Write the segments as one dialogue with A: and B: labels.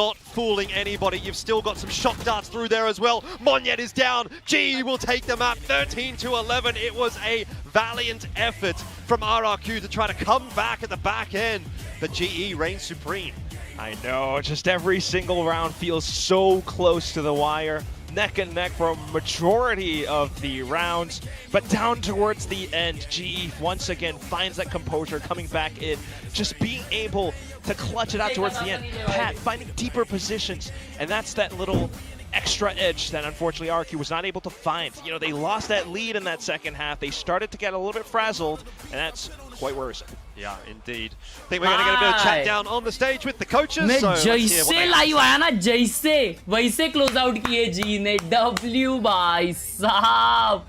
A: not fooling anybody. You've still got some shock darts through there as well. Monyet is down. GE will take the map 13-11. It was a valiant effort from RRQ to try to come back at the back end, but GE reigns supreme.
B: I know, just every single round feels so close to the wire. Neck and neck for a majority of the rounds, but down towards the end, GE once again finds that composure, coming back in, just being able to clutch it out towards the end. Pat finding deeper positions, and that's that little extra edge that unfortunately RRQ was not able to find. You know, they lost that lead in that second half. They started to get a little bit frazzled, and that's quite worrisome.
A: Yeah, indeed. I think we're going to get a bit of chat down on the stage with the coaches.
C: मैं
A: So
C: जैसे live आया ना, जैसे वैसे close out किए जी ने W भाई साहब,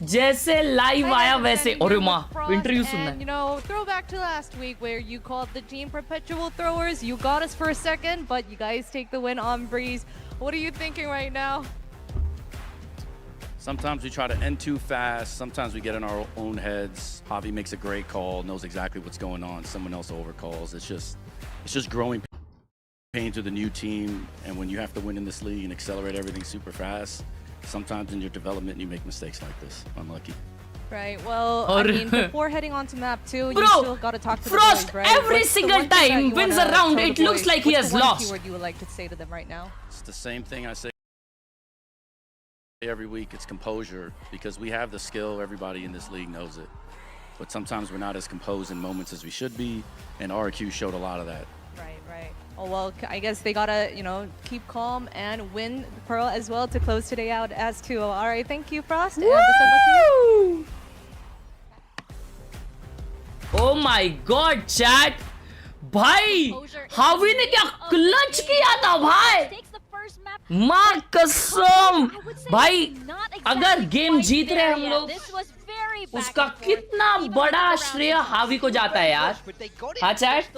C: जैसे लाइव आया वैसे. अरे माँ, इंटरव्यू सुनना है.
D: You know, throwback to last week where you called the team perpetual throwers. You got us for a second, but you guys take the win on Breeze. What are you thinking right now?
E: Sometimes we try to end too fast. Sometimes we get in our own heads. Javi makes a great call, knows exactly what's going on. Someone else overcalls. It's just growing pains with a new team. And when you have to win in this league and accelerate everything super fast, sometimes in your development you make mistakes like this. Unlucky.
D: Right. Well, I mean, before heading on to map 2, you
C: Bro,
D: still got to talk to
C: Frost
D: the boys, right?
C: every
D: What's the
C: single
D: one thing that
C: time
D: you
C: wins
D: wanna
C: a round,
D: tell the
C: it looks
D: boys?
C: like he
D: What's
C: has
D: the one
C: lost.
D: keyword you would like to say to them right now?
E: It's the same thing I say every week. It's composure, because we have the skill. Everybody in this league knows it. But sometimes we're not as composed in moments as we should be, and RRQ showed a lot of that.
D: Right. Oh, well, I guess they got to, you know, keep calm and win the Pearl as well to close today out as 2. All right, thank you, Frost. And best of luck to you.
C: Oh my God, chat. भाई, हावी ने क्या clutch किया था भाई. माँ कसम भाई, अगर गेम जीत रहे हम लोग, उसका कितना बड़ा श्रेय हावी को जाता है यार. हाँ चैट.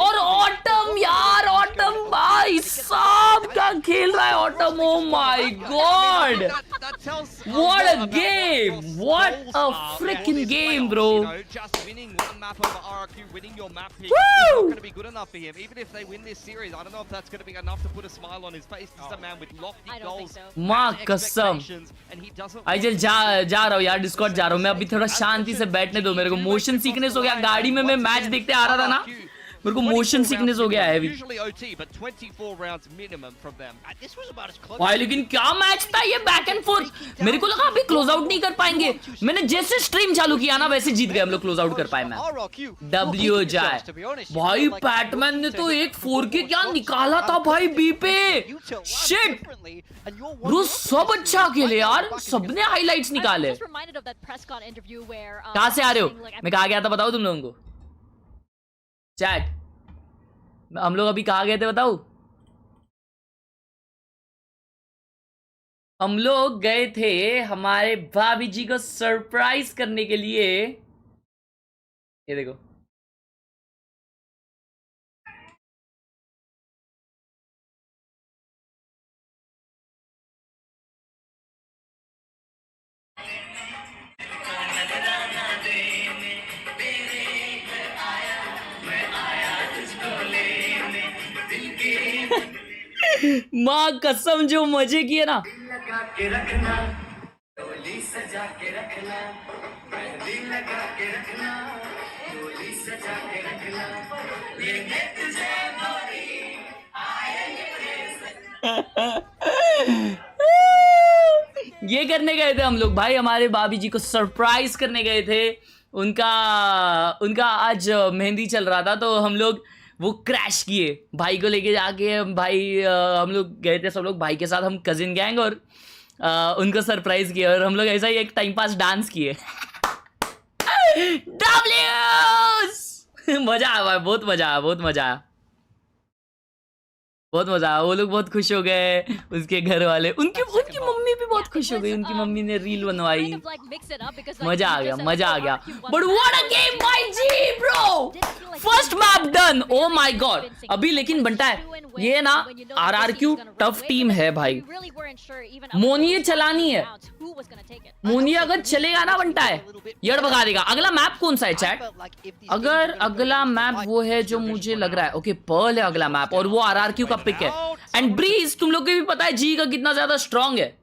C: और ऑटम यार, ऑटम भाई साहब क्या खेल रहा है autumn. O my God, what a game, what a fricking game bro. माँ कसम. आइजल जा रहा हूँ यार, डिस्कॉर्ड जा रहा हूँ मैं. अभी थोड़ा शांति से बैठने दो मेरे को. मोशन सिकनेस हो गया गाड़ी में. मैं मैच देखते आ रहा था ना, मेरे को मोशन सिकनेस हो गया है अभी. भाई लेकिन क्या मैच था ये, बैक एंड फोर्थ. मेरे को लगा अभी क्लोज आउट नहीं कर पाएंगे. मैंने जैसे स्ट्रीम चालू किया ना, वैसे जीत गए हम लोग. क्लोज आउट कर पाए मैच. W जाए भाई. पैटमैन ने तो एक 4K क्या निकाला था भाई बी पे. शिट ब्रो, सब अच्छा खेले यार, सबने हाइलाइट्स निकाले. कहां से आ रहे हो, मैं कहा गया था बताओ तुम लोगों को. चैट, हम लोग अभी कहाँ गए थे बताओ. हम लोग गए थे हमारे भाभी जी को सरप्राइज करने के लिए. ये देखो, माँ कसम जो मजे किए ना. ये करने गए थे हम लोग भाई, हमारे भाभी जी को सरप्राइज करने गए थे. उनका आज मेहंदी चल रहा था, तो हम लोग वो क्रैश किए. भाई को लेके जाके भाई हम लोग गए थे सब लोग भाई के साथ, हम कजिन गैंग, और उनको सरप्राइज किया. और हम लोग ऐसा ही एक टाइम पास डांस किए. मजा आया भाई, बहुत मजा आया, बहुत मजा आया. बहुत मजा आया, वो लोग बहुत खुश हो गए, उसके घर वाले, उनकी मम्मी भी बहुत खुश हो गई, उनकी मम्मी ने रील बनवाई, मजा आ गया, मजा आ गया। But what a game by G bro, first map done, oh my God. अभी लेकिन बनता है ये ना, RRQ टफ टीम है भाई, मोनिये चलानी है, मोनिये अगर चलेगा ना बनता है यड़ भगा देगा। अगला मैप कौन सा है चैट? अगर अगला मैप वो है जो मुझे लग रहा है, ओके पर्ल है अगला मैप, और वो RRQ का पिक है। एंड ब्रीज, तुम लोग को भी पता है जी का कितना ज्यादा स्ट्रांग है।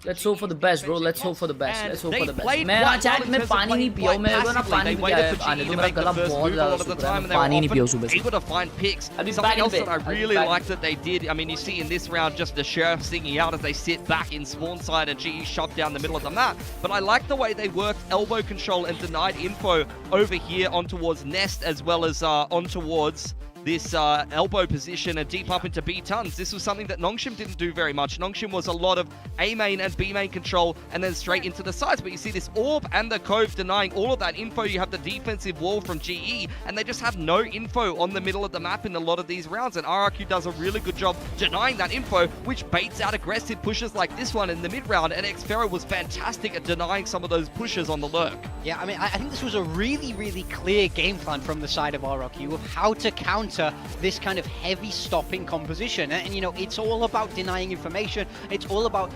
C: Let's hope for the best, bro. Let's hope for the best. Let's hope for the best. मैं ना चैट में पानी नहीं पिया हूँ, मैं ना पानी पी आने दो, मेरा गला बहुत ज़्यादा सूख रहा है, मैं पानी नहीं पिया सुबह से।
A: Able to find picks. Something else that I really like that they did. I mean, you see in this round just the sheriff singing out as they sit back in spawn side and GE shot down the middle of the map. But I like the way they worked elbow control and denied info over here on towards Nest as well as on towards this elbow position and deep up into B tons. This was something that Nongshim didn't do very much. Nongshim was a lot of A main and B main control and then straight into the sides. But you see this orb and the cove denying all of that info. You have the defensive wall from GE and they just have no info on the middle of the map in a lot of these rounds. And RRQ does a really good job denying that info, which baits out aggressive pushes like this one in the mid round. And Xfero was fantastic at denying some of those pushes on the lurk.
F: Yeah, I mean, I think this was a really, really clear game plan from the side of RRQ of how to counter this kind of heavy stopping composition. And you know, it's all about denying information. It's all about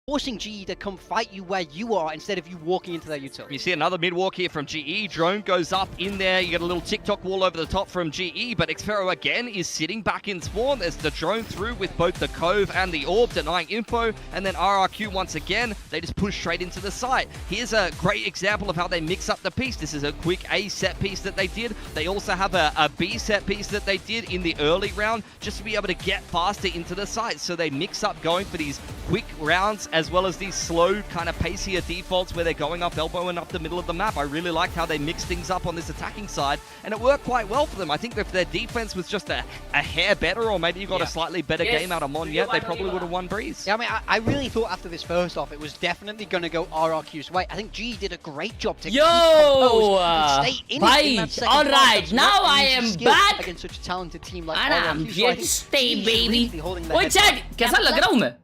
F: forcing GE to come fight you where you are instead of you walking into their utility.
A: You see another mid walk here from GE. Drone goes up in there. You get a little TikTok wall over the top from GE, but Xfero again is sitting back in spawn. There's the drone through with both the cove and the orb denying info, and then RRQ once again, they just push straight into the site. Here's a great example of how they mix up the piece. This is a quick A set piece that they did. They also have a B set piece that they did in the early round just to be able to get faster into the site. So they mix up going for these quick rounds as well as these slow kind of pacier defaults where they're going up elbow and up the middle of the map. I really liked how they mixed things up on this attacking side, and it worked quite well for them. I think if their defense was just a hair better, or maybe you got a slightly better game out of Monyet, they probably would have won Breeze.
F: Yeah, I mean, I really thought after this first off, it was definitely going to go RRQ's way. I think GE did a great job to keep composed and stay in it in that second
C: all
F: half.
C: right,
F: That was
C: now
F: not
C: I
F: easy
C: am
F: skill
C: back.
F: against such a talented team like
C: And I'm
F: RRQ.
C: here to stay, baby.
F: Really
C: ओए chat, कैसा लग रहा हूँ मैं?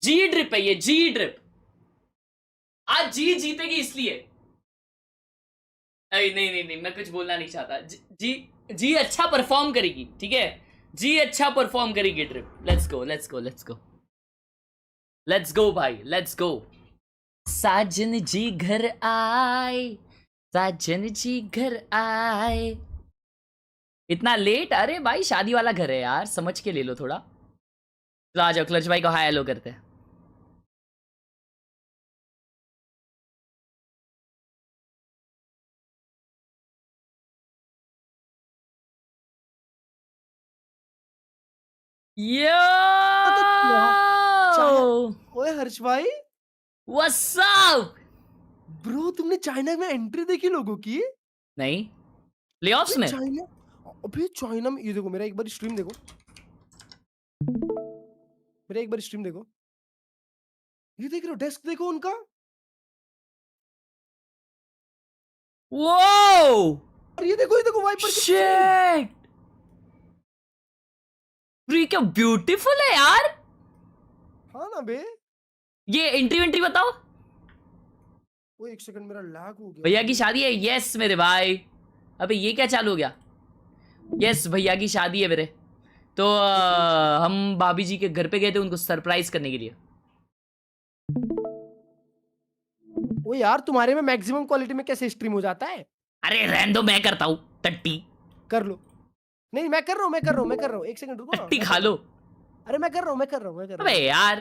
C: जी drip है ये, जी drip. आज जी जीतेगी इसलिए। नहीं, मैं कुछ बोलना नहीं चाहता। जी अच्छा परफॉर्म करेगी, ठीक है? जी अच्छा परफॉर्म करेगी ड्रिप। लेट्स गो भाई, लेट्स गो। साजन जी घर आए, साजन जी घर आए। इतना लेट? अरे भाई शादी वाला घर है यार, समझ के ले लो थोड़ा। तो आ जाओ, क्लच भाई को हाय हेलो करते हैं। यो
G: ओए हर्ष भाई,
C: व्हाट्स अप
G: ब्रो तुमने चाइना में एंट्री देखी लोगों की?
C: नहीं, प्लेऑफ्स में?
G: चाइना, अबे चाइना में ये देखो, मेरा एक बार स्ट्रीम देखो, ये देख रहे हो, डेस्क देखो उनका।
C: वो
G: और ये देखो वाइपर की।
C: शिट, ये क्या ब्यूटीफुल है यार।
G: हाँ ना बे।
C: ये एंट्री बताओ।
G: वो एक सेकंड, मेरा लैग हो गया।
C: भैया की शादी है? यस मेरे भाई। अबे ये क्या चालू हो गया? यस भैया की शादी है मेरे। तो हम भाभी जी के घर पे गए थे उनको सरप्राइज करने के लिए।
G: ओ यार, तुम्हारे में मैक्सिमम क्वालिटी में कैसे स्ट्रीम हो जाता है?
C: अरे रहने दो, मैं करता हूँ टट्टी।
G: कर लो। नहीं, मैं कर रहा हूँ। एक सेकंड रुको ना।
C: टट्टी खा लो।
G: अरे मैं कर रहा हूँ।
C: अबे यार,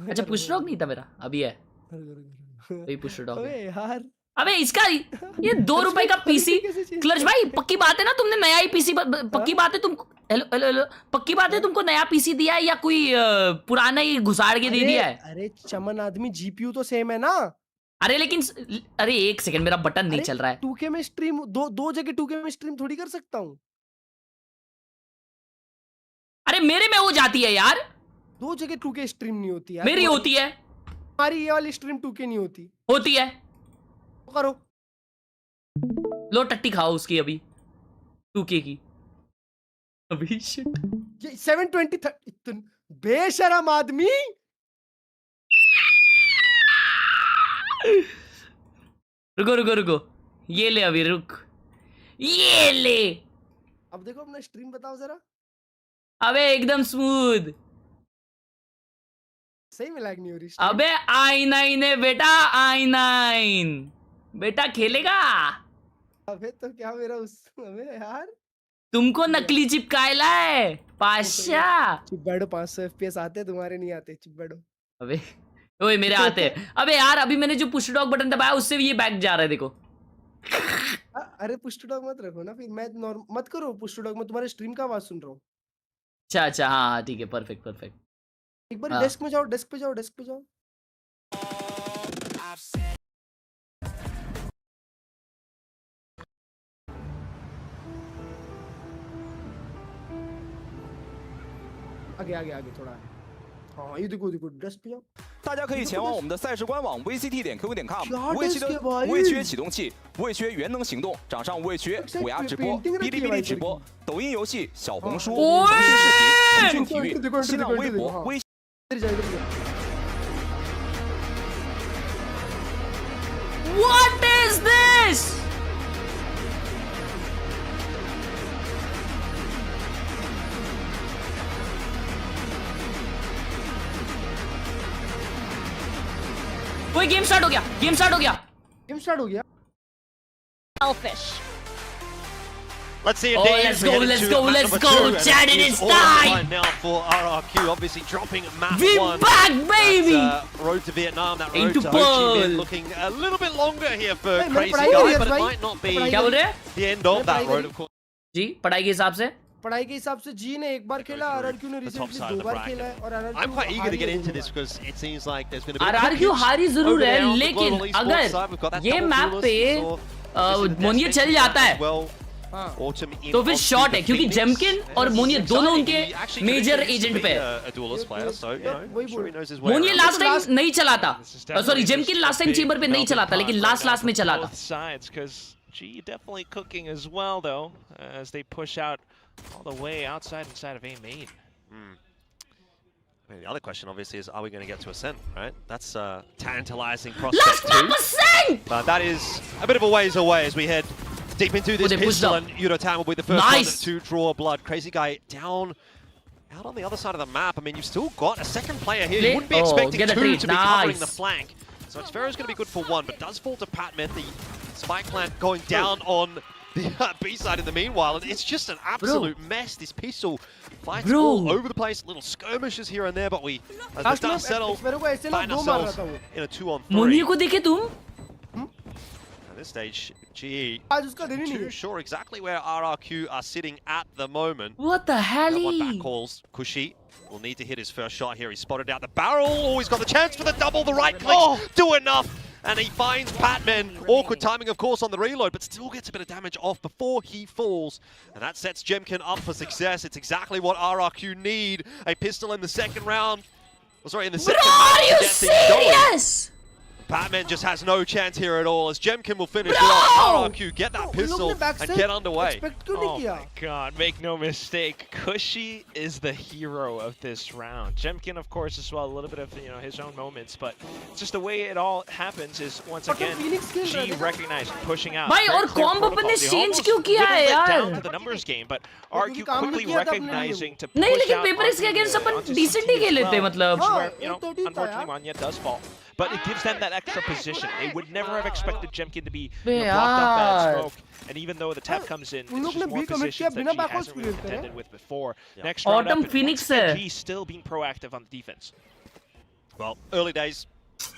C: अच्छा पुश डॉग नहीं था मेरा, अभी है अभी पुश डॉग।
G: अबे यार,
C: अबे इसका ये 2 रुपए का पीसी। क्लच भाई पक्की बात है ना, तुमने नया ही पीसी, पक्की बात है तुमको, हेलो पक्की बात है तुमको नया पीसी दिया है या कोई पुराना ही घुसाड़ के दे दिया है?
G: अरे चमन आदमी, जीपीयू तो सेम है ना।
C: अरे लेकिन अरे एक सेकंड, मेरा बटन नहीं चल रहा है।
G: 2K में स्ट्रीम दो जगह 2K में स्ट्रीम थोड़ी कर सकता हूँ।
C: अरे मेरे में हो जाती है यार।
G: 2 जगह 2K स्ट्रीम नहीं होती यार।
C: मेरी होती है।
G: हमारी ये वाली स्ट्रीम 2K नहीं होती।
C: होती है।
G: करो।
C: लो टट्टी खाओ उसकी अभी 2K की अभी shit.
G: ये 720 इतन बेशरम आदमी।
C: रुको रुको रुको ये ले अभी रुक ये ले
G: अब देखो अपना स्ट्रीम बताओ जरा।
C: अबे एकदम स्मूथ
G: सही में लैग नहीं हो रही।
C: अबे i9 है बेटा i9 बेटा खेलेगा
G: अबे तो क्या मेरा उस अबे यार
C: तुमको नकली चिपकायला है पाशा
G: चिपबैडो 500 FPS आते तुम्हारे नहीं आते चिपबैडो।
C: अबे ओए मेरे आते हैं अबे यार अभी मैंने जो पुश डॉग बटन दबाया उससे भी ये बैक जा रहा है देखो
G: अरे पुश टू डॉग मत रखो ना फिर मैं मत करो पुश टू डॉग में तुम्हारे स्ट्रीम का आवाज सुन रहा हूँ।
C: अच्छा अच्छा हाँ ठीक है परफेक्ट परफेक्ट
G: एक बार
C: हाँ।
G: डेस्क में जाओ डेस्क पे जाओ डेस्क पे जाओ। आगे आगे आगे थोड़ा हाँ ये देखो देखो डेस्क पे जाओ।
H: 大家可以前往我们的赛事官网 VCT.QQ.com，
G: 啥
H: 无畏区的
G: desk 吧
H: 无畏区启动器，无畏区原能行动，掌上无畏区，虎牙直播，哔哩哔哩直播，抖音游戏，小红书，腾讯视频，腾讯体育，新浪微博，微。
G: इधर जाओ इधर जाओ।
C: What is this कोई गेम स्टार्ट हो गया गेम स्टार्ट हो गया
G: गेम स्टार्ट हो गया।
D: Selfish.
A: Let's see
C: Oh,
A: it.
C: let's go, let's go, let's go, Chad, it is time.
A: Now for RRQ, obviously dropping map
C: We
A: 1.
C: back, baby.
A: That, road to Vietnam, that road
C: Into
A: to Ho Chi Minh,
C: Pearl.
A: looking a little bit longer here for
G: Hey,
A: Crazy
G: पढ़ाई
A: Guy,
G: करी है
A: but it
G: भाई।
A: might not be
G: पढ़ाई
C: क्या बोल रहे हैं
A: the end of that
G: पढ़ाई
A: road,
G: करी।
A: of course.
C: जी पढ़ाई के हिसाब से
G: पढ़ाई के हिसाब से जी ने एक बार खेला आरआरक्यू ने
A: The top
G: recently
A: side of
G: 2
A: the
G: bar
A: bracket.
G: खेला है और RRQ
A: I'm quite eager to get into this because it seems like there's been a bit of
C: RRQ
A: clickage
C: हारी
A: over
C: जरूर
A: there
C: है
A: on the
C: लेकिन
A: global esports side. We've got
C: अगर
A: that
C: ये
A: double
C: map
A: duelist
C: पे
A: we saw. This is
C: मोनिये
A: Destiny
C: चल जाता है
A: as well.
G: हाँ
A: Autumn in
C: तो फिर
A: onto
C: शॉट
A: the
C: है क्योंकि
A: Phoenix.
C: जेमकिन और
A: This is
C: मोनिये दोनों
A: exciting.
C: उनके
A: He actually could
C: major
A: be
C: agent पे है
A: a duelist player, so you know,
G: वही
A: I'm sure he
G: बोल।
A: knows his way
C: मोनिये
A: around.
C: Last time नहीं चला था
B: This is
C: sorry
B: definitely
C: जेमकिन
B: just a
C: last time
B: big
C: chamber पे नहीं
B: melting
C: चला था
B: pot
C: लेकिन
B: right
C: लास्ट
B: now
C: लास्ट में
B: for
C: चला था
B: both sides, 'cause G definitely cooking as well though, as they push out all the way inside of A main.
A: I mean, the other question, obviously, is are we going to get to Ascent, right? That's a tantalizing prospect too. But that is a bit of a ways away as we head deep into this
C: they pushed
A: pistol,
C: up.
A: and Yudotan will be the first
C: Nice.
A: one to draw blood. Crazy Guy down out on the other side of the map. I mean, you've still got a second player here. You wouldn't be expecting
C: get a
A: two
C: treat.
A: to be covering
C: Nice.
A: the flank. So Xfero's going to be good for one, but does fall to Patman. The spike plant going down on the B side in the meanwhile, and it's just an absolute mess. This pistol fights all over the place, little skirmishes here and there, but we, as the
G: last में
A: dust settle,
G: मेरे को ऐसे ना
A: find
G: दो मार रहा
A: ourselves
G: था वो।
A: in a 2-on-3.
C: मोनिये को देखे तुम
A: At this stage, GE
G: आज उसका दिन ही नहीं
A: too
G: है।
A: sure exactly where RRQ are sitting at the moment.
C: What the hell
A: That one back calls. Kushi will need to hit his first shot here. He's spotted out the barrel. Oh, he's got the chance for the double. The right clicks do enough. And he finds Patman. Awkward timing, of course, on the reload, but still gets a bit of damage off before he falls. And that sets Jemkin up for success. It's exactly what RRQ need. A pistol in the second round. Oh, sorry, in the second
C: Bro,
A: round
C: are
A: to
C: you
A: get things going.
C: serious
A: Patman just has no chance here at all as Jemkin will finish it
C: Bro!
A: off. RRQ get that
G: उन लोग
A: pistol
G: ने back
A: and
G: से
A: get underway.
G: expect क्यों नहीं
B: Oh
G: किया?
B: my god, make no mistake, Cushy is the hero of this round. Jemkin, of course, as well, a little bit of his own moments, but just the way it all happens is once
G: But
B: again,
G: Phoenix खेल रहा
B: G
G: है ना?
B: recognized pushing out.
C: भाई
B: very
C: और
B: clear
C: combo अपन ने
B: protocols. They
C: change
B: almost
C: क्यों किया है
B: whittled it
C: यार?
B: down to the numbers game, but RQ
G: काम
B: quickly
G: नहीं किया था अपने लिए।
B: recognizing to
C: नहीं
B: push
C: लेकिन
B: out
C: पेपर इसके
B: onto
C: अगेंस्ट
B: the-
C: अपन
B: onto
C: डिसेंट
B: CT
C: ही खेल
B: as
C: लेते हैं
B: well,
C: मतलब
B: which is
G: हाँ,
B: where,
G: वो तो ठीक था
B: unfortunately,
G: यार।
B: Manya does fall. But it gives them that extra position. They would never have expected Jemkin to be
C: bay
B: blocked off that
C: यार।
B: smoke. And even though the tap comes in,
G: उन
B: it's
G: लोग
B: just
G: ने
B: more
G: B commit किया
B: positions that
G: बिना
B: G
G: back
B: hasn't really
G: experience
B: contended with before.
A: Yeah.
B: Next round up,
C: Autumn
B: and
C: Phoenix
B: once again,
C: है।
B: G still being proactive on the defense.
A: Well, early days.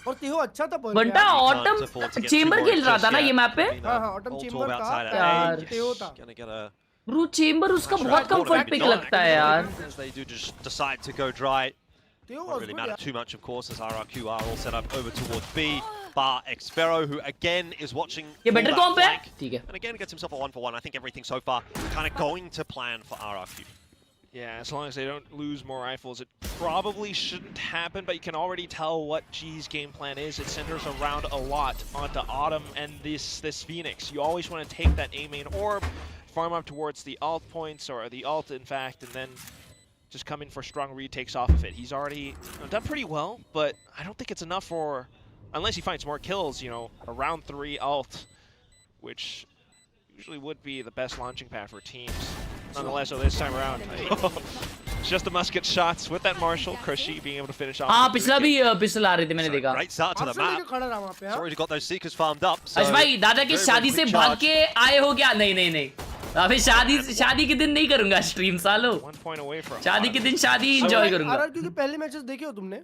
G: और तेहो अच्छा था पर
C: बंटा
G: यार।
C: Autumn chamber खेल रहा था ना ये मैप पे
G: हाँ हाँ ऑटम चेंबर था
C: यार।
G: तेहो था।
A: Gonna get a
C: bro chamber उसका बहुत कंफर्ट पिक लगता है यार
A: as they do just decide to go dry.
G: तेहो
A: Won't
G: was
A: really
G: good
A: matter
G: यार।
A: too much, of course, as RRQ are all set up over towards B. Bar Xferro, who again is watching
C: ये
A: for
C: better
A: that
C: कॉम्प है
A: flank,
C: ठीक है
A: and again gets himself a 1-for-1. I think everything so far kind of going to plan for RRQ.
B: Yeah, as long as they don't lose more rifles, it probably shouldn't happen, but you can already tell what G's game plan is. It centers around a lot onto Autumn and this Phoenix. You always want to take that A main orb, farm up towards the alt points, or the alt in fact, and then just come in for strong retakes off of it. He's already done pretty well, but I don't think it's enough for, unless he finds more kills, you know, a round 3 alt, which usually would be the best launching pad for teams. Nonetheless, so this time around, it's just the musket shots with that Marshall. Krushy being able to finish off.
C: हाँ पिछला भी पिछला आ रहे थे मैंने देखा.
A: Great start to the
G: Option
A: map.
G: लेके खड़ा रहा वहाँ पे,
A: He's
G: हाँ?
A: already got those seekers farmed up. So
C: अर्श भाई दादा की
A: very,
C: शादी
A: very
C: से
A: quick
C: भाग
A: charge.
C: के आए हो क्या? नहीं नहीं नहीं. अबे शादी के दिन नहीं करूँगा स्ट्रीम सालो.
B: 1 point away from
C: शादी के दिन शादी एंजॉय करूँगा.
G: RRQ के पहले मैचेस देखे हो तुमने?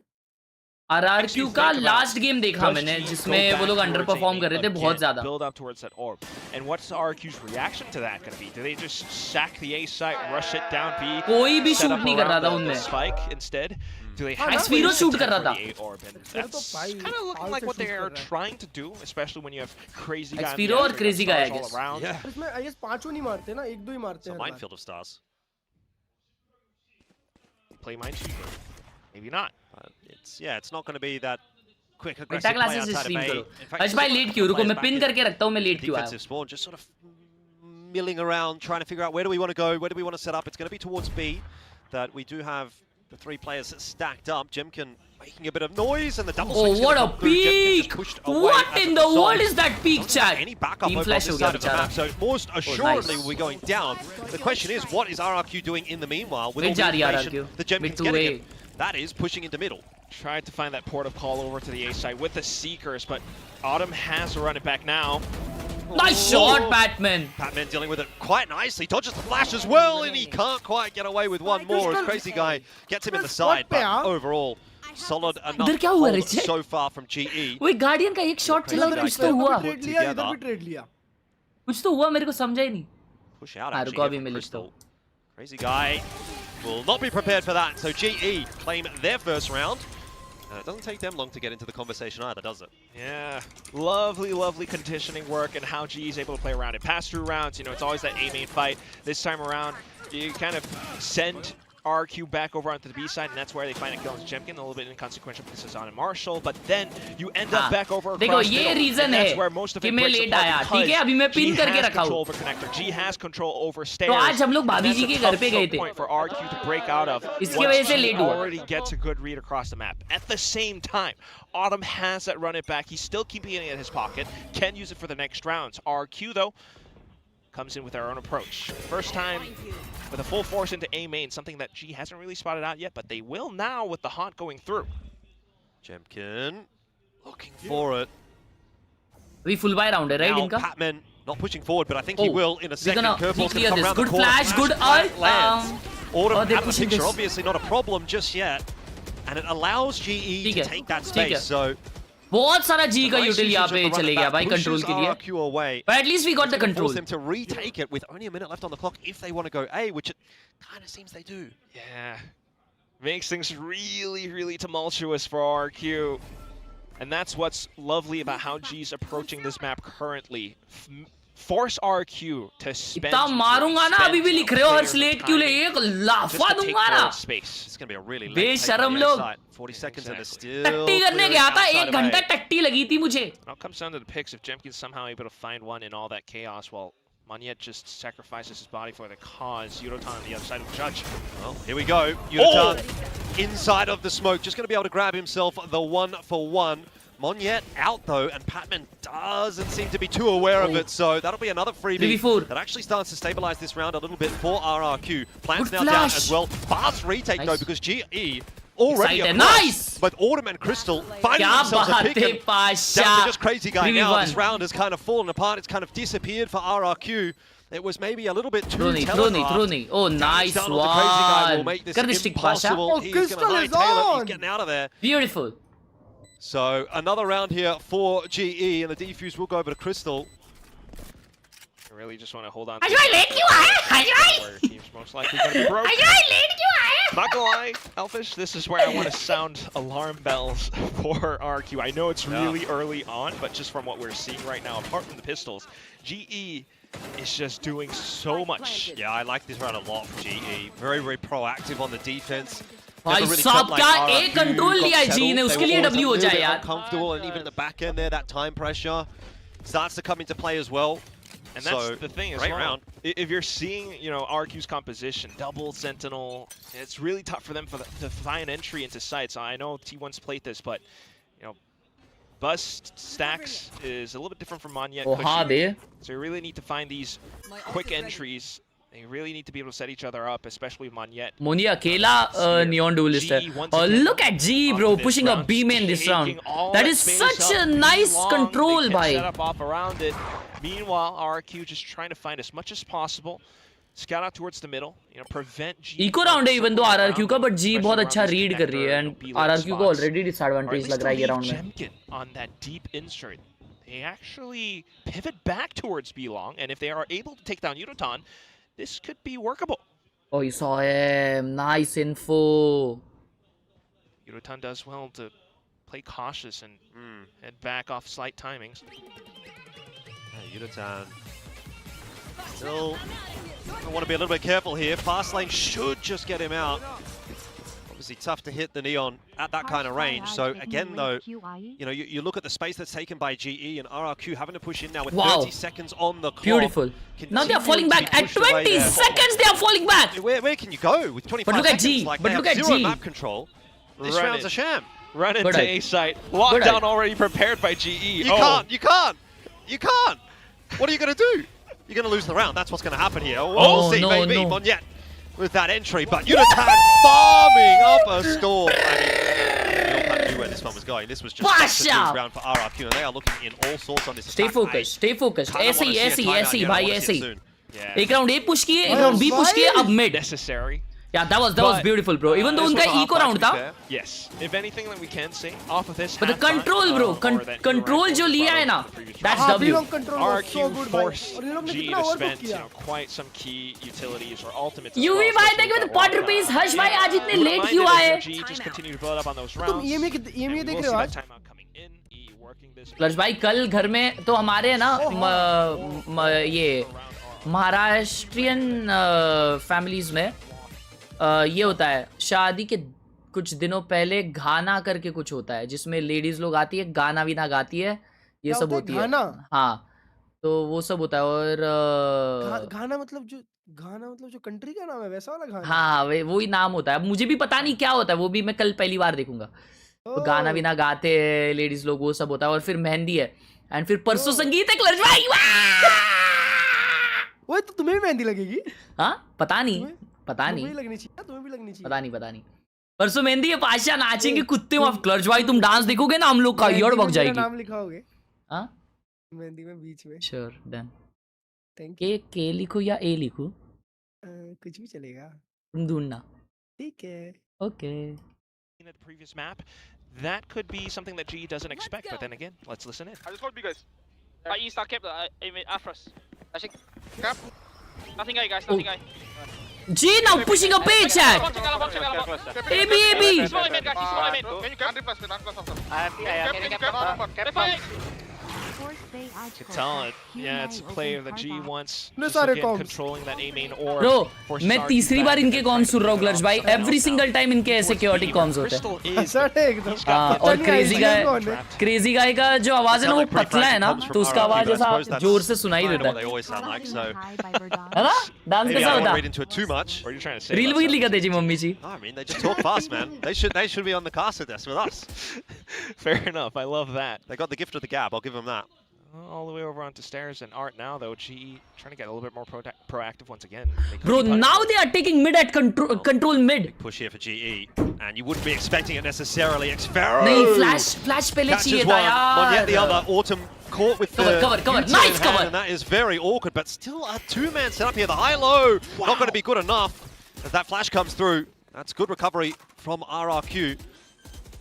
C: RRQ का लास्ट गेम देखा मैंने जिसमें वो लोग अंडर परफॉर्म कर रहे थे बहुत ज्यादा.
B: Build up towards that orb. And what's RRQ's reaction to that going to be? Do they just sack the A site, rush it down B?
C: कोई भी
B: set
C: शूट
B: up
C: नहीं कर रहा
B: around
C: था
B: the
C: उनमें.
B: spike instead? Do they
G: हाँ,
B: have
C: Spiro
B: to
C: shoot
B: attempt
C: कर रहा
B: for
C: था.
B: the A orb? And
G: फिर तो
B: that's
G: भाई,
B: kind of looking
G: fall
B: like
G: से
B: what
G: shoot
B: they
G: कर
B: are
G: रहा है.
B: trying to do, especially when you have crazy guy.
C: Spiro और crazy guy, I
B: all
C: guess.
B: around.
A: Yeah.
G: इसमें I guess पांचों नहीं मारते ना, एक दो ही मारते
A: It's a
G: हैं हर बार.
A: minefield of stars.
B: Play mine shooter. Maybe not.
A: It's not going to be that quick
C: बेटा
A: aggressive play
C: classes
A: outside of
C: stream
A: A.
C: करो.
A: In fact,
C: अर्श भाई लेट क्यों? रुको मैं पिन करके रखता हूँ मैं लेट क्यों आया.
A: defensive spawn, just sort of milling around, trying to figure out where do we want to go, where do we want to set up. It's going to be towards B, that we do have the 3 players stacked up. Jemkin making a bit of noise, and the double
C: Oh,
A: swing's
C: what
A: gonna
C: a
A: come through. Jemkin just
C: peak!
A: pushed away
C: What
A: as
C: in
A: a
C: the
A: result.
C: world is that peak,
A: Don't
C: chat?
A: have any backup
C: Team
A: over on
C: flash
A: this
C: हो गया
A: side of the map,
C: बेचारा.
A: so most assuredly
C: nice.
A: we'll be going down. The question is, what is RRQ doing in the meanwhile with all
C: Mid
A: the
C: जा रही है
A: information
C: RRQ.
A: that Jemkin's
C: Mid to
A: getting
C: A.
A: him? That is pushing into middle.
B: Tried to find that port of call over to the A side with the Seekers, but Autumn has to run it back now.
C: Nice shot, Batman.
A: Batman dealing with it quite nicely, dodges the flash as well, and he can't quite get away with one more as Crazy Guy gets him in the side, but overall, solid enough
C: इधर क्या हुआ
A: hold
C: rice?
A: so far from GE.
C: वो guardian का एक shot चला
A: Crazy
C: कुछ
A: Guy
C: तो हुआ.
G: ट्रेड लिया, इधर भी ट्रेड लिया.
C: कुछ तो हुआ मेरे को समझा ही नहीं.
A: Push out
C: हाँ,
A: actually
C: रुको
A: here
C: अभी
A: from
C: मैं
A: Crystal.
C: लिखता हूँ.
A: Crazy Guy will not be prepared for that, so GE claim their first round. It doesn't take them long to get into the conversation either, does it?
B: Yeah, lovely, lovely conditioning work and how GE is able to play around it. Pass through rounds, you know, it's always that A main fight. This time around, you kind of send RQ back over onto the B side, and that's where they find it goes Jemkin, a little bit inconsequential because it's on and Marshall, but then you end up
C: हाँ.
B: back over
C: देखो
B: across
C: ये
B: middle,
C: reason
B: and that's
C: है
B: where most of
C: कि
B: it
C: मैं
B: breaks
C: late
B: apart
C: आया.
B: because
C: ठीक है अभी मैं
B: G
C: पिन करके
B: has
C: रखा
B: control
C: हूँ.
B: over connector, G has control over stairs.
C: तो आज हम लोग
B: and
C: भाभी
B: that's
C: जी
B: a
C: के
B: tough
C: घर पे गए
B: choke
C: थे.
B: point for RQ to break out of
C: इसकी
B: once
C: वजह से
B: G
C: लेट हुआ.
B: already gets a good read across the map. At the same time, Autumn has that run it back. He's still keeping it in his pocket. Can use it for the next rounds. RQ though comes in with our own approach. First time with a full force into A main, something that G hasn't really spotted out yet, but they will now with the haunt going through.
A: Jemkin looking for it.
C: अभी full buy round है right
A: Now
C: इनका.
A: Patman not pushing forward, but I think he
C: Oh,
A: will in a
C: we're
A: second.
C: gonna
A: Curveball's
C: clear
A: gonna come
C: this.
A: around
C: Good
A: the corner.
C: flash, good
A: Flash
C: ult.
A: lands. Autumn
C: oh, they're
A: out of the
C: pushing
A: picture,
C: this.
A: obviously not a problem just yet. And it allows GE
C: ठीक
A: to
C: है,
A: take that
C: ठीक है.
A: space, so...
C: बहुत सारा जी का
A: nice
C: यूटिल
A: usage
C: यहाँ
A: of
C: पे
A: the run
C: चले
A: it
C: गया
A: back,
C: भाई कंट्रोल
A: pushes
C: के लिए.
A: RRQ away.
C: But at least we got the
A: It's gonna
C: control.
A: force them to retake it with only a minute left on the clock if they want to go A, which it kind of seems they do.
B: Yeah, makes things really, really tumultuous for RQ. And that's what's lovely about how G's approaching this map currently. Force RQ to spend.
C: इतना मारूंगा ना अभी भी लिख रहे हो हर्ष late क्यों ले एक लाफा दूंगा ना.
A: It's going to be a really late
C: बेशरम
A: take on the A
C: लोग.
A: side. 40 seconds and they're still
C: टट्टी करने
A: clearing
C: गया था
A: outside
C: एक
A: of A.
C: घंटा टट्टी लगी थी मुझे.
B: Now it comes down to the picks. If Jemkin's somehow able to find one in all that chaos, while Monyet just sacrifices his body for the cause, Yudotan on the other side of the judge.
A: Well, here we go. Yudotan inside of the smoke, just going to be able to grab himself the 1-for-1. Monyet out though, and Patman doesn't seem to be too aware of it, so that'll be another freebie
C: 3v4.
A: that actually starts to stabilize this round a little bit for RRQ. Plans
C: Good
A: now down
C: flash.
A: as well. Fast retake though,
C: Nice.
A: because GE already
C: Excited.
A: across,
C: Nice.
A: but Autumn and Crystal finding
C: क्या
A: themselves a
C: बात
A: pick
C: है
A: and
C: Pasha.
A: down to just Crazy Guy now.
C: 3v1.
A: This round has kind of fallen apart. It's kind of disappeared for RRQ. It was maybe a little bit too
C: throw नहीं
A: telegraphed.
C: Oh nice
A: Down onto Crazy Guy will
C: one.
A: make this
C: कर दे stick Pasha.
A: impossible.
G: Oh,
A: He's going
G: Crystal
A: to
G: is
A: hightail it.
G: on.
A: He's getting out of there.
C: Beautiful.
A: So another round here for GE, and the defuse will go over to Crystal.
B: I really just want to hold on.
C: हर्ष भाई late क्यों आया? हर्ष भाई.
B: Where team's most likely going to be broke.
C: हर्ष भाई late क्यों आया?
B: Not gonna lie, Elfish, this is where I want to sound alarm bells for RRQ. I know it's really early on, but just from what we're seeing right now, apart from the pistols, GE is just doing so much.
A: Yeah, I like this round a lot from GE. Very, very proactive on the defense.
C: भाई साहब क्या एक control लिया है जी ने उसके लिए W हो जाए यार.
A: Uncomfortable, and even in the back end there, that time pressure starts to come into play as well.
B: And that's
A: so,
B: the thing as
A: great
B: well.
A: round.
B: If you're seeing, you know, RQ's composition, double Sentinel, it's really tough for them to find entry into sites. I know T1's played this, but, you know, Bust Stacks is a little bit different from Monyet. So you really need to find these quick entries. They really need to be able to set each other up, especially with Monyet.
C: Moni akela Neon duelist hai. Look at G, bro, pushing a B main this round. That is such a nice control, bhai.
B: Set up off around it. Meanwhile, RRQ just trying to find as much as possible. Scout out towards the middle, you know, prevent G.
C: Eco round है even though RRQ का, but G बहुत अच्छा read कर रही है and RRQ को already disadvantage लग रहा है ये round में.
B: On that deep insert, they actually pivot back towards B-Long, and if they are able to take down Yudotan, this could be workable.
C: Oh, you saw him. Nice info.
B: Yudotan does well to play cautious and head back off slight timings.
A: Yudotan still want to be a little bit careful here. Fast lane should just get him out. Obviously tough to hit the Neon at that kind of range. So again though, you know, you look at the space that's taken by GE and RRQ having to push in now with 30 seconds on the clock.
C: Beautiful. Now they are falling back. At 20 seconds they are falling back.
A: Where can you go with 25
C: but look at
A: seconds?
C: G.
A: Like,
C: but look at
A: zero
C: G.
A: map control. This round's a sham.
B: Run into A site. Lockdown already prepared by GE.
A: You can't. What are you going to do? You're going to lose the round. That's what's going to happen here. We'll see, maybe. Monyet with that entry, but Yudotan farming up a store. I mean, we all kind of knew where this one was going. This was just such a good round for RRQ, and they are looking in all sorts on this.
C: Stay focused. Stay focused. ऐसे ही भाई ऐसे ही. एक round A push किए, एक round B push किए, अब mid.
B: Necessary.
C: Yeah, that was beautiful, bro. Even though उनका eco round था.
B: Yes. If anything that we can say off of this.
C: But the control, bro. Control जो लिया है ना. That's W.
B: RRQ forced G to spend, you know, quite some key utilities or ultimates.
C: UV भाई thank you for the ₹100. हर्ष भाई आज इतने late क्यों आए?
B: G just continue to build up on those rounds.
G: ये देख रहे हो आज?
C: क्लच भाई कल घर में तो हमारे ना ये महाराष्ट्रियन फैमिलीज में ये होता है, शादी के कुछ दिनों पहले गाना करके कुछ होता है जिसमें लेडीज लोग आती है, गाना भी ना गाती है, ये सब होती है। हाँ, तो वो सब होता है। और
G: गाना मतलब जो कंट्री का नाम है वैसा वाला गाना?
C: हाँ, वही नाम होता है। मुझे भी पता नहीं क्या होता है, वो भी मैं कल पहली बार देखूंगा। तो गाना भी ना गाते हैं लेडीज लोग, वो सब होता है। और फिर मेहंदी है, एंड फिर परसों संगीत है। क्लच भाई
G: वो तो तुम्हें भी मेहंदी लगेगी?
C: हाँ, पता नहीं
G: तुम्हें भी लगनी चाहिए।
C: पता नहीं। परसों मेहंदी है, पाशा नाचेंगे कुत्ते माफ। क्लच भाई तुम डांस देखोगे ना, हम लोग का यड़ बक जाएगी।
G: नाम लिखाओगे?
C: हाँ,
G: मेहंदी में बीच में।
C: Sure, done.
G: Thank you.
C: के लिखूं या ए लिखूं?
G: कुछ भी चलेगा,
C: तुम ढूंढना।
G: ठीक है।
C: Okay.
B: The previous map, that could be something that GE doesn't expect, but then again, let's listen in.
I: I just hold you guys. East, I kept Afros. Cap. Nothing A, guys, nothing A.
C: G now pushing a page chat. AB.
I: Small mid, guys, small mid. Can you cap?
B: Talent. Yeah, it's a player that G wants. Just again, controlling that A main orb.
C: Bro, मैं तीसरी बार इनके corms सुन रहा हूँ clutch भाई। Every single time इनके ऐसे chaotic corms होते हैं। और क्रेजी गाय का जो आवाज है ना, वो पतला है ना, तो उसका आवाज ऐसा जोर से सुनाई देता है ना? डांस कैसा होता है? रील भी लिखा थे जी mummy ji.
A: I mean, they just talk fast, man. They should be on the caster desk with us.
B: Fair enough. I love that.
A: They got the gift of the gab. I'll give them that.
B: All the way over onto stairs and Art now, though. GE trying to get a little bit more proactive once again.
C: Bro, now they are taking mid at control mid.
A: Big push here for GE, and you wouldn't be expecting it necessarily. Xfero!
C: नहीं, flash पहले चाहिए था यार.
A: Monyet the other, Autumn caught with the
C: cover. Nice cover.
A: And that is very awkward, but still a two-man setup here. The high-low, not going to be good enough. As that flash comes through, that's good recovery from RRQ.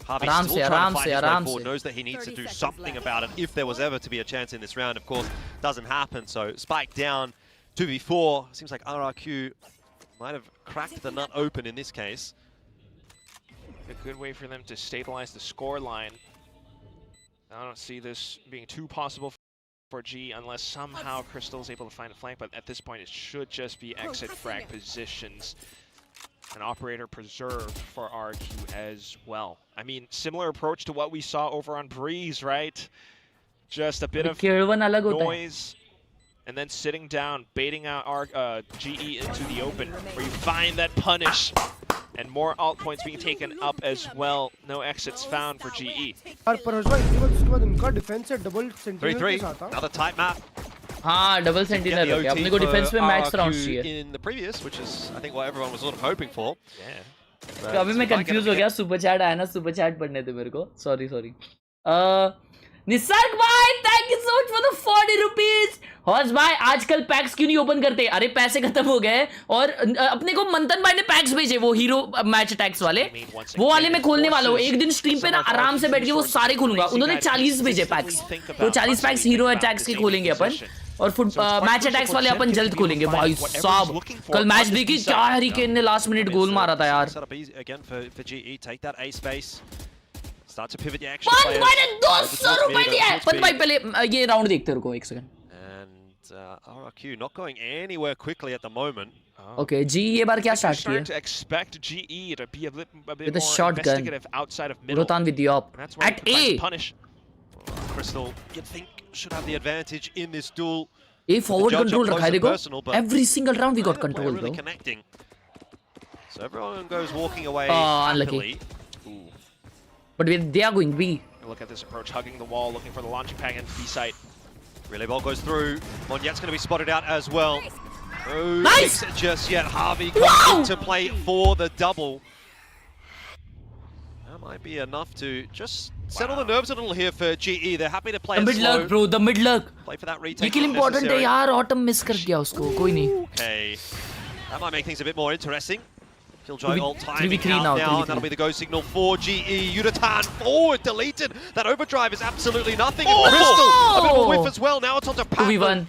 A: Harvey still trying to fight his way forward, knows that he needs to do something about it if there was ever to be a chance in this round. Of course, doesn't happen, so Spike down, 2v4. Seems like RRQ Might have cracked the nut open in this case.
B: A good way for them to stabilize the score line. I don't see this being too possible for G unless somehow Crystal is able to find a flank, but at this point it should just be exit frag positions. An operator preserved for RRQ as well. I mean, similar approach to what we saw over on Breeze, right? Just a bit of noise, and then sitting down, baiting out our GE into the open, where you find that punish, and more alt points being taken up as well. No exits found for GE.
A: 3-3, another tight map.
C: हाँ double sentinel हो गया अपने को defence में max round चाहिए
A: in the previous, which is I think what everyone was sort of hoping for.
C: तो अभी मैं कंफ्यूज हो गया सुपर चैट आया ना सुपर चैट पढ़ने थे मेरे को सॉरी निसर्ग भाई thank you so much for the 40 rupees house भाई आजकल पैक्स क्यों नहीं ओपन करते अरे पैसे खत्म हो गए और अपने को मंथन भाई ने पैक्स भेजे वो हीरो मैच अटैक्स वाले वो वाले मैं खोलने वाला हूँ एक दिन स्ट्रीम पे ना आराम से बैठ के वो सारे खोलूंगा उन्होंने 40 भेजे पैक्स तो 40 पैक्स हीरो अटैक्स के खोलेंगे अपन और मैच अटैक्स वाले अपन जल्द खोलेंगे भाई साहब कल मैच देखी क्या हैरी केन ने लास्ट मिनट गोल मारा था यार
A: Start to pivot your action
C: Pant
A: players.
C: भाई ने 200 रुपए दिया है पंत भाई पहले ये राउंड देखते रुको एक second
A: And RRQ not going anywhere quickly at the moment.
C: Okay जी ये बार क्या स्टार्ट किया
B: To expect GE to be a bit
C: with a
B: more
C: shotgun
B: investigative outside of middle.
C: Rotan with the op
B: That's where
C: at
B: he
C: A
B: finds punish.
A: Crystal, you'd think should have the advantage in this duel.
C: A forward
A: The judge
C: control
A: up
C: रखा है
A: close and
C: देखो
A: personal, but
C: every single round we got
A: neither player
C: control
A: really
C: though
A: connecting. So everyone goes walking away
C: unlucky.
A: happily.
C: But they are going B.
B: Look at this approach, hugging the wall, looking for the launching pad and B site.
A: Relay ball goes through. Monyet's going to be spotted out as well. Oh,
C: Nice!
A: Just yet, Harvey comes into play for the double. That might be enough to just settle the nerves a little here for GE. They're happy to play
C: The
A: it
C: mid
A: slow.
C: lurk bro the mid lurk
A: Play for that retake.
C: ये kill important है यार autumn miss कर दिया उसको कोई नहीं
A: Okay, that might make things a bit more interesting. Killjoy ult timing
C: 3v3
A: out
C: now,
A: now, and that'll be the go signal for GE. Udatan forward, deleted. That overdrive is absolutely nothing. And Crystal, a bit of a whiff as well. Now it's onto Patman,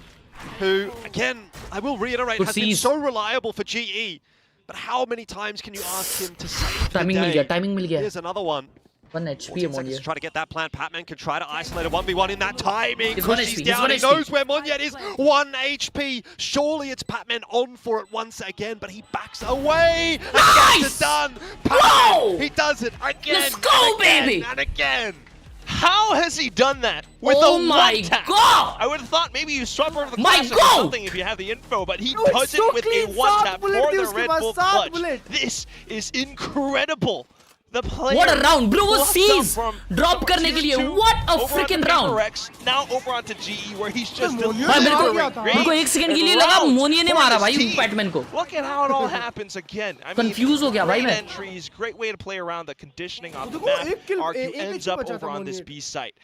A: who, again, I will reiterate, has been so reliable for GE. But how many times can you ask him to save the day?
C: Timing मिल गया
A: Here's another one.
C: 1 HP है
A: To
C: Monyet
A: try to get that plan. Patman can try to isolate a 1v1 in that timing.
C: He's 1 HP,
A: He's
C: he's
A: down.
C: 1
A: He
C: HP.
A: knows where Monyet is. 1 HP. Surely it's Patman on for it once again, but he backs away. And gets it done. Patman, he does it again.
C: Let's go,
A: and again,
C: baby.
A: And again.
B: How has he done that with
C: Oh
B: a
C: my
B: one tap?
C: God!
B: I would have thought maybe you swap over the
C: My
B: classic or
C: God!
B: something if you have the info, but he
G: No,
B: does
G: it's so
B: it with
G: clean.
B: a one
G: Saat
B: tap
G: bullet
B: for
G: thi
B: the
G: uske
B: Red
G: paas,
B: Bull
G: saat
B: clutch.
G: bullet.
B: This is incredible. The player
C: What a round bro वो
B: walked up
C: sees
B: from
C: drop करने के लिए
B: tier 2
C: what a
B: over
C: freaking
B: onto
C: round
B: KRX, now over onto GE where he's just
C: भाई मेरे को 1 second के लिए लगा मोनिया ने मारा भाई पैटमैन को
B: Look at how it all happens again. I mean,
C: Confused हो गया भाई
B: great
C: मैं
B: entries, great way to play around the conditioning on the
G: देखो,
B: map.
G: एक kill-
B: RQ
G: एक
B: ends
G: kill
B: up
G: बचा
B: over
G: था
B: on this
G: Moniya.
B: B site.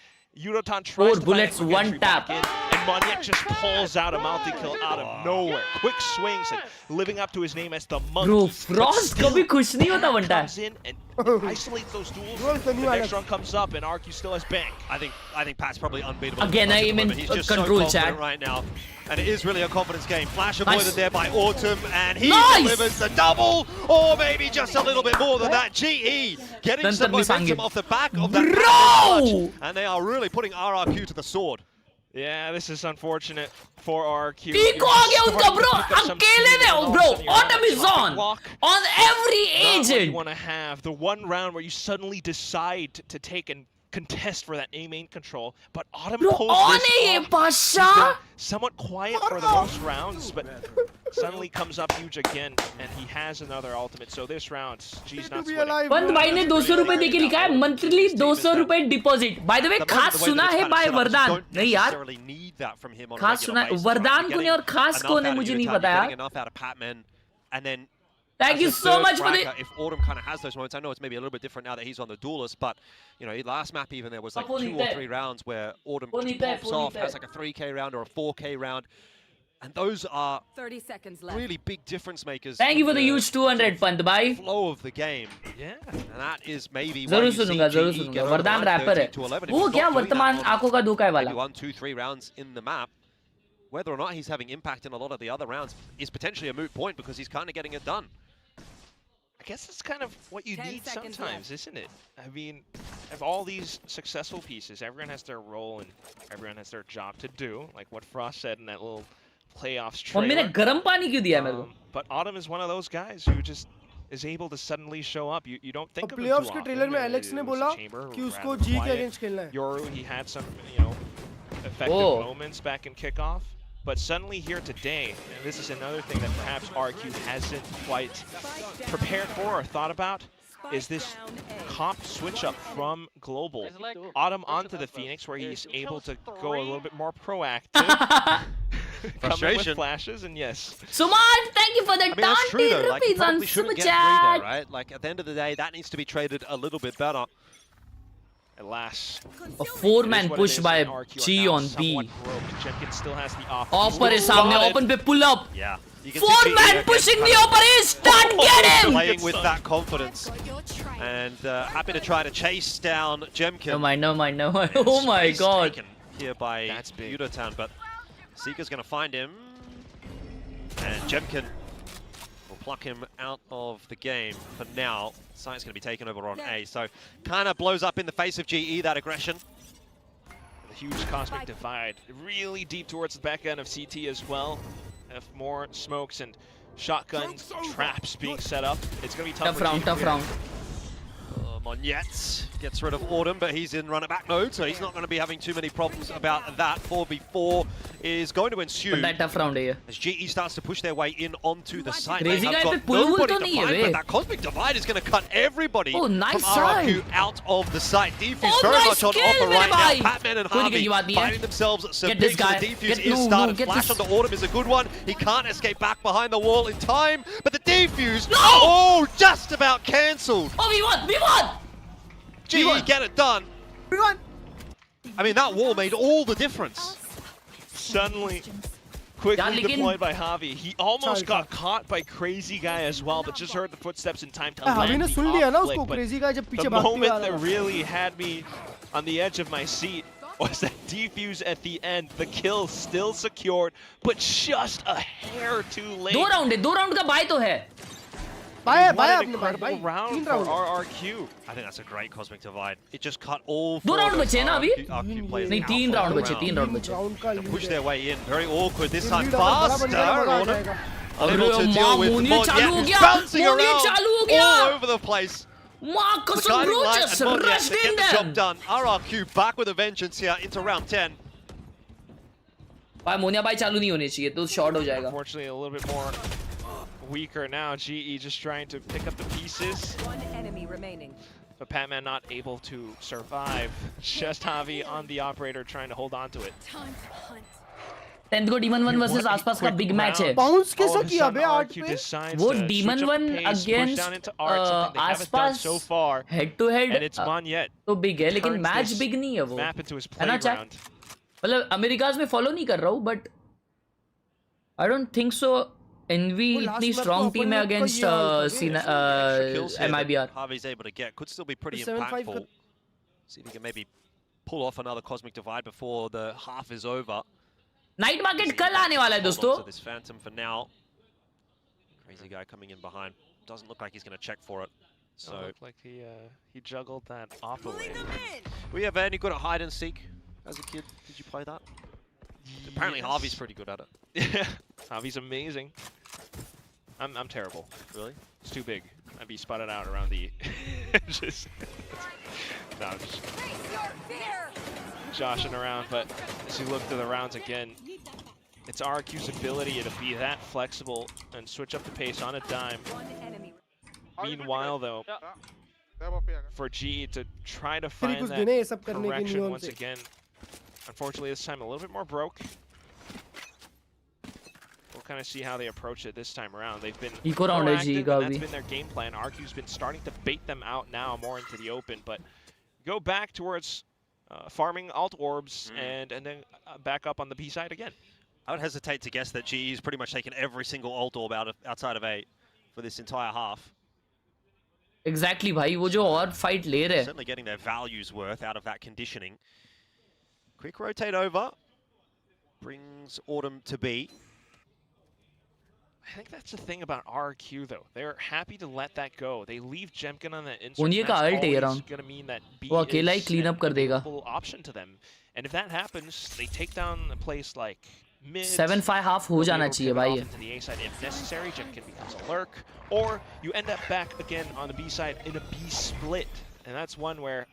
B: Yudotan
C: 4
B: tries to
C: bullets,
B: find
C: 1
B: entry
C: tap.
B: back in, and Monyet just pulls out a multi-kill out of nowhere. Quick swings and living up to his name as the monkey.
C: Bro,
B: But
C: Frost
B: still,
C: कभी खुश नहीं होता बनता
B: comes in and isolates those duels. The next round comes up and RQ still has bank.
A: I think Pat's probably unbeatable.
C: Again, I am in
A: He's just
C: control,
A: so confident
C: chat.
A: right now. And it is really a confidence game. Flash
C: Nice.
A: avoided there by Autumn, and he
C: Nice.
A: delivers the double, or maybe just a little bit more than that. GE getting some momentum off the back of that clutch, and they are really putting RRQ to the sword.
B: Yeah, this is unfortunate for RQ.
C: Eco आ गया उनका bro अकेले ने bro Autumn is on every
B: Not what you
C: agent
B: want to have the one round where you suddenly decide to take and contest for that A main control, but Autumn
C: bro
B: pulls
C: on
B: this
C: है ये
B: off.
C: Pasha
B: He's been somewhat quiet for the most rounds, but suddenly comes up huge again, and he has another ultimate. So this round, G's not sweating.
C: Pant भाई ने 200 रुपए देके लिखा है monthly 200 रुपए deposit by the way खास सुना है बाय वरदान नहीं यार खास सुना वरदान को ने और खास को ने मुझे नहीं पता यार Thank you so much for the.
A: If Autumn kind of has those moments, I know it's maybe a little bit different now that he's on the duelist, but you know, last map even there was like 2 or 3 rounds where Autumn pops off, has like a 3K round or a 4K round, and those are
J: 30 seconds left.
A: really big difference makers.
C: Thank you for the huge 200 Pant भाई.
A: Flow of the game.
B: Yeah.
A: And that is maybe.
C: जरूर सुनूंगा वरदान wrapper है. वो क्या वर्तमान आंखों का धोखा है वाला.
A: 1, 2, 3 rounds in the map. whether or not he's having impact in a lot of the other rounds is potentially a moot point because he's kind of getting it done.
B: I guess that's kind of what you need sometimes, isn't it? I mean, of all these successful pieces, everyone has their role and everyone has their job to do, like what Frost said in that little playoffs trailer. But Autumn is one of those guys who just is able to suddenly show up. You don't think of him too
G: playoffs के
B: often.
G: Trailer में Alex ने बोला कि उसको जी के against खेलना है.
B: Yoru, he had some, you know, effective moments back in kickoff. But suddenly here today, and this is another thing that perhaps RRQ hasn't quite prepared for or thought about, is this comp switch up from Global. Autumn onto the Phoenix, where he's able to go a little bit more proactive. Coming with flashes, and yes.
C: Suman, thank you for the 20 rupees on Super Chat.
A: Right? Like, at the end of the day, that needs to be traded a little bit better.
B: Alas,
C: a 4-man push by G on B.
B: Still has the
C: Opper is सामने, open पे pull up.
A: Yeah.
C: 4-man pushing the Opper is start, get him!
A: Playing with that confidence. And happy to try to chase down Jemkin.
C: No mind, no mind, no mind. Oh my god.
A: Taken here by Udotan, but Seeker's going to find him. And Jemkin will pluck him out of the game for now. Site's going to be taken over on A, so kind of blows up in the face of GE, that aggression.
B: The huge cosmic divide, really deep towards the back end of CT as well. If more smokes and shotguns, traps being set up, it's going to be tough.
C: Tough round.
A: Monyet gets rid of Autumn, but he's in run-it-back mode, so he's not going to be having too many problems about that. 4v4 is going to ensue as GE starts to push their way in onto the site. They have got nobody to find, but that Cosmic Divide is going to cut everybody from RRQ out of the site. Defuse very much on offer right now. Batman and Harvey finding themselves some picks. The defuse is started. Flash onto Autumn is a good one. He can't escape back behind the wall in time, but the defuse, just about cancelled.
C: Oh, we won!
A: GE get it done.
G: We won!
A: I mean, that wall made all the difference.
B: Suddenly, quickly deployed by Javi. He almost got caught by Crazy Guy as well, but just heard the footsteps in time to land the off flick. The moment that really had me on the edge of my seat was that defuse at the end. The kill still secured, but just a hair too late.
C: दो round का buy तो है.
B: What an incredible round for RRQ.
A: I think that's a great Cosmic Divide. It just cut all
C: दो round बचे ना अभी?
A: RRQ players
C: नहीं, तीन round बचे.
A: To push their way in. Very awkward this time. Faster. Able to
C: अरे
A: deal with
C: Monyet
A: bouncing around
C: चालू हो गया.
A: all over the place.
C: माँ कसम bro, just rushed
A: to get
C: in
A: the job
C: them.
A: done. RRQ back with a vengeance here into round 10.
C: भाई मोनिया भाई चालू नहीं होने चाहिए तो शॉर्ट हो जाएगा.
B: Unfortunately, a little bit more weaker now. GE just trying to pick up the pieces.
J: One enemy remaining.
B: But Patman not able to survive. Just Javi on the operator trying to hold on to it.
C: 10th को Demon 1 versus आसपास का big match है.
G: Bounce कैसा किया बे 8 पे?
C: वो Demon 1 against आसपास head to head तो big है, लेकिन match big नहीं है वो. है ना चैट? मतलब अमेरिकाज में follow नहीं कर रहा हूँ, but I don't think so. Envy इतनी strong team है against MIBR.
A: Harvey's able to get could still be pretty impactful. See if he can maybe pull off another Cosmic Divide before the half is over.
C: Night Market कल आने वाला है दोस्तों.
A: This Phantom for now. Crazy Guy coming in behind. Doesn't look like he's going to check for it. So
B: looked like he juggled that off away.
A: Were you ever any good at hide and seek as a kid? Did you play that? Apparently Harvey's pretty good at it.
B: Yeah, Harvey's amazing. I'm terrible.
A: Really?
B: It's too big. I'd be spotted out around the just no, just joshing around. But as you look through the rounds again, it's RRQ's ability to be that flexible and switch up the pace on a dime. Meanwhile, though, for GE to try to find that correction once again, unfortunately this time a little bit more broke. We'll kind of see how they approach it this time around. They've been proactive, and that's been their game plan. RQ's been starting to bait them out now more into the open, but go back towards farming alt orbs and then back up on the B side again.
A: I would hesitate to guess that GE's pretty much taken every single alt orb outside of A for this entire half.
C: Exactly, भाई वो जो और fight ले रहे हैं.
A: Certainly getting their values worth out of that conditioning. Quick rotate over. brings Autumn to B.
B: I think that's the thing about RRQ though. They're happy to let that go. They leave Jemkin on that insert.
C: Onye ka ult hai
B: That's going to mean that B
C: वो अकेला ही
B: is
C: clean up
B: an
C: कर देगा.
B: available option to them. And if that happens, they take down a place like mid.
C: 7-5 half हो जाना चाहिए भाई.
B: Into the A side if necessary. Jemkin becomes a lurk, or you end up back again on the B side in a B split. And that's one where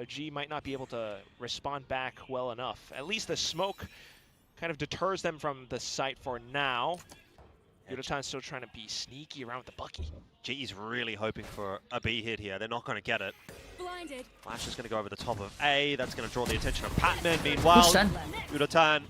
B: G might not be able to respond back well enough. At least the smoke kind of deters them from the site for now. Yudotan's still trying to be sneaky around with the Bucky.
A: G's really hoping for a B hit here. They're not going to get it.
J: Blinded.
A: Flash is going to go over the top of A. That's going to draw the attention of Patman. Meanwhile, Yudotan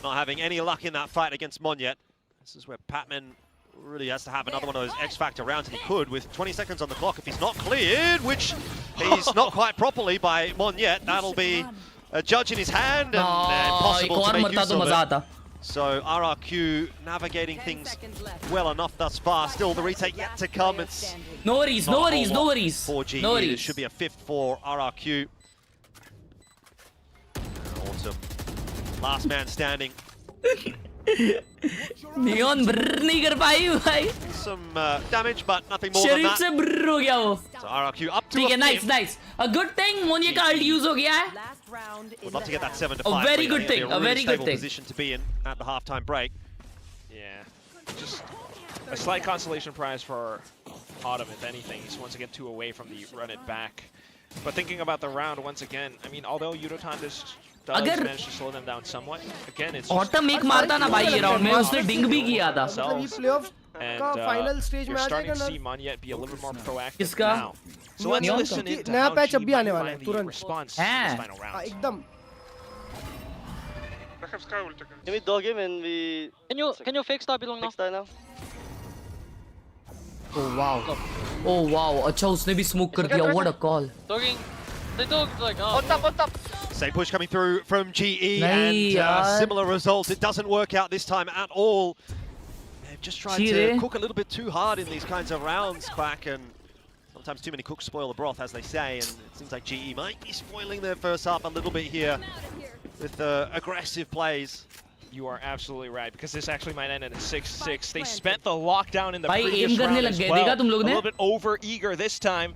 A: not having any luck in that fight against Monyet. This is where Patman really has to have another one of those X-Factor rounds, and he could with 20 seconds on the clock if he's not cleared, which he's not quite properly by Monyet. That'll be a judge in his hand and impossible to make use of it. So RRQ navigating things well enough thus far. Still the retake yet to come. It's
C: no worries, no worries, no worries.
A: For GE,
C: no worries.
A: It should be a fifth for RRQ. Autumn, last man standing.
C: Neon brrr नहीं कर पाई भाई.
A: Some damage, but nothing more than that.
C: शरीर से brrr हो गया वो.
A: So RRQ up to
C: ठीक है,
A: a
C: nice,
A: fifth.
C: nice. A good thing Monya का ult use हो गया है.
A: Would love to get that 7-5.
C: A very
A: lead.
C: good thing,
A: A
C: a
A: really
C: very good
A: stable
C: thing.
A: position to be in at the halftime break.
B: Yeah, just a slight consolation prize for Autumn, if anything. He's once again 2 away from the run it back. But thinking about the round once again, I mean, although Yudotan does manage to slow them down somewhat, again, it's just
C: Autumn एक मारता ना भाई ये round में, उसने ding भी किया था.
G: मतलब ये playoff का final stage में
B: you're
G: आ
B: starting
G: जाएगा
B: to
G: ना.
B: see Monyet be a little bit more proactive
C: किसका?
B: now. So let's
C: Neon
B: listen
C: का?
B: in to
G: नया
B: how
G: patch
B: G
G: अभी
B: might
G: आने वाला
B: find
G: है,
B: the
G: तुरंत.
B: response
C: हाँ.
B: in this final round.
G: एकदम.
I: I have Sky ult again.
K: Can we dog him and we
I: Can you fake star belong now?
K: fix that now?
C: Oh wow. Oh wow. अच्छा उसने भी smoke कर दिया. What a call.
I: Dogging. They dog like
K: On top!
A: Same push coming through from GE,
C: Nahi,
A: and
C: yaar.
A: similar results. It doesn't work out this time at all. They've just tried to cook a little bit too hard in these kinds of rounds, Quack, and sometimes too many cooks spoil the broth, as they say, and it seems like GE might be spoiling their first half a little bit here with aggressive plays.
B: You are absolutely right, because this actually might end in a 6-6. They spent the lockdown in the
C: भाई
B: previous
C: aim करने
B: round
C: लग
B: as
C: गए,
B: well.
C: देखा तुम लोग
B: A
C: ने?
B: little bit over-eager this time.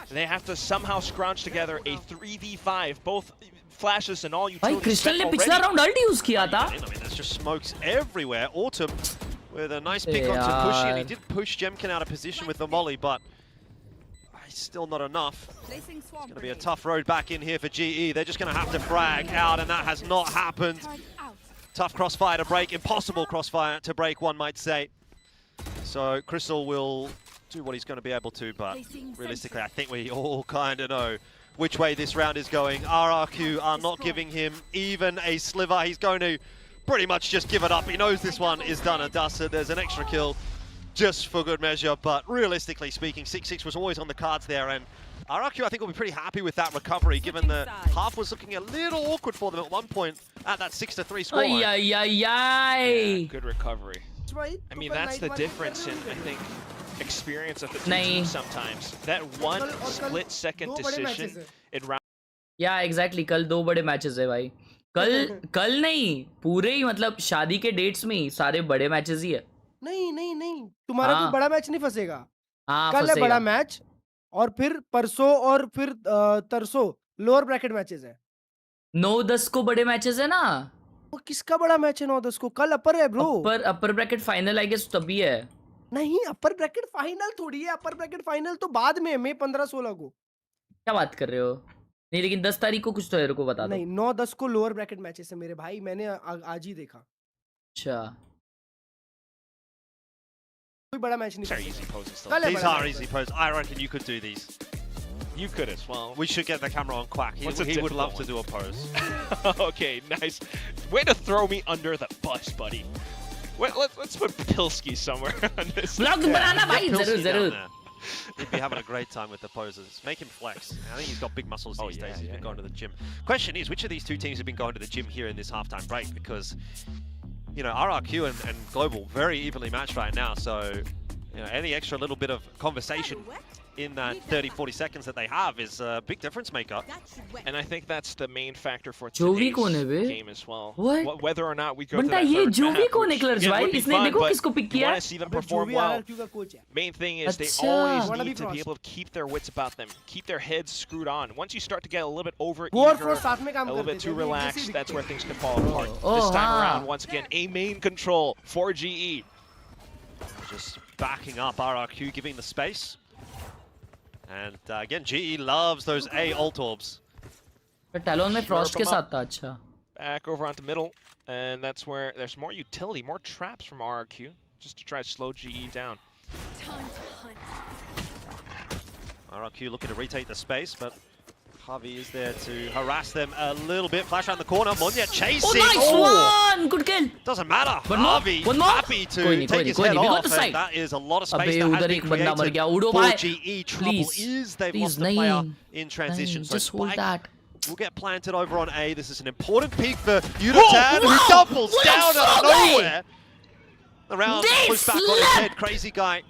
B: They have to somehow scrounge together a 3v5, both flashes and all
C: भाई
B: utilities
C: crystal ने
B: spent
C: पिछला
B: already.
C: round ult use किया था.
A: I mean, there's just smokes everywhere. Autumn with a nice pick onto Pushy, and he did push Jemkin out of position with the molly, but still not enough. It's going to be a tough road back in here for GE. They're just going to have to frag out, and that has not happened. Tough crossfire to break, impossible crossfire to break, one might say. So Crystal will do what he's going to be able to, but realistically, I think we all kind of know which way this round is going. RRQ are not giving him even a sliver. He's going to pretty much just give it up. He knows this one is done and dusted. There's an extra kill just for good measure, but realistically speaking, 6-6 was always on the cards there, and RRQ I think will be pretty happy with that recovery, given the half was looking a little awkward for them at one point at that 6-3 scoreline.
C: Yeah,
B: good recovery. I mean, that's the difference in, I think, experience of the two teams sometimes. That one split-second decision in round.
C: Yeah, exactly. कल 2 बड़े matches है भाई. कल नहीं, पूरे ही मतलब शादी के dates में ही सारे बड़े matches ही है.
G: नहीं तुम्हारा कोई बड़ा मैच नहीं फंसेगा.
C: हाँ,
G: कल है बड़ा मैच, और फिर परसों और फिर तरसों लोअर ब्रैकेट मैचेस है.
C: 9-10 को बड़े मैचेस है ना.
G: वो किसका बड़ा मैच है 9-10 को? कल अपर है bro.
C: Upper bracket final I guess तभी है.
G: नहीं, अपर ब्रैकेट फाइनल थोड़ी है. अपर ब्रैकेट फाइनल तो बाद में मई 15-16 को.
C: क्या बात कर रहे हो? नहीं, लेकिन 10 तारीख को कुछ तो मेरे को बता दो.
G: नहीं, 9-10 को लोअर ब्रैकेट मैचेस है मेरे भाई. मैंने आज ही देखा.
C: अच्छा,
G: कोई बड़ा मैच नहीं.
A: These are easy poses. I reckon you could do these.
B: You could as well.
A: We should get the camera on Quack. He would love to do a pose.
B: Okay, nice. Way to throw me under the bus, buddy. Wait, let's put Pilsky somewhere on this.
C: Vlog बनाना भाई, जरूर जरूर.
A: He'd be having a great time with the poses. Make him flex. I think he's got big muscles these days. He's been going to the gym. Question is, which of these two teams have been going to the gym here in this halftime break? Because, you know, RRQ and Global very evenly matched right now. So, you know, any extra little bit of conversation in that 30-40 seconds that they have is a big difference maker.
B: And I think that's the main factor for
C: Jovi
B: today's
C: कौन है बे?
B: game as well.
C: What?
B: Whether or not we go to
C: बंटा
B: that
C: ये
B: third
C: Jovi
B: map,
C: कौन है
B: which,
C: Khelraay
B: again,
C: भाई?
B: would be
C: इसने
B: fun,
C: देखो
B: but
C: किसको pick
B: you
C: किया
B: want
C: है?
B: to see them
G: अबे
B: perform
G: जो भी
B: well.
G: RRQ का कोच है
B: Main thing is they
C: अच्छा.
B: always
G: Wanna be
B: need to be
G: Frost.
B: able to keep their wits about them, keep their heads screwed on. Once you start to get a little bit over
G: वो और
B: eager,
G: Frost साथ में
B: a
G: काम
B: little
G: करते
B: bit too
G: थे, अभी एक
B: relaxed,
G: जैसे
B: that's
G: दिखते
B: where
G: हैं।
B: things can fall apart.
C: Oh,
B: This time
C: huh.
B: around, once again, a main control for GE.
A: Just backing up RRQ, giving the space. And again, GE loves those A ult orbs.
C: Talon में Frost के साथ था अच्छा.
B: Back over onto middle, and that's where there's more utility, more traps from RRQ, just to try to slow GE down.
A: RRQ looking to retake the space, but Javi is there to harass them a little bit. Flash around the corner, Monya chasing.
C: Oh, nice one! Good kill.
A: Doesn't matter.
C: One more,
A: Javi
C: one more.
A: happy to
C: कोई नहीं,
A: take
C: कोई
A: his
C: नहीं,
A: head
C: we got
A: off,
C: the side.
A: and that is a lot of space
C: अबे
A: that has
C: उधर
A: been
C: एक बंदा मर
A: created
C: गया. उड़ो
A: for
C: भाई.
A: GE. Trouble
C: Please,
A: is they've
C: please,
A: lost a player
C: नहीं.
A: in transition.
C: नहीं,
A: So
C: just hold
A: Spike
C: that.
A: will get planted over on A. This is an important peak for Yudotan, who doubles down out of nowhere. The round
C: They
A: pushed back on his
C: slept.
A: head. Crazy guy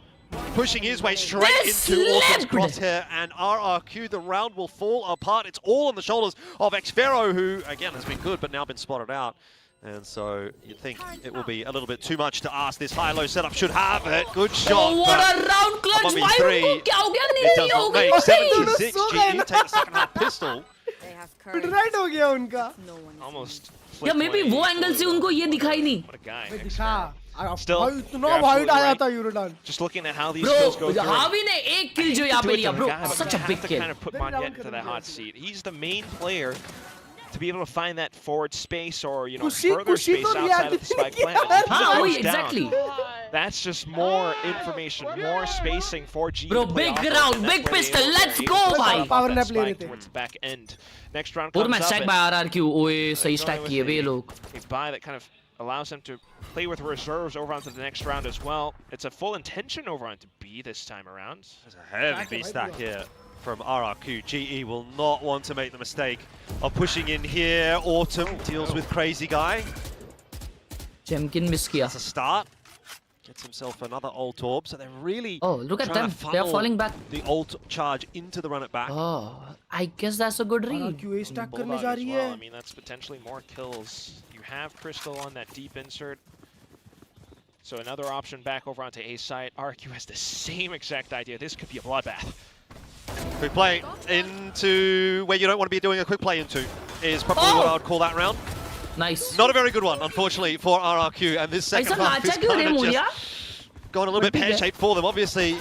A: pushing his way straight
C: They
A: into Autumn's
C: slept.
A: crosshair, and RRQ, the round will fall apart. It's all on the shoulders of Xfero, who, again, has been good, but now been spotted out. And so you'd think it will be a little bit too much to ask. This high-low setup should have it. Good shot.
C: Oh, what
A: but
C: a round clutch!
A: Above
C: भाई
A: three,
C: उनको क्या हो गया?
A: it
C: नहीं
A: does
C: हो
A: not
C: गई
A: make
C: भाई.
A: 76. GE take the second half pistol.
G: Right हो गया उनका.
B: Almost.
C: या मे बी वो एंगल से उनको ये दिखाई नहीं.
B: What a guy.
G: भाई
B: Xfero.
G: दिखा.
B: Still,
G: भाई इतना
B: you're
G: वाइड
B: absolutely
G: आया
B: right.
G: था यूरोडान.
B: Just looking at how these skills go
C: Bro,
B: through.
C: हावी ने एक kill जो यहाँ पे लिया, bro. Such a big
B: to
C: kill.
B: kind of put Monyet into that hot seat. He's the main player to be able to find that forward space or, you know, further
G: कुशी
B: space
G: तो
B: outside of the spike plant. And if he
C: हाँ,
B: goes
C: वही, exactly.
B: down, that's just more information, more spacing for G.
C: Bro,
B: to play
C: big
B: off of,
C: round,
B: and that's
C: big
B: where they
C: pistol,
B: able to
C: let's
B: create
C: go,
B: a
C: भाई.
B: spike
G: Power nap ले
B: spike
G: रहे थे.
B: towards the back end. Next round
C: और
B: comes
C: मैं
B: up
C: stack
B: and
C: by RRQ. ओए सही
B: going
C: stack
B: with
C: किए बे ये
B: a-
C: लोग.
B: a buy that kind of allows them to play with reserves over onto the next round as well. It's a full intention over onto B this time around.
A: There's a heavy stack here from RRQ. GE will not want to make the mistake of pushing in here. Autumn deals with Crazy Guy.
C: Chemkin miss किया.
A: That's a start. Gets himself another ult orb. So they're really
C: Oh, look at
A: trying
C: them.
A: to
C: They are
A: funnel
C: falling back.
A: the ult charge into the run it back.
C: Oh, I guess that's a good read.
G: क्यों stack करने
B: Bulldog
G: जा
B: as
G: रही
B: well. I
G: है.
B: mean, that's potentially more kills. You have Crystal on that deep insert. So another option back over onto A site. RQ has the same exact idea. This could be a bloodbath.
A: Quick play into where you don't want to be doing a quick play into is probably what I would call that round.
C: Nice.
A: Not a very good one, unfortunately, for RRQ. And this second
C: ऐसा
A: half
C: लाचा
A: is
C: क्यों रे
A: kind of
C: Muliya?
A: just gone a little bit
C: Pretty good.
A: pear-shaped for them. Obviously,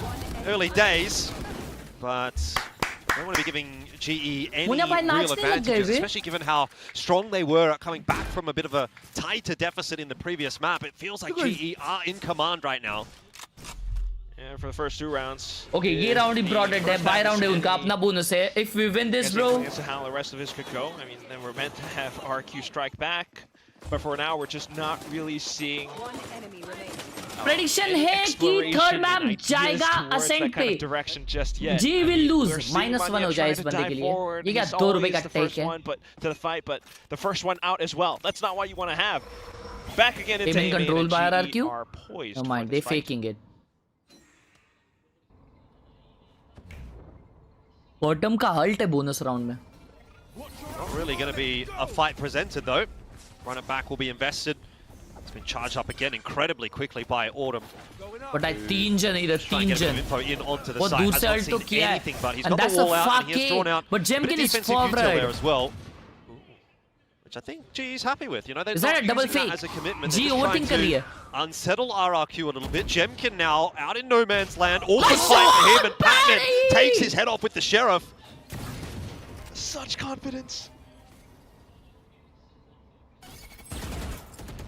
A: early days, but I don't want to be giving GE any
C: Munna भाई
A: real
C: नाचने लग गए
A: advantages,
C: bay.
A: especially given how strong they were at coming back from a bit of a tighter deficit in the previous map. It feels like GE are in command right now.
B: And for the first two rounds.
C: Okay, ये round ही broadened है. Buy round है उनका अपना bonus है. If we win this, bro.
B: That's how the rest of this could go. I mean, then we're meant to have RQ strike back. But for now, we're just not really seeing
C: Prediction
B: any
C: है कि
B: exploration
C: third
B: and
C: map
B: ideas
C: जाएगा
B: towards that
C: ascent
B: kind of
C: पे.
B: direction just yet.
C: G
B: I
C: will
B: mean,
C: lose.
B: we're seeing
C: -1 हो
B: Monyet
C: जाए इस
B: trying to
C: बंदे
B: dive
C: के लिए.
B: forward.
C: ये क्या
B: He's
C: 2 रुपए
B: always
C: का
B: the
C: take
B: first
C: है.
B: one, but to the fight, but the first one out as well. That's not what you want to have. Back again into
C: Aiming
B: A
C: control
B: and
C: by
B: GE
C: RRQ?
B: are poised
C: No
B: for
C: mind,
B: this
C: they
B: fight.
C: faking it. Bottom का halt है bonus round में.
A: Not really going to be a fight presented, though. Run it back will be invested. It's been charged up again incredibly quickly by Autumn.
C: But I 3 जन इधर
A: Trying to
C: 3
A: get some
C: जन.
A: info in onto the
C: वो
A: side. Has
C: दूसरे
A: not
C: ult तो
A: seen
C: किया है.
A: anything, but he's
C: And
A: got
C: that's
A: the
C: a
A: wall out and he has drawn
C: fucking.
A: out.
C: But
A: Bit of
C: Jemkin is
A: defensive util there
C: forward.
A: as well. Which I think GE's happy with. You know, they're
C: Is
A: not
C: that a double
A: using that
C: fake?
A: as a commitment.
C: G
A: They're just
C: overthink
A: trying
C: कर रही
A: to
C: है.
A: unsettle RRQ a little bit. Jemkin now out in no man's land. Also fight for him, and Patman takes his head off with the Sheriff.
B: Such confidence.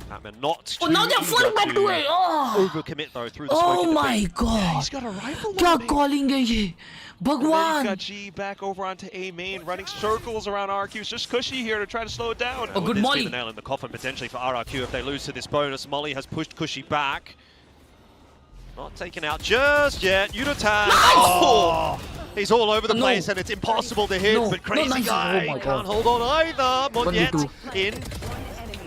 A: Patman not too
C: Oh, now they're
A: eager
C: falling back to it. Oh.
A: overcommit though through the smoke.
C: Oh
A: in the
C: my
A: feet.
C: god.
B: He's got a rifle
C: क्या
B: loading.
C: calling है ये?
B: And then you've
C: भगवान.
B: got G back over onto A main, running circles around RQ. It's just cushy here to try to slow it down.
C: Oh,
A: Would
C: good
A: this
C: molly.
A: be the nail in the coffin potentially for RRQ if they lose to this bonus? Molly has pushed Cushy back. Not taken out just yet. Yudotan. Oh, he's all over the
C: No.
A: place and it's impossible to hit.
C: No.
A: But Crazy
C: No, nice.
A: Guy
C: Oh my
A: can't
C: God.
A: hold on either. Monyet
C: 1v2.
A: in.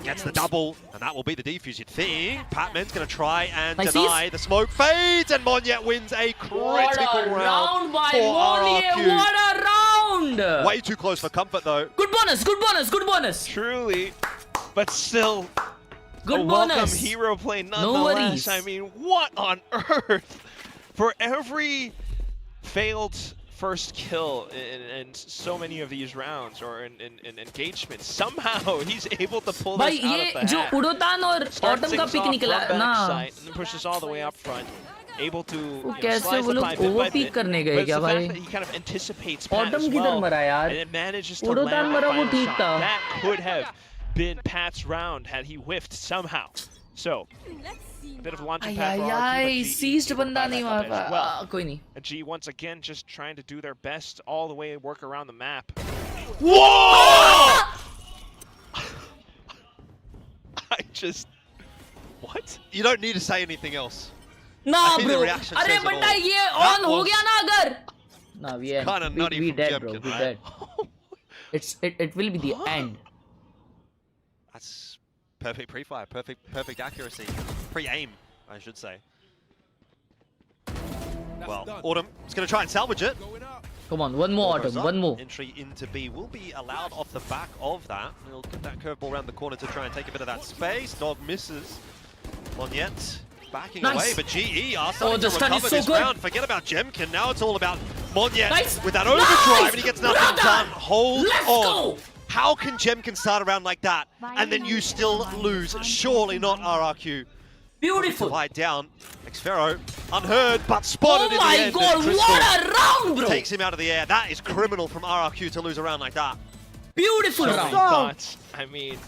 A: Gets the double, and that will be the defuse, you'd think. Patman's going to try and
C: Nice.
A: deny. The smoke fades, and Monyet wins a critical round
C: by
A: for
C: Monyet.
A: RRQ.
C: What a round!
A: Way too close for comfort, though.
C: Good bonus, good bonus, good bonus.
B: Truly, but still,
C: Good
B: a
C: bonus.
B: welcome hero play
C: No
B: nonetheless.
C: worries.
B: I mean, what on earth? For every failed first kill in so many of these rounds or in engagements, somehow he's able to pull
C: भाई
B: this out
C: ये
B: of the
C: जो
B: hat.
C: उड़ोतान और
B: Starts
C: autumn का
B: things
C: pick
B: off
C: निकला
B: from
C: ना
B: backside and then pushes all the way up front. Able to
C: कैसे
B: slice
C: वो
B: the
C: लोग
B: pie bit by
C: overpeak
B: bit,
C: करने
B: but
C: गए
B: it's
C: क्या
B: the fact
C: भाई?
B: that he kind of anticipates Pat
C: autumn
B: as
C: किधर
B: well,
C: मरा यार?
B: and it manages to
C: उड़ोतान
B: land the
C: मरा वो
B: final
C: ठीक
B: shot.
C: था.
B: That could have been Pat's round had he whiffed somehow. So, a bit of launching pad for RRQ, but
C: I
B: GE
C: seized
B: able to
C: बंदा
B: buy
C: नहीं
B: back up
C: मार
B: as well.
C: पा कोई नहीं.
B: And G once again just trying to do their best all the way work around the map.
A: Whoa!
B: I just what?
A: You don't need to say anything else.
C: ना
A: I think the
C: bro
A: reaction
C: अरे
A: says it
C: बंदा
A: all.
C: ये
A: That
C: on हो
A: was
C: गया ना अगर ना
A: kinda nutty
C: we
A: from
C: dead bro
A: Jemkin,
C: we
A: right?
C: dead. It will be the end.
A: That's perfect pre-fire, perfect accuracy. Pre-aim, I should say. Well, Autumn is going to try and salvage it.
C: Come on, one more
A: Goes
C: autumn,
A: up.
C: one more.
A: Entry into B will be allowed off the back of that. He'll get that curveball around the corner to try and take a bit of that space. Dog misses. Monyet backing
C: Nice.
A: away, but GE are starting
C: the
A: to
C: stun is
A: recover
C: so
A: this
C: good.
A: round. Forget about Jemkin. Now it's all about Monyet
C: Nice.
A: with that overdrive,
C: Nice.
A: and he gets nothing
C: Brother.
A: done. Hold
C: Let's
A: on.
C: go.
A: How can Jemkin start a round like that, and then you still lose? Surely not RRQ.
C: Beautiful.
A: Divide down. Xfero, unheard, but spotted
C: Oh
A: in the
C: my
A: end.
C: god,
A: and Crystal
C: what a round, bro!
A: takes him out of the air. That is criminal from RRQ to lose a round like that.
C: Beautiful
B: So many
C: round.
B: thoughts. I mean,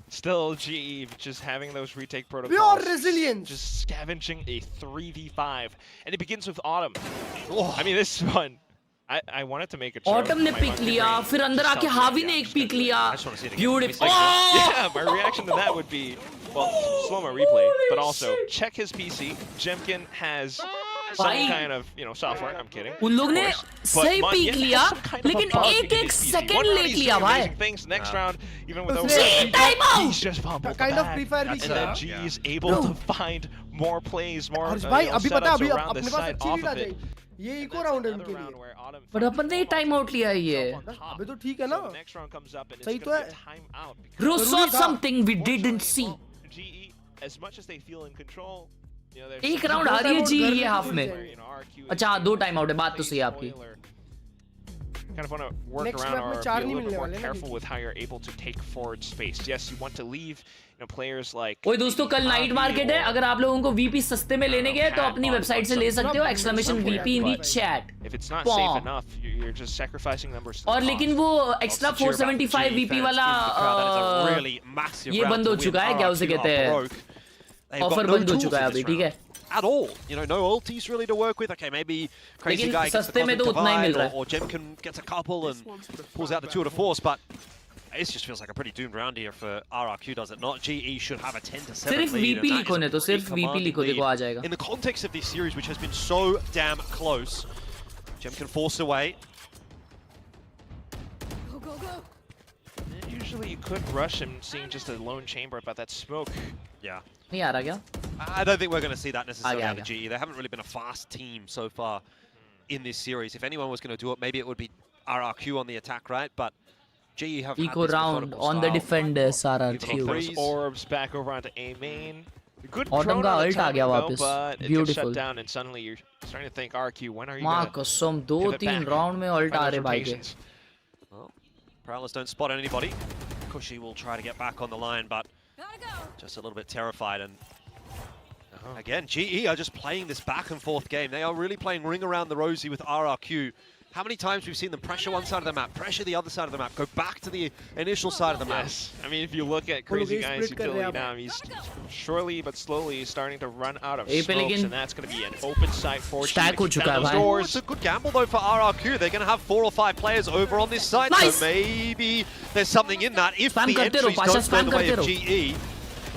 B: still GE just having those retake
G: Pure
B: protocols.
G: resilience.
B: Just scavenging a 3v5. And it begins with Autumn.
A: Oh.
B: I mean, this one, I wanted to make a joke.
C: Autumn ने
B: My
C: pick
B: monkey
C: लिया
B: brain
C: फिर अंदर
B: just
C: आके
B: tells me,
C: हावी
B: yeah,
C: ने
B: I'm
C: एक
B: just gonna
C: pick
B: do it.
C: लिया.
A: I just want to see it again.
C: Beautiful.
A: Let me see it again.
B: Yeah, my reaction to that would be, well, slow-mo replay, but also
C: Holy shit.
B: check his PC. Jemkin has some
C: भाई,
B: kind of, software. I'm kidding.
C: उन लोग
B: of
C: ने
B: course. But
C: सही
B: Monyet
C: peak
B: has
C: लिया
B: some kind of a
C: लेकिन
B: bug in
C: एक
B: his PC.
C: Second
B: One round
C: late
B: he's
C: लिया
B: doing
C: भाई.
B: amazing things. Next round, even with over
C: Gee, time out.
B: he's just fumbled
G: Kind
B: the
G: of
B: bag.
G: pre-fire
B: And
G: भी
B: then
G: किया.
B: G is able to find more plays, more
G: हर्ष भाई अभी पता है
B: setups
G: अभी
B: around this
G: अपने पास
B: side
G: अच्छी
B: off
G: लीड आ
B: of it.
G: जाएगी ये इको
B: That's
G: राउंड है
B: another
G: उनके
B: round
G: लिए
B: where Autumn
C: बट अपन ने टाइम आउट लिया है ये.
G: अबे तो ठीक है ना
B: So the next round comes up and it's
G: सही
B: going
G: तो
B: to
G: है.
B: be a timeout.
C: Bro
B: because
C: saw something we didn't see.
B: GE, as much as they feel in control, there's
C: एक
B: some
C: राउंड हारी है
G: time
C: जी
G: out
C: ये
G: कर
C: half
G: रहे
C: में.
B: where, RRQ is
C: अच्छा हाँ, दो
B: able
C: टाइम आउट है, बात तो
B: play
C: सही है आपकी.
B: spoiler. Kind of want to work
G: Next
B: around
G: map में
B: or
G: चार
B: be a
G: नहीं
B: little bit
G: मिलने
B: more
G: वाले ना
B: careful
G: क्योंकि.
B: with how you're able to take forward space. Yes, you want to leave players like
C: ओए दोस्तों कल नाइट मार्केट है. अगर आप लोगों को वीपी सस्ते में लेने गए तो अपनी वेबसाइट से ले सकते हो. Exclamation VP in the chat.
B: if it's not
C: Wow.
B: safe enough, you're just sacrificing numbers. to the
C: और
B: cause.
C: लेकिन वो एक्स्ट्रा 475 वीपी वाला
A: That is a really massive
C: ये
A: round
C: बंद
A: to
C: हो
A: win.
C: चुका है, क्या उसे
A: RRQ
C: कहते
A: are
C: हैं?
A: broke. They've got
C: offer
A: no
C: बंद हो
A: tools
C: चुका है
A: in
C: अभी,
A: this
C: ठीक है.
A: round at all. No ultis really to work with. Okay, maybe Crazy
C: लेकिन
A: Guy gets the
C: सस्ते में
A: Cosmic
C: तो उतना ही
A: Divide,
C: मिल रहा है.
A: or Jemkin gets a couple and pulls out the Tour de Force, but this just feels like a pretty doomed round here for RRQ, does it not? GE should have a 10-7
C: सिर्फ
A: lead,
C: VP
A: and that
C: लिखो
A: is
C: ने
A: a
C: तो सिर्फ
A: pretty
C: VP लिखो,
A: commanding
C: देखो आ
A: lead.
C: जाएगा.
A: In the context of this series, which has been so damn close, Jemkin forced away.
B: Usually you could rush him, seeing just a lone chamber about that smoke.
A: Yeah.
C: नहीं आ रहा क्या?
A: I don't think we're going to see that necessarily
C: Okay,
A: out of GE. They haven't really been a fast team so far in this series. If anyone was going to do it, maybe it would be RRQ on the attack, right? But GE have had
C: Eco
A: this
C: round
A: methodical
C: on the
A: style.
C: defenders
B: Take
C: RRQ.
B: those
A: Freeze.
B: orbs back over onto A main. Good
C: Autumn
B: drone
C: का
B: on the
C: ult uh
B: timing
C: गया
B: though,
C: वापस.
B: but it gets
C: Beautiful.
B: shut down and suddenly you're starting to think RRQ, when are you
C: माँ
B: going to
C: कसम 2-3 round में alt आ रहे भाई के.
A: Well, Prowlers don't spot anybody. Cushy will try to get back on the line, but just a little bit terrified. And again, GE are just playing this back and forth game. They are really playing ring around the rosy with RRQ. How many times we've seen them pressure one side of the map, pressure the other side of the map, go back to the initial side of the map.
B: Yes, I mean, if you look at Crazy Guy's utility now, he's surely but slowly starting to run out of smokes, and that's going to be an open site for
C: Stack हो चुका है भाई.
A: Oh, it's a good gamble though for RRQ. They're going to have 4 or 5 players over on this side,
C: Nice.
A: so maybe there's something in that. If
C: Spam
A: the
C: करते रहो,
A: entries
C: Pasha
A: don't go
C: spam
A: the way
C: करते
A: of
C: रहो.
A: GE,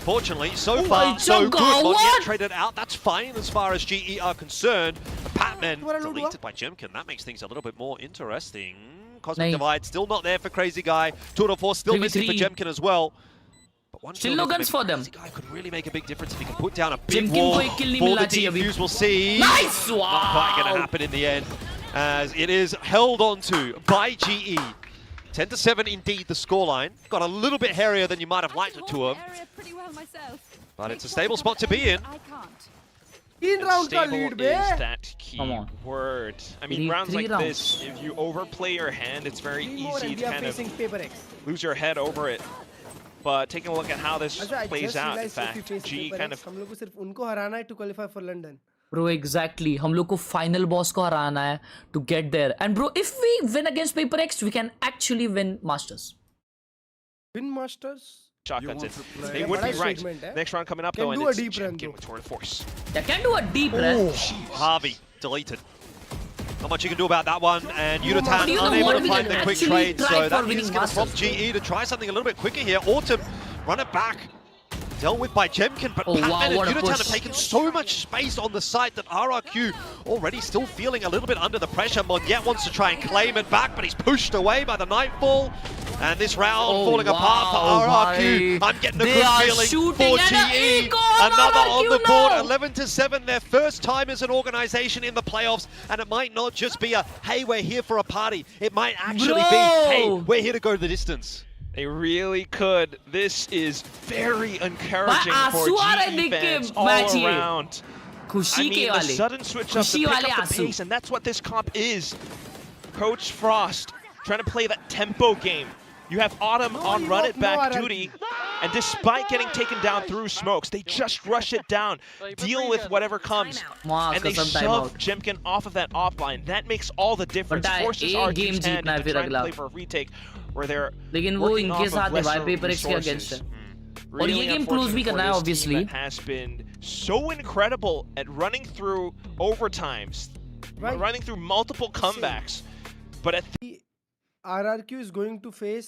A: fortunately, so
C: Oh
A: far,
C: my
A: so
C: God,
A: good. Monyet
C: what?
A: traded out. That's fine as far as GE are concerned. Patman
G: What a load,
A: deleted
G: what?
A: by Jemkin. That makes things a little bit more interesting. Cosmic
C: Nahi.
A: Divide still not there for Crazy Guy. Tour de Force still missing for
C: 3v3.
A: Jemkin as well. But one
C: Still
A: kill
C: no
A: making
C: guns for them.
A: This guy could really make a big difference if he can put down a big
C: Jimkin
A: wall
C: को एक kill नहीं
A: for
C: मिलना
A: the
C: चाहिए अभी.
A: defuse. We'll see.
C: Nice!
A: Not quite going to
C: Wow!
A: happen in the end, as it is held onto by GE. 10-7 indeed the scoreline. Got a little bit hairier than you might have liked it to have, but it's a stable spot to be in.
G: 3 round का
B: Stable
G: lead
B: is
G: bay.
B: that key
C: Come on.
B: word. I
C: We
B: mean,
C: need
B: rounds
C: 3
B: like this, if you overplay your hand, it's very
G: 3 more
B: easy
G: and
B: to
G: we are
B: kind of
G: facing Paper X.
B: lose your head over it. But taking a look at how this
G: अच्छा, I
B: plays
G: just
B: out, in
G: realized if we
B: fact,
G: face
B: G
G: Paper
B: kind
G: X,
B: of
G: हम लोग को सिर्फ उनको हराना है to qualify for London.
C: Bro, exactly. हम लोग को final boss को हराना है to get there. And bro, if we win against Paper X, we can actually win Masters.
G: Win Masters.
B: shotguns in. They
G: Yeah,
B: would be
G: बड़ा
B: right.
G: statement है.
B: Next round coming up
G: Can
B: though, and
G: do a
B: it's
G: deep run,
B: Jimkin
G: though.
B: with Tour de Force.
C: They can do a deep run.
A: Harvey deleted. Not much you can do about that one, and
C: But
A: Yutatan
C: you know
A: unable
C: what?
A: to
C: We
A: find
C: can
A: the quick
C: actually
A: trade,
C: try
A: so
C: for
A: that
C: winning
A: is going to prompt
C: Masters.
A: GE to try something a little bit quicker here. Autumn, run it back. Dealt with by Jemkin, but
C: Oh, wow,
A: Patman
C: what a
A: and Yutatan
C: push.
A: have taken so much space on the site that RRQ already still feeling a little bit under the pressure. Monyet wants to try and claim it back, but he's pushed away by the Nightfall. And this round
C: Oh,
A: falling apart for
C: wow,
A: RRQ.
C: bhai.
A: I'm getting a
C: They
A: good
C: are
A: feeling
C: shooting
A: for
C: at an
A: GE.
C: eco of
A: Another on
C: RRQ
A: the board,
C: now.
A: 11-7, their first time as an organization in the playoffs. And it might not just be a, hey, we're here for a party. It might actually be, hey,
C: Bro.
A: we're here to go the distance.
B: They really could. This is very encouraging
C: Bhai,
B: for
C: आंसू आ रहा है
B: GE
C: देख के
B: fans all
C: match ये.
B: around. I
C: खुशी के
B: mean, the
C: वाले.
B: sudden switch up to
C: खुशी
B: pick
C: वाले
B: up the
C: आंसू.
B: pace, and that's what this comp is. Coach Frost trying to play that tempo game. You have Autumn on run it back duty, and despite getting taken down through smokes, they just rush it down, deal with whatever comes,
C: Wow,
B: and they
C: कसम time
B: shove
C: out.
B: Jemkin off of that op line. That makes all the difference.
C: But
B: Forces
C: एक
B: RQ's
C: game
B: hand
C: जीतना है
B: into
C: फिर
B: trying to
C: अगला.
B: play for a retake, where they're
C: लेकिन वो
B: working
C: इनके
B: off
C: साथ
B: of
C: है भाई,
B: lesser
C: Paper X के against
B: resources.
C: है. और ये
B: Really
C: game close भी
B: unfortunate
C: करना है
B: for this team
C: obviously.
B: that has been so incredible at running through overtimes,
G: Right.
B: running through multiple comebacks, but at
G: RRQ is going to face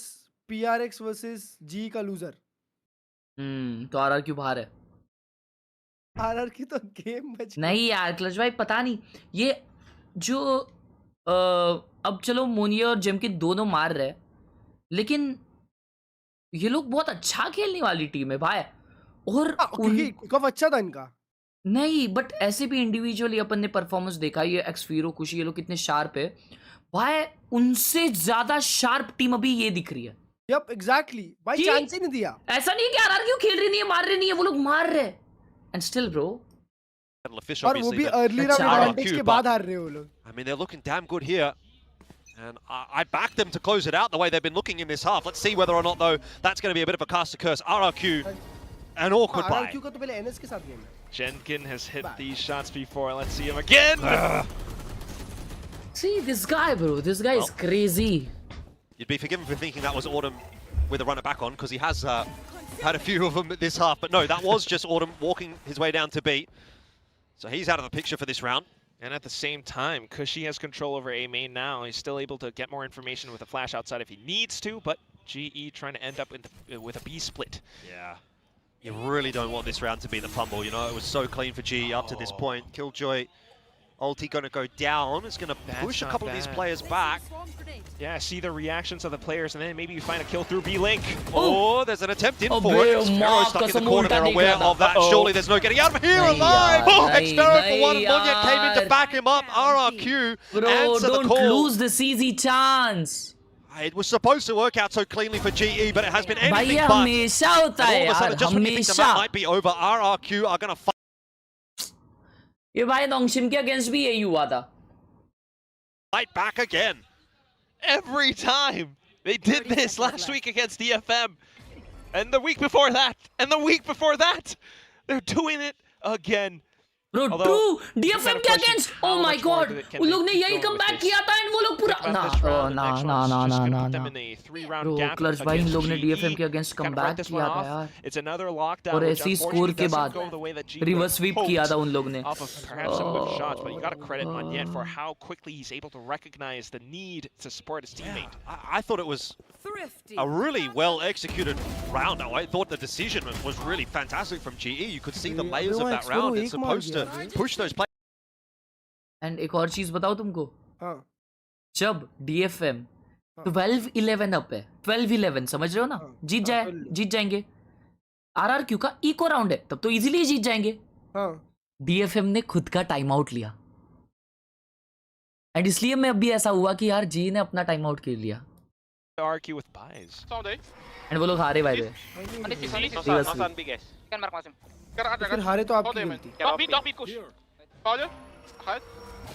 G: PRX versus GE का loser.
C: तो RRQ बाहर है.
G: RRQ तो game बच गया.
C: नहीं यार clutch भाई पता नहीं ये जो अब चलो मोनिया और जेमकिन दोनों मार रहे हैं लेकिन ये लोग बहुत अच्छा खेलने वाली टीम है भाई और
G: क्योंकि कब अच्छा था इनका.
C: नहीं बट ऐसे भी इंडिविजुअली अपन ने परफॉर्मेंस देखा ये एक्सफीरो खुशी ये लोग कितने शार्प है भाई उनसे ज्यादा शार्प टीम अभी ये दिख रही है.
G: Yep, exactly. भाई
C: कि-
G: चांस ही नहीं दिया.
C: ऐसा नहीं है कि आरआरक्यू खेल रही नहीं है मार रही नहीं है वो लोग मार रहे हैं एंड स्टिल ब्रो.
A: Fish,
G: और वो भी early round
C: अच्छा,
G: advantage के बाद हार रहे हो लोग.
A: I mean, they're looking damn good here. And I back them to close it out the way they've been looking in this half. Let's see whether or not, though, that's going to be a bit of a cast to curse. RRQ, an awkward buy.
G: RRQ का तो पहले NS के साथ game है.
B: Jenkin has hit these shots before. Let's see him again.
C: See this guy bro this guy is crazy.
A: You'd be forgiven for thinking that was Autumn with a runner back on, because he has had a few of them this half. But no, that was just Autumn walking his way down to B. So he's out of the picture for this round.
B: And at the same time, Cushy has control over A main now. He's still able to get more information with a flash outside if he needs to, but GE trying to end up with a B split.
A: Yeah. You really don't want this round to be the fumble, you know? It was so clean for GE up to this point. Killjoy, ulti going to go down. It's going to push a
B: not
A: couple of these
B: bad.
A: players back.
B: Yeah, see the reactions of the players, and then maybe you find a kill through B-Link.
A: Oh, there's an attempt in
C: Oh,
A: for it.
C: bro,
A: Sparrow
C: Mark,
A: stuck in the
C: कसम
A: corner.
C: उल्टा
A: They're
C: देख
A: aware
C: रहा था.
A: of that.
B: Uh-oh.
A: Surely there's no getting out of here
C: नहीं
A: alive.
C: यार,
A: Oh,
C: नहीं,
A: Sparrow for one.
C: नहीं
A: Monyet came in to
C: यार.
A: back him up. RRQ
C: Bro
A: answer the
C: don't
A: call.
C: lose this easy chance.
A: It was supposed to work out so cleanly for GE, but it has been
C: भाई
A: anything
C: ये
A: but.
C: हमेशा होता
A: And
C: है
A: all of a
C: यार
A: sudden, just when you think the map
C: हमेशा.
A: might be over, RRQ are going to
C: ये भाई नोंगशिम के अगेंस्ट भी यही हुआ था.
A: fight back again.
B: Every time! They did this last week against DFM. And the week before that. And the week before that. They're doing it again.
C: Bro
B: Although,
C: true
B: you
C: DFM
B: gotta
C: के
B: question
C: against
B: how
C: oh my
B: much more
C: god
B: can
C: उन
B: they
C: लोग ने
B: keep
C: यही
B: going
C: come
B: with
C: back
B: this?
C: किया था and वो लोग पूरा
B: Think
C: ना
B: about this round, the
C: ना
B: next
C: ना
B: one's
C: ना
B: just
C: ना
B: gonna
C: ना
B: put them
C: ना
B: in a 3-round
C: Bro,
B: gap
C: clutch भाई इन
B: against
C: लोग ने
B: GE.
C: DFM के against come
B: Gotta
C: back
B: write this
C: किया
B: one
C: था
B: off.
C: यार
B: It's another lockdown,
C: और
B: which
C: ऐसी
B: unfortunately
C: स्कोर के
B: doesn't
C: बाद
B: go the way that GE
C: reverse sweep
B: hoped
C: किया था उन लोग ने.
B: off of perhaps some good shots, but you got to credit Monyet for how quickly he's able to recognize the need to support his teammate.
A: I thought it was a really well executed round. I thought the decision was really fantastic from GE. You could see the layers of that round. It's supposed to push those players.
C: And एक और चीज बताओ तुमको
G: हाँ.
C: जब DFM 12-11 up है 12-11 समझ रहे हो ना जीत जाएंगे RRQ का इको राउंड है, तब तो इजीली जीत जाएंगे।
G: हाँ
C: DFM ने खुद का टाइम आउट लिया एंड इसलिए मैं अभी ऐसा हुआ कि यार जी ने अपना टाइम आउट कर लिया
B: RRQ with buys.
C: एंड वो लोग हारे भाई।
I: Nosan big guys. Can mark Masim.
G: फिर हारे तो आपकी गलती।
I: Dog beat, push.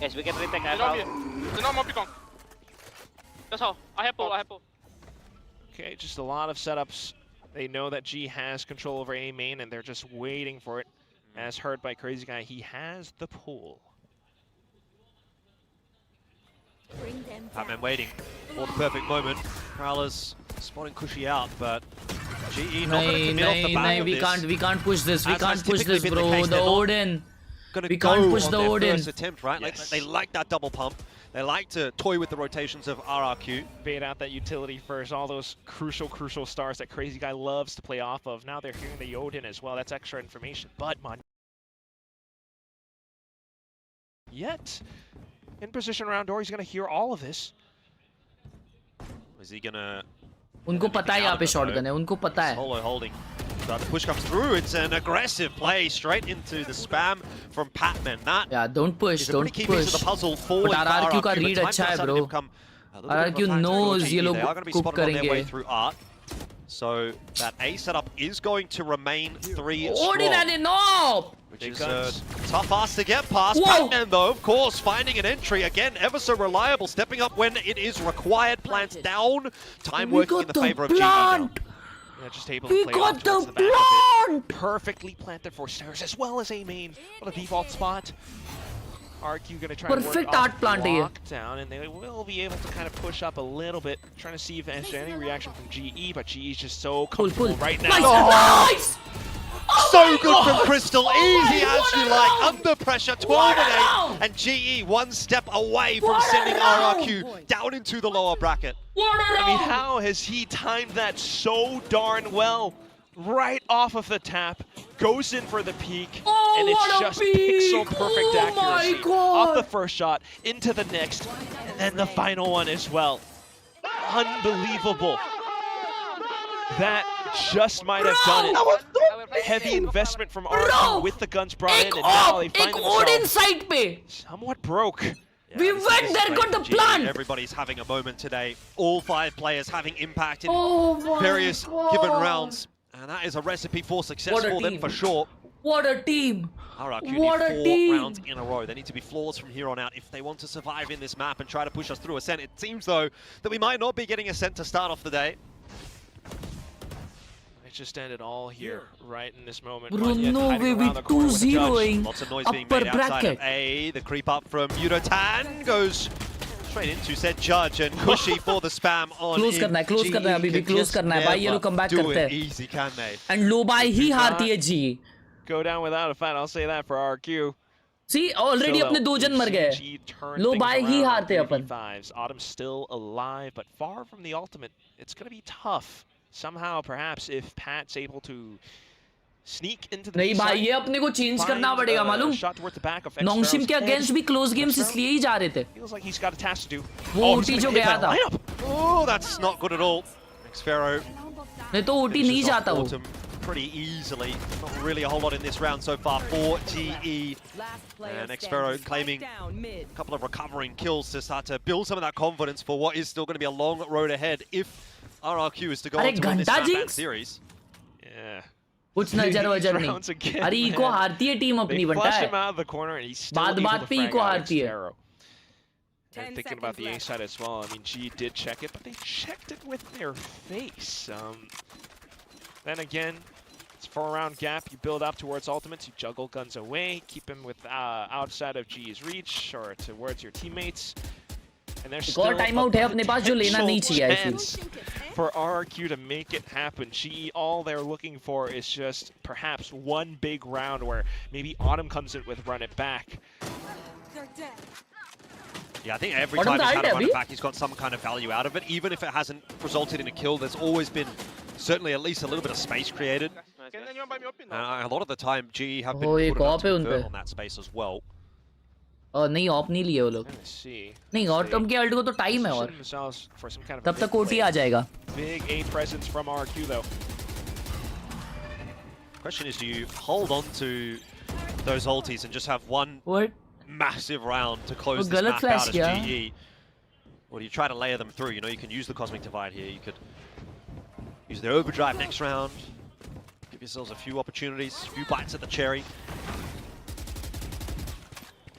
I: Yes, we can retake as well. That's all. I have pull.
B: Okay, just a lot of setups. They know that G has control over A main, and they're just waiting for it. As heard by Crazy Guy, he has the pull.
A: Batman waiting for the perfect moment. Prowler's spotting Cushy out, but GE not going to commit off the back of this.
C: we can't push this. We
A: As
C: can't
A: has
C: push
A: typically
C: this,
A: been the
C: bro.
A: case,
C: The
A: they're not
C: Odin.
A: Going
C: We
A: to
C: can't
A: go
C: push
A: on
C: the
A: their
C: Odin.
A: first attempt, right?
B: Yes.
A: They like that double pump. They like to toy with the rotations of RRQ.
B: Bait out that utility first. All those crucial stars that Crazy Guy loves to play off of. Now they're hearing the Odin as well. That's extra information. But yet in position around door, he's going to hear all of this.
A: Is he going to...
C: उनको पता है यहाँ पे shotgun है, उनको पता है।
A: Solo holding. So the push comes through. It's an aggressive play straight into the spam from Patman. That
C: Yeah, don't push,
A: is a
C: don't
A: pretty key piece of
C: push.
A: the puzzle for
C: But RRQ का read
A: but
C: अच्छा है,
A: time
C: bro.
A: has become a little bit of a
C: RRQ
A: factor
C: knows
A: for GE.
C: ये लोग
A: They are going to be
C: cook
A: spotted on their way
C: करेंगे।
A: through art. So that A setup is going to remain 3
C: Odin
A: strong.
C: and no!
A: Which
B: Big
A: is
B: guns.
A: tough ask to get past.
C: Whoa!
A: Batman, though, of course, finding an entry. Again, ever so reliable, stepping up when it is required. Plants down. Time
C: We
A: working in
C: got
A: the
C: the
A: favor of GE now.
C: plant!
B: yeah, just able
C: We
B: to play
C: got
B: off
C: the
B: towards the back of it.
C: plant!
B: Perfectly planted for stairs as well as A main. What a default spot. RQ going to try
C: Perfect
B: and work
C: art
B: off
C: plant है ये।
B: lockdown, and they will be able to kind of push up a little bit, trying to see if there's any reaction from GE, but GE is just so
C: Pull,
B: comfortable
C: pull.
B: right now.
C: Nice! Nice! Oh
A: So
C: my
A: good
C: God!
A: from Crystal, easy as
C: What
A: you
C: a
A: like,
C: round!
A: under pressure, 12
C: What a
A: and 8,
C: round!
A: and GE one step away from
C: What a
A: sending
C: round!
A: RRQ down into the lower bracket.
C: What a
B: I mean,
C: round!
B: how has he timed that so darn well? Right off of the tap, goes in for the peak,
C: Oh,
B: and it's
C: what a
B: just
C: peak!
B: pixel perfect
C: Oh my
B: accuracy.
C: God!
B: Off the first shot, into the next, and then the final one as well. Unbelievable. That just might have done it. Heavy investment from RRQ with the guns brought in,
C: एक
B: and now they
C: of,
B: find
C: एक Odin
B: themselves
C: side पे.
B: somewhat broke.
C: We went there, got the
A: GE,
C: plant.
A: Everybody's having a moment today. All 5 players having impact in
C: Oh my
A: various
C: God.
A: given rounds. And that is a recipe for success
C: What a
A: for them
C: team.
A: for sure.
C: What a team!
A: RRQ
C: What a
A: need 4
C: team.
A: rounds in a row. They need to be flawless from here on out if they want to survive in this map and try to push us through Ascent. It seems, though, that we might not be getting Ascent to start off the day.
B: It just ended all here, right in this moment.
C: Bruno
B: Monyet hiding
C: will
B: around
C: be
B: the corner with the judge.
C: 2-0ing
A: Lots of noise being
C: upper
A: made outside
C: bracket.
A: of A. The creep up from Yudotan goes straight into said judge, and Cushy for the spam on
C: Close
A: in.
C: करना है, close
A: GE
C: करना है, अभी भी
A: can
C: close
A: just
C: करना है, भाई ये
A: never
C: लोग comeback
A: do
C: करते
A: it
C: हैं।
A: easy, can they?
C: And low buy ही
B: Do
C: हारती है
B: not
C: ji.
B: Go down without a fight, I'll say that for RRQ.
C: See, already
B: Still,
C: अपने 2 जन मर गए।
B: G turn
C: लो
B: things
C: बाय ही
B: around
C: हारते
B: on
C: upon.
B: 3v5s. Autumn's still alive, but far from the ultimate. It's going to be tough. Somehow, perhaps, if Pat's able to sneak into the
C: नहीं
B: B
C: भाई
B: side,
C: ये अपने को change करना
B: find
C: पड़ेगा
B: a
C: मालूम।
B: shot toward the back of
C: नोंगशिम के
B: Xfero's
C: against
B: head.
C: भी क्लोज गेम्स
B: Xfero
C: इसलिए ही जा रहे थे।
B: Feels like he's got a task to do.
C: वो
B: he's
C: OT
B: gonna
C: जो
B: hit
C: गया
B: that
C: था।
B: lineup.
A: Oh, that's not good at all. Xfero
C: नहीं तो OT नहीं
A: finishes off
C: जाता वो।
A: Autumn pretty easily. Not really a whole lot in this round so far for GE. And Xfero claiming a couple of recovering kills to start to build some of that confidence for what is still going to be a long road ahead if RRQ is to go
C: अरे
A: on to win this
C: घंटा
A: Batman
C: jinx?
A: series.
B: Yeah.
C: कुछ नजर वजर
B: Rounds
C: नहीं।
B: again,
C: अरे eco
B: man.
C: हारती है team
B: They
C: अपनी बनता
B: flush
C: है।
B: him out of the corner, and he's still
C: बात
B: able
C: बात
B: to
C: पे
B: frag
C: इको
B: out
C: हारती है।
B: Xfero. And thinking about the A side as well, I mean, G did check it, but they checked it with their face. Then again, it's 4-round gap. You build up towards ultimates. You juggle guns away, keep him with outside of G's reach or towards your teammates. And there's
C: एक
B: still
C: और time out है अपने पास जो लेना नहीं
B: potential
C: चाहिए I feel.
B: chance for RRQ to make it happen. GE, all they're looking for is just perhaps one big round where maybe Autumn comes in with run it back.
A: Yeah, I think every
C: Autumn
A: time he's had
C: died,
A: a run
C: Abhi?
A: it back, he's got some kind of value out of it. Even if it hasn't resulted in a kill, there's always been certainly at least a little bit of space created. A lot of the time, GE have been
C: Oh,
A: good
C: एक
A: enough
C: op
A: to
C: है उन
A: convert
C: पे।
A: on that space as well.
C: और नहीं op नहीं लिए वो लोग।
B: Let's see.
C: नहीं ऑटम के अल्ट को तो टाइम है और
B: Position themselves for some kind of
C: तब
B: a
C: तक
B: big
C: OT
B: play.
C: आ जाएगा।
B: Big A presence from RRQ though.
A: Question is, do you hold on to those ultis and just have one
C: What?
A: massive round to close
C: Oh,
A: this
C: galat
A: map
C: flash
A: out as
C: kiya.
A: GE? Or do you try to layer them through? You know, you can use the Cosmic Divide here. You could use their overdrive next round. Give yourselves a few opportunities, a few bites at the cherry.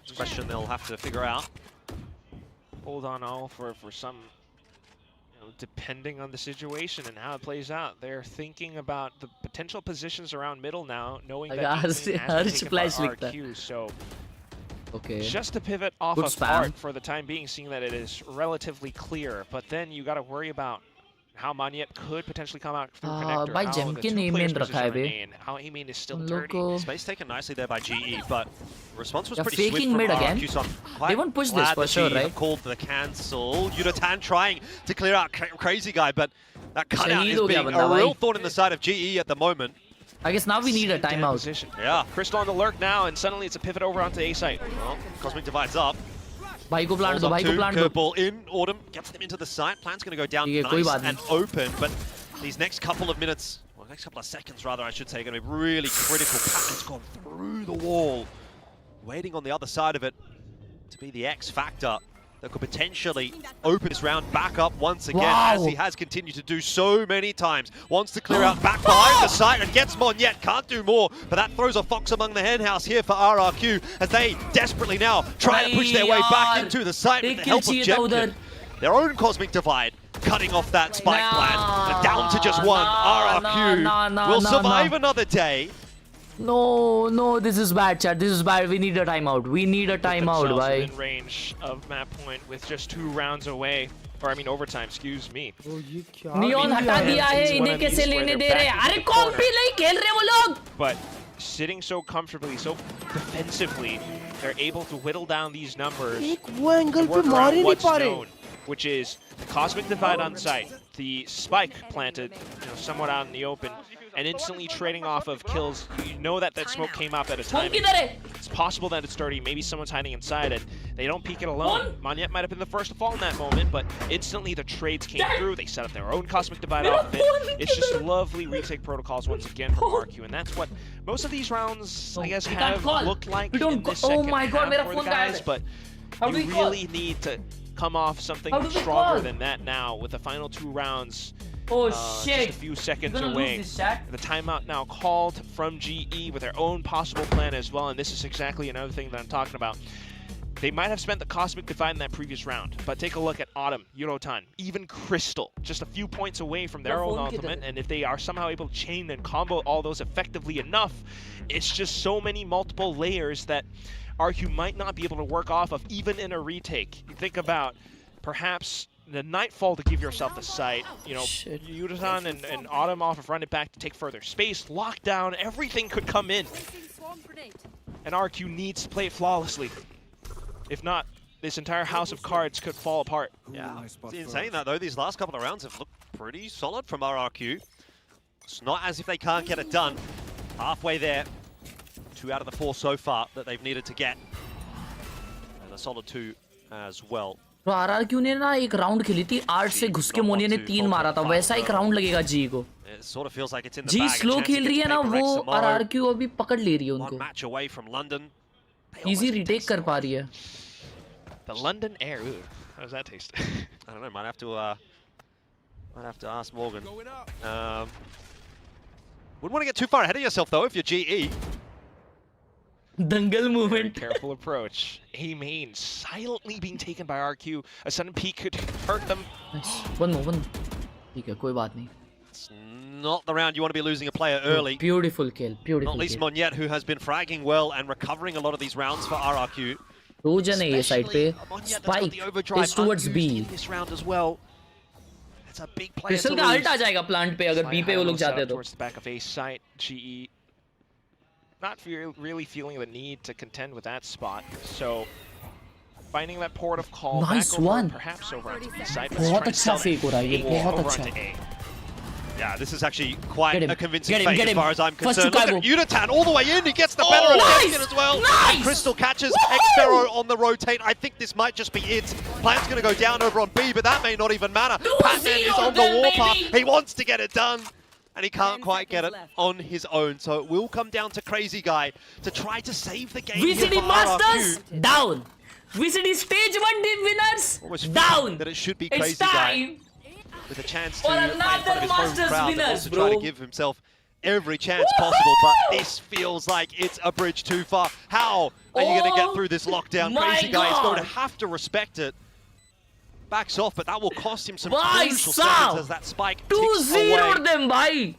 A: It's a question they'll have to figure out.
B: Hold on all for some, depending on the situation and how it plays out. They're thinking about the potential positions around middle now, knowing that
C: Harsh-
B: has been
C: Harsh
B: taken by
C: flash likhta.
B: RRQ. So
C: Okay.
B: just to pivot off
C: Good
B: of
C: spam.
B: Art for the time being, seeing that it is relatively clear. But then you got to worry about how Monyet could potentially come out through connector.
C: भाई
B: How
C: GeM
B: the
C: के
B: two
C: name
B: players
C: में रखा है
B: position
C: bay
B: remain, how A-main is still
C: उन लोग
B: dirty.
C: को
A: Space taken nicely there by GE, but the response was
C: They're
A: pretty swift
C: faking
A: from
C: mid again.
A: RRQ, so I'm quite
C: They won't push this
A: glad
C: for
A: that
C: sure,
A: GE
C: right?
A: have called the cancel. Yudatan trying to clear out Crazy Guy, but that cutout
C: Shaheed
A: is
C: ho gaya
A: being
C: banda,
A: a real
C: bhai.
A: thorn in the side of GE at the moment.
C: I guess now we need a
B: Dead
C: timeout.
B: position.
A: Yeah,
B: Crystal on the lurk now, and suddenly it's a pivot over onto A site.
A: well, Cosmic Divide's up.
C: भाई को plant
A: Falls
C: दो
A: up
C: भाई को
A: two,
C: plant दो
A: curveball in, Autumn gets them into the site. Plan's going to go down
C: ठीक है, कोई
A: nice
C: बात नहीं.
A: and open, but these next couple of minutes, well, next couple of seconds rather, I should say, are going to be really critical. Patton's gone through the wall, waiting on the other side of it to be the X factor that could potentially open this round back up once again, as
C: Wow.
A: he has continued to do so many times. Wants to clear out back behind the site and gets Monyet. Can't do more, but that throws a fox among the henhouse here for RRQ as they desperately now try to push their way back into the site with the help of Jemkin. Their own Cosmic Divide cutting off that spike plan. And down to just one. RRQ will survive another day.
C: No, no, this is bad, chat. This is bad. We need a timeout. We need a timeout,
B: Themselves
C: bhai.
B: within range of map point with just 2 rounds away. Or I mean overtime, excuse me.
G: ओ ये क्या
C: neon
G: किया
C: हटा
G: है?
C: दिया है,
B: It's one
C: इन्हें
B: of these
C: कैसे
B: where
C: लेने
B: they're
C: दे रहे हैं?
B: back
C: अरे
B: into the
C: कॉम्पी
B: corner.
C: नहीं खेल रहे वो लोग.
B: But sitting so comfortably, so defensively, they're able to whittle down these numbers
G: एक वो एंगल
B: and
G: पे
B: work
G: मार
B: around
G: ही नहीं
B: what's
G: पा रहे.
B: known, which is the Cosmic Divide on site, the spike planted, somewhat out in the open, and instantly trading off of kills. You know that smoke came up at a
C: कौन
B: time.
C: किधर है?
B: It's possible that it's dirty. Maybe someone's hiding inside it. They don't peek it alone. Monyet might have been the first to fall in that moment, but instantly the trades came through. They set up their own Cosmic Divide off of it. It's just lovely retake protocols once again from RRQ, and that's what most of these rounds, I guess,
C: We can't
B: have
C: call.
B: looked like
C: We don't
B: in this
C: call. Oh
B: second
C: my God,
B: half
C: mera
B: for the
C: phone gaib
B: guys,
C: hai.
B: but
C: How do
B: you
C: we call?
B: really need to come off something
C: How do we
B: stronger
C: call?
B: than that now with the final 2 rounds.
C: Oh
B: Just
C: shit.
B: a few seconds
C: We're gonna
B: away.
C: lose this, chat.
B: The timeout now called from GE with their own possible plan as well, and this is exactly another thing that I'm talking about. They might have spent the Cosmic Divide in that previous round, but take a look at Autumn, Yurotan, even Crystal, just a few points away from their own ultimate, and if they are somehow able to chain and combo all those effectively enough, it's just so many multiple layers that RQ might not be able to work off of, even in a retake. You think about perhaps the Nightfall to give yourself the sight,
C: Shit.
B: Yurotan and Autumn off of run it back to take further space, lockdown, everything could come in. And RQ needs to play it flawlessly. If not, this entire house of cards could fall apart.
A: Yeah. In saying that though, these last couple of rounds have looked pretty solid from RRQ. It's not as if they can't get it done. Halfway there. 2 out of the 4 so far that they've needed to get. And a solid 2 as well.
C: तो RRQ ने ना एक round खेली थी 8 से घुस के मोनिया ने 3 मारा था वैसा एक राउंड लगेगा जी को
A: It sort of feels like it's in the
C: जी
A: bag. A
C: slow
A: chance to
C: खेल रही
A: get
C: है ना
A: KRX
C: वो
A: tomorrow.
C: RRQ अभी पकड़ ले रही है
A: One
C: उनको
A: match away from London. They
C: easy
A: almost
C: retake कर पा रही है
B: The London Air, ooh, how does that taste?
A: I don't know. Might have to ask Morgan. Wouldn't want to get too far ahead of yourself though if you're GE.
C: Dangal
B: Very
C: movement
B: careful approach. A-main silently being taken by RQ. A sudden peek could hurt them.
C: One ठीक है कोई बात नहीं
A: It's not the round you want to be losing a player early.
C: Beautiful kill
A: Not
C: beautiful
A: least
C: kill
A: Monyet, who has been fragging well and recovering a lot of these rounds for RRQ.
C: 2 जन है ये side पे
A: Especially Monyet that's got
C: spike
A: the overdrive
C: is towards
A: unused
C: be
A: in this round as well. It's a big player to
C: crystal का alt आ
A: lose.
C: जाएगा plant पे अगर B
B: Slight
C: पे वो
B: high-low
C: लोग जाते
B: setup
C: तो
B: towards the back of A site. GE not really feeling the need to contend with that spot. So finding that port of call
C: Nice
B: back over,
C: one.
B: perhaps over onto B side.
C: बहुत अच्छा fake हो रहा है ये बहुत
B: over
C: अच्छा
B: onto A.
A: Yeah, this is actually quite
C: Get him,
A: a convincing
C: get him,
A: fake
C: get
A: as
C: him.
A: far as I'm
C: First
A: concerned.
C: to
A: Look
C: Kaibo.
A: at Yudatan all the way in. He gets the better of
C: nice,
A: Jemkin as well.
C: nice.
A: And Crystal catches X-Sparrow on the rotate. I think this might just be it. Plan's going to go down over on B, but that may not even matter. Patman is on the
C: them,
A: warpath.
C: baby.
A: He wants to get it done. and he can't quite get it on his own. So it will come down to Crazy Guy to try to save the game.
C: VCT Masters down. VCT Stage 1 team winners down.
A: That it should be
C: It's
A: Crazy Guy
C: time
A: with a chance
C: for
A: to play in front of
C: another
A: his home
C: Masters
A: crowd, but
C: winners,
A: also try to
C: bro.
A: give himself every chance possible. But this feels like it's a bridge too far. How are you going to get through this lockdown?
C: my
A: Crazy Guy is going to
C: God.
A: have to respect it. Backs off, but that will cost him some
C: Bhai
A: crucial
C: sahab.
A: seconds as that spike ticks
C: 2-0
A: away.
C: them, bhai.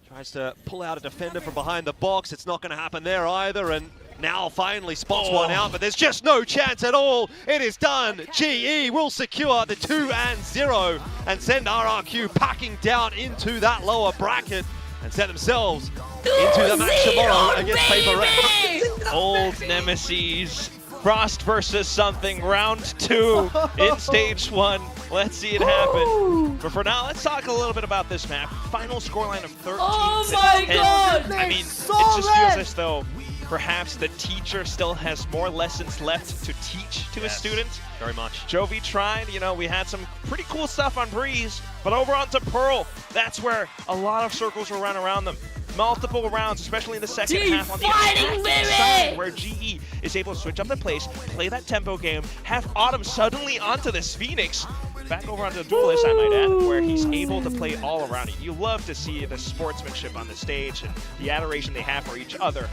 A: Tries to pull out a defender from behind the box. It's not going to happen there either. And now finally spots one out, but there's just no chance at all. It is done. GE will secure the 2-0 and send RRQ packing down into that lower bracket and set themselves into the match tomorrow against KRX.
B: Old nemesis. Frost versus something, round 2 in stage 1. Let's see it happen. But for now, let's talk a little bit about this map. Final scoreline of 13
C: Oh
B: to
C: my
B: 10.
C: God.
B: I mean, it just feels as though perhaps the teacher still has more lessons left to teach to his students.
A: Very much.
B: Jovi tried, you know, we had some pretty cool stuff on Breeze, but over onto Pearl, that's where a lot of circles were run around them. Multiple rounds, especially in the second
C: G
B: half on the
C: fighting,
B: attacking
C: baby!
B: side, where GE is able to switch up the place, play that tempo game, have Autumn suddenly onto this Phoenix, back over onto the Duelist, I might add, where he's able to play all around it. You love to see the sportsmanship on the stage and the adoration they have for each other,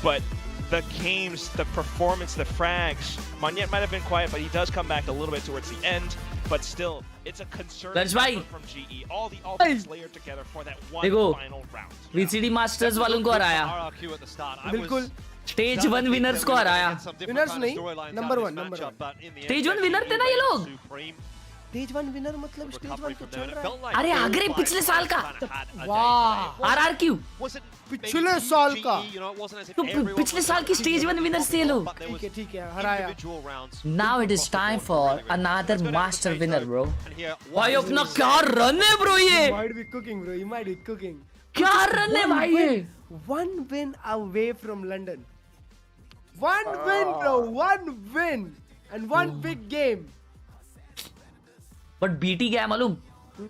B: but the games, the performance, the frags, Monyet might have been quiet, but he does come back a little bit towards the end, but still, it's a concern
C: That's right.
B: from GE. All the ultimates layered together for that one
C: देखो,
B: final round.
C: VCT Masters वालों को हराया.
A: RRQ at the start. I
G: बिल्कुल.
A: was
C: Stage 1 winners को हराया.
G: Winners नहीं, number one.
C: Stage 1 winner थे ना ये लोग.
G: Stage 1 winner मतलब Stage 1 तो चल रहा है.
C: अरे आगरे पिछले साल का.
G: वाह.
C: RRQ.
G: पिछले साल का.
C: तो पिछले साल की Stage 1 winners थे ये लोग.
G: ठीक है, हराया.
C: Now it is time for another master winner, bro. भाई अपना क्या रन है bro ये?
G: You might be cooking, bro. You might be cooking.
C: क्या रन है भाई ये?
G: One win away from London. One win, bro. One win. And one big game.
C: But BT क्या है मालूम?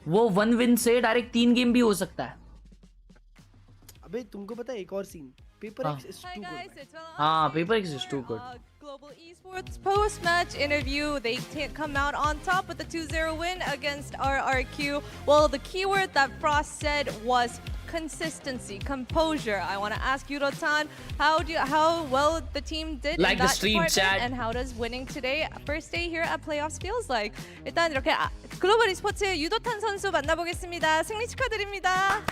C: वो 1 win से डायरेक्ट 3 गेम भी हो सकता है.
G: अबे तुमको पता है एक और scene. PaperX is
D: Hi
G: too
D: guys,
G: good.
D: it's Ella.
C: हाँ, PaperX is too good.
D: Global Esports post-match interview. They come out on top with a 2-0 win against RRQ. Well, the keyword that Frost said was consistency, composure. I want to ask you, Rotan, how well the team did
C: Like
D: in
C: the
D: that
C: stream
D: department,
C: chat.
D: and how does winning today, first day here at playoffs, feels like? 일단 이렇게 글로벌 e스포츠 유도탄 선수 만나보겠습니다. 승리 축하드립니다.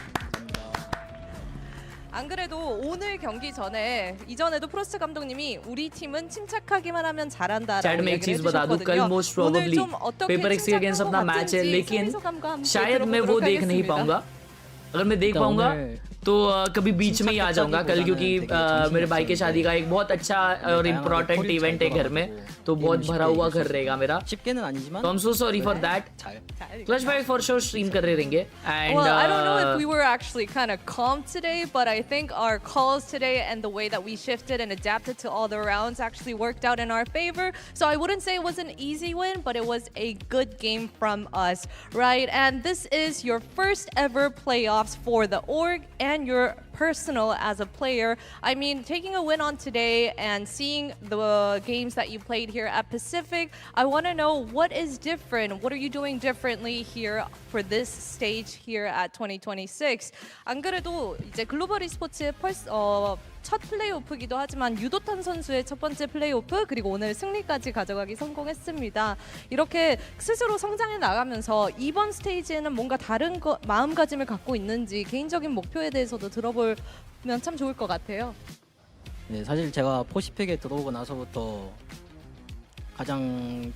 D: 안 그래도 오늘 경기 전에 이전에도 프로스트 감독님이 우리 팀은 침착하기만 하면 잘한다라고
C: chat में एक
D: 얘기를
C: चीज बता दूं, कल
D: 해주셨거든요.
C: Most
D: 오늘
C: probably
D: 좀 어떻게
C: paper x के against
D: 침착한
C: अपना
D: 것
C: match है,
D: 같은지
C: लेकिन
D: 승리 소감과 함께
C: शायद मैं वो
D: 들어보도록
C: देख नहीं
D: 하겠습니다.
C: पाऊंगा. अगर मैं देख पाऊंगा तो कभी बीच में ही आ जाऊंगा कल, क्योंकि मेरे भाई के शादी का एक बहुत अच्छा और इम्पोर्टेंट इवेंट है घर में, तो बहुत भरा हुआ घर रहेगा मेरा.
J: 쉽게는 아니지만
C: So I'm so sorry for that. Clutch भाई for sure stream कर रहे रहेंगे. And
D: Well, I don't know if we were actually kind of calm today, but I think our calls today and the way that we shifted and adapted to all the rounds actually worked out in our favor. So I wouldn't say it was an easy win, but it was a good game from us, right? And this is your first ever playoffs for the org and your personal as a player. I mean, taking a win on today and seeing the games that you played here at Pacific, I want to know what is different. What are you doing differently here for this stage here at 2026? 안 그래도 이제 글로벌 e스포츠의 첫 플레이오프기도 하지만 유도탄 선수의 첫 번째 플레이오프, 그리고 오늘 승리까지 가져가기 성공했습니다. 이렇게 스스로 성장해 나가면서 이번 스테이지에는 뭔가 다른 마음가짐을 갖고 있는지 개인적인 목표에 대해서도 들어보면 참 좋을 것 같아요.
J: 네, 사실 제가 포시픽에 들어오고 나서부터 가장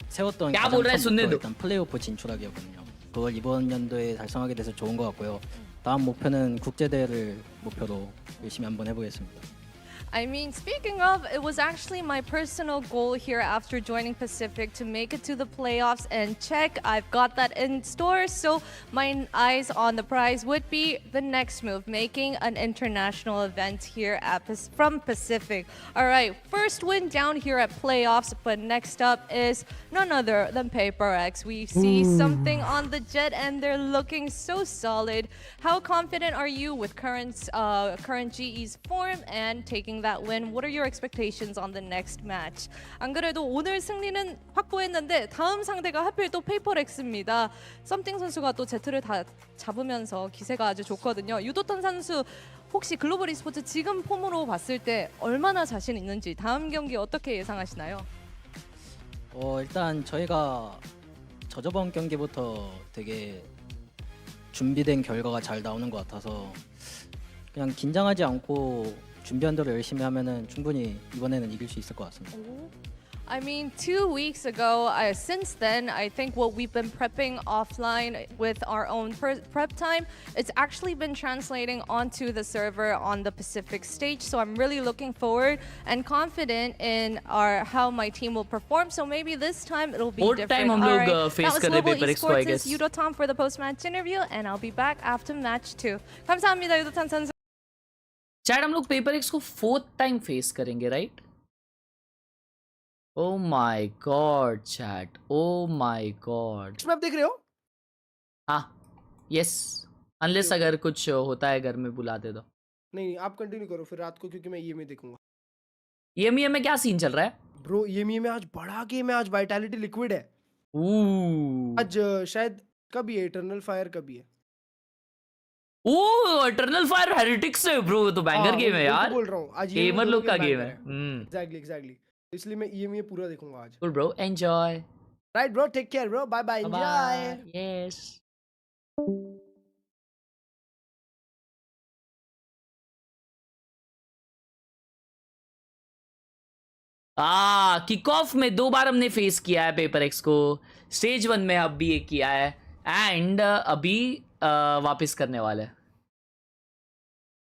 J: 세웠던
C: 야,
J: 가장
C: 뭐래,
J: 큰
C: 손내도.
J: 목표가 일단 플레이오프 진출하기였거든요. 그걸 이번 연도에 달성하게 돼서 좋은 것 같고요. 다음 목표는 국제대회를 목표로 열심히 한번 해보겠습니다.
D: I mean, speaking of, it was actually my personal goal here after joining Pacific to make it to the playoffs, and check, I've got that in store. So my eyes on the prize would be the next move, making an international event here at from Pacific. All right, first win down here at playoffs, but next up is none other than KRX. We see something on the Jet, and they're looking so solid. How confident are you with current GE's form and taking that win? What are your expectations on the next match? 안 그래도 오늘 승리는 확보했는데 다음 상대가 하필 또 KRX입니다. 썸띵 선수가 또 제트를 다 잡으면서 기세가 아주 좋거든요. 유도턴 선수 혹시 글로벌 e스포츠 지금 폼으로 봤을 때 얼마나 자신 있는지 다음 경기 어떻게 예상하시나요?
J: 일단 저희가 저저번 경기부터 되게 준비된 결과가 잘 나오는 것 같아서 그냥 긴장하지 않고 준비한 대로 열심히 하면은 충분히 이번에는 이길 수 있을 것 같습니다.
D: I mean, 2 weeks ago, since then, I think what we've been prepping offline with our own prep time, it's actually been translating onto the server on the Pacific stage. So I'm really looking forward and confident in how my team will perform. So maybe this time it'll be different.
C: time हम लोग face कर रहे paper X को, I guess.
D: Yudo Tom for the post-match interview, and I'll be back after match 2. 감사합니다, 유도탄 선수.
C: Chat हम लोग paper x को 4th time face करेंगे, right? Oh my god, chat. Oh my god.
G: Map देख रहे हो?
C: हाँ, yes. Unless अगर कुछ होता है घर में बुला दे दो.
G: नहीं, आप कंटिन्यू करो फिर रात को, क्योंकि मैं EMA देखूंगा.
C: EMA में क्या सीन चल रहा है?
G: ब्रो, EMA में आज बड़ा गेम है, आज वाइटैलिटी लिक्विड है. आज शायद कभी है, इटर्नल फायर कभी है.
C: ओह, इटर्नल फायर हेरिटिक्स है ब्रो, तो बैंगर गेम है यार.
G: बोल रहा हूँ, आज
C: गेमर लोग का गेम है.
G: एग्जैक्टली. इसलिए मैं EMA पूरा देखूंगा आज.
C: Cool bro, enjoy.
G: Right bro, take care bro, bye bye, enjoy.
C: Yes. Kick off में 2 बार हमने फेस किया है पेपर एक्स को. स्टेज 1 में अब भी एक किया है, एंड अभी वापस करने वाला है.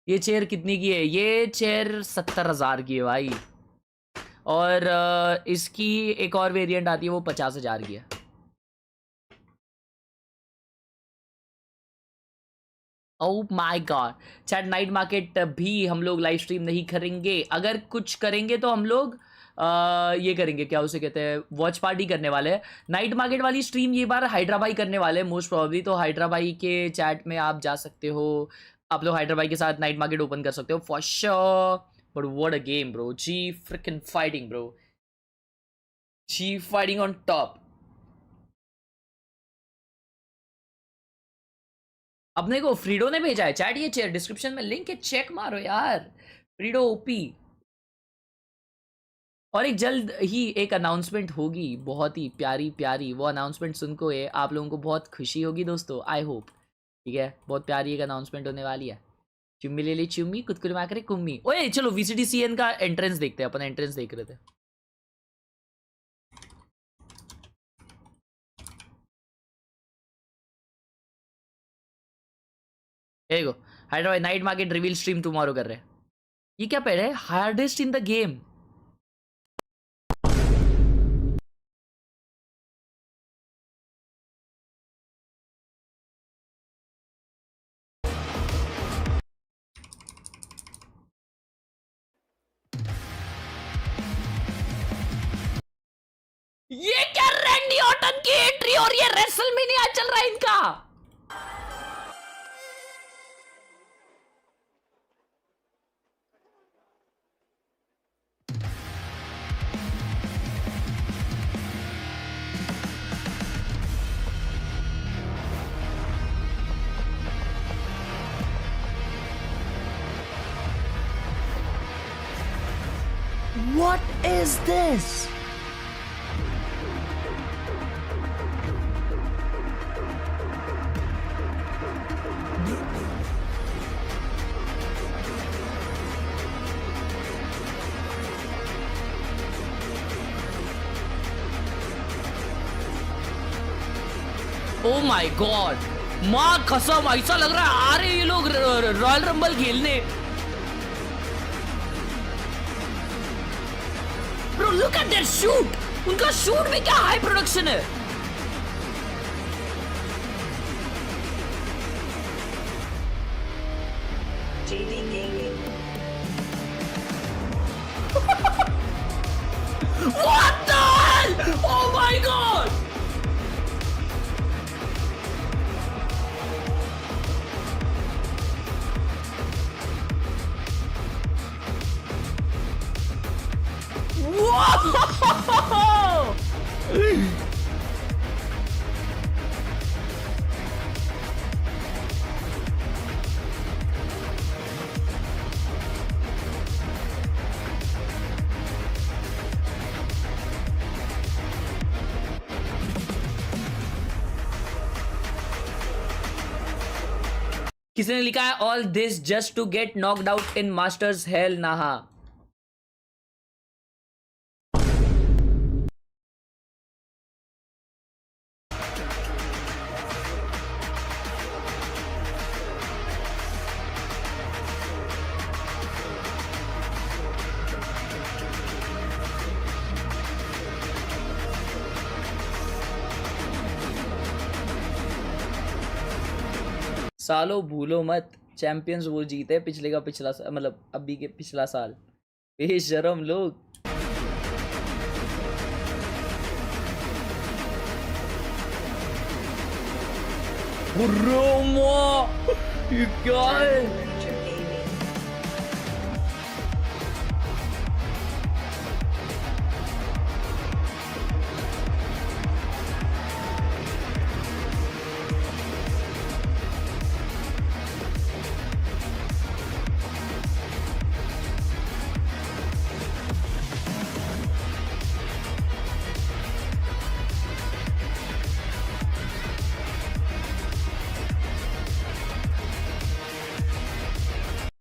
C: ये चेयर कितनी की है? ये चेयर 70,000 की है भाई. और इसकी एक और वेरिएंट आती है, वो 50,000 की है. Oh my God. Chat, night market भी हम लोग लाइव स्ट्रीम नहीं करेंगे. अगर कुछ करेंगे तो हम लोग ये करेंगे, क्या उसे कहते हैं, वॉच पार्टी करने वाले हैं. नाइट मार्केट वाली स्ट्रीम ये बार हाइड्रा भाई करने वाले हैं मोस्ट प्रोबेबली. तो हाइड्रा भाई के चैट में आप जा सकते हो, आप लोग हाइड्रा भाई के साथ नाइट मार्केट ओपन कर सकते हो for sure. But what a game bro. G freaking fighting bro. G fighting on top. अपने को फ्रीडो ने भेजा है चैट ये चेयर. डिस्क्रिप्शन में लिंक है, चेक मारो यार. Freedo OP. और एक जल्द ही एक अनाउंसमेंट होगी, बहुत ही प्यारी प्यारी. वो अनाउंसमेंट सुन को आप लोगों को बहुत खुशी होगी दोस्तों, आई होप. ठीक है, बहुत प्यारी एक अनाउंसमेंट होने वाली है. चुम्मी ले ली चुम्मी, कुतकुरी मार करे कुम्मी. ओए चलो VCT CN का एंट्रेंस देखते हैं. अपन एंट्रेंस देख रहे थे. देखो hydra night market reveal stream tomorrow कर रहे हैं. ये क्या पढ़ रहे हैं? Hardest in the game. ये क्या रैंडी ऑर्टन की एंट्री, और ये रेसलमेनिया चल रहा है इनका. What is this? Oh my God! माँ कसम, ऐसा लग रहा है आ रहे ये लोग रॉयल रंबल खेलने. look at their shoot. उनका shoot में क्या high production है. What the hell? Oh my god! Whoa! किसी ने लिखा है all this just to get knocked out in Masters hell naha. सालों भूलो मत चैंपियंस वो जीते पिछले का पिछला मतलब अभी के पिछला साल बेशरम लोग ये क्या है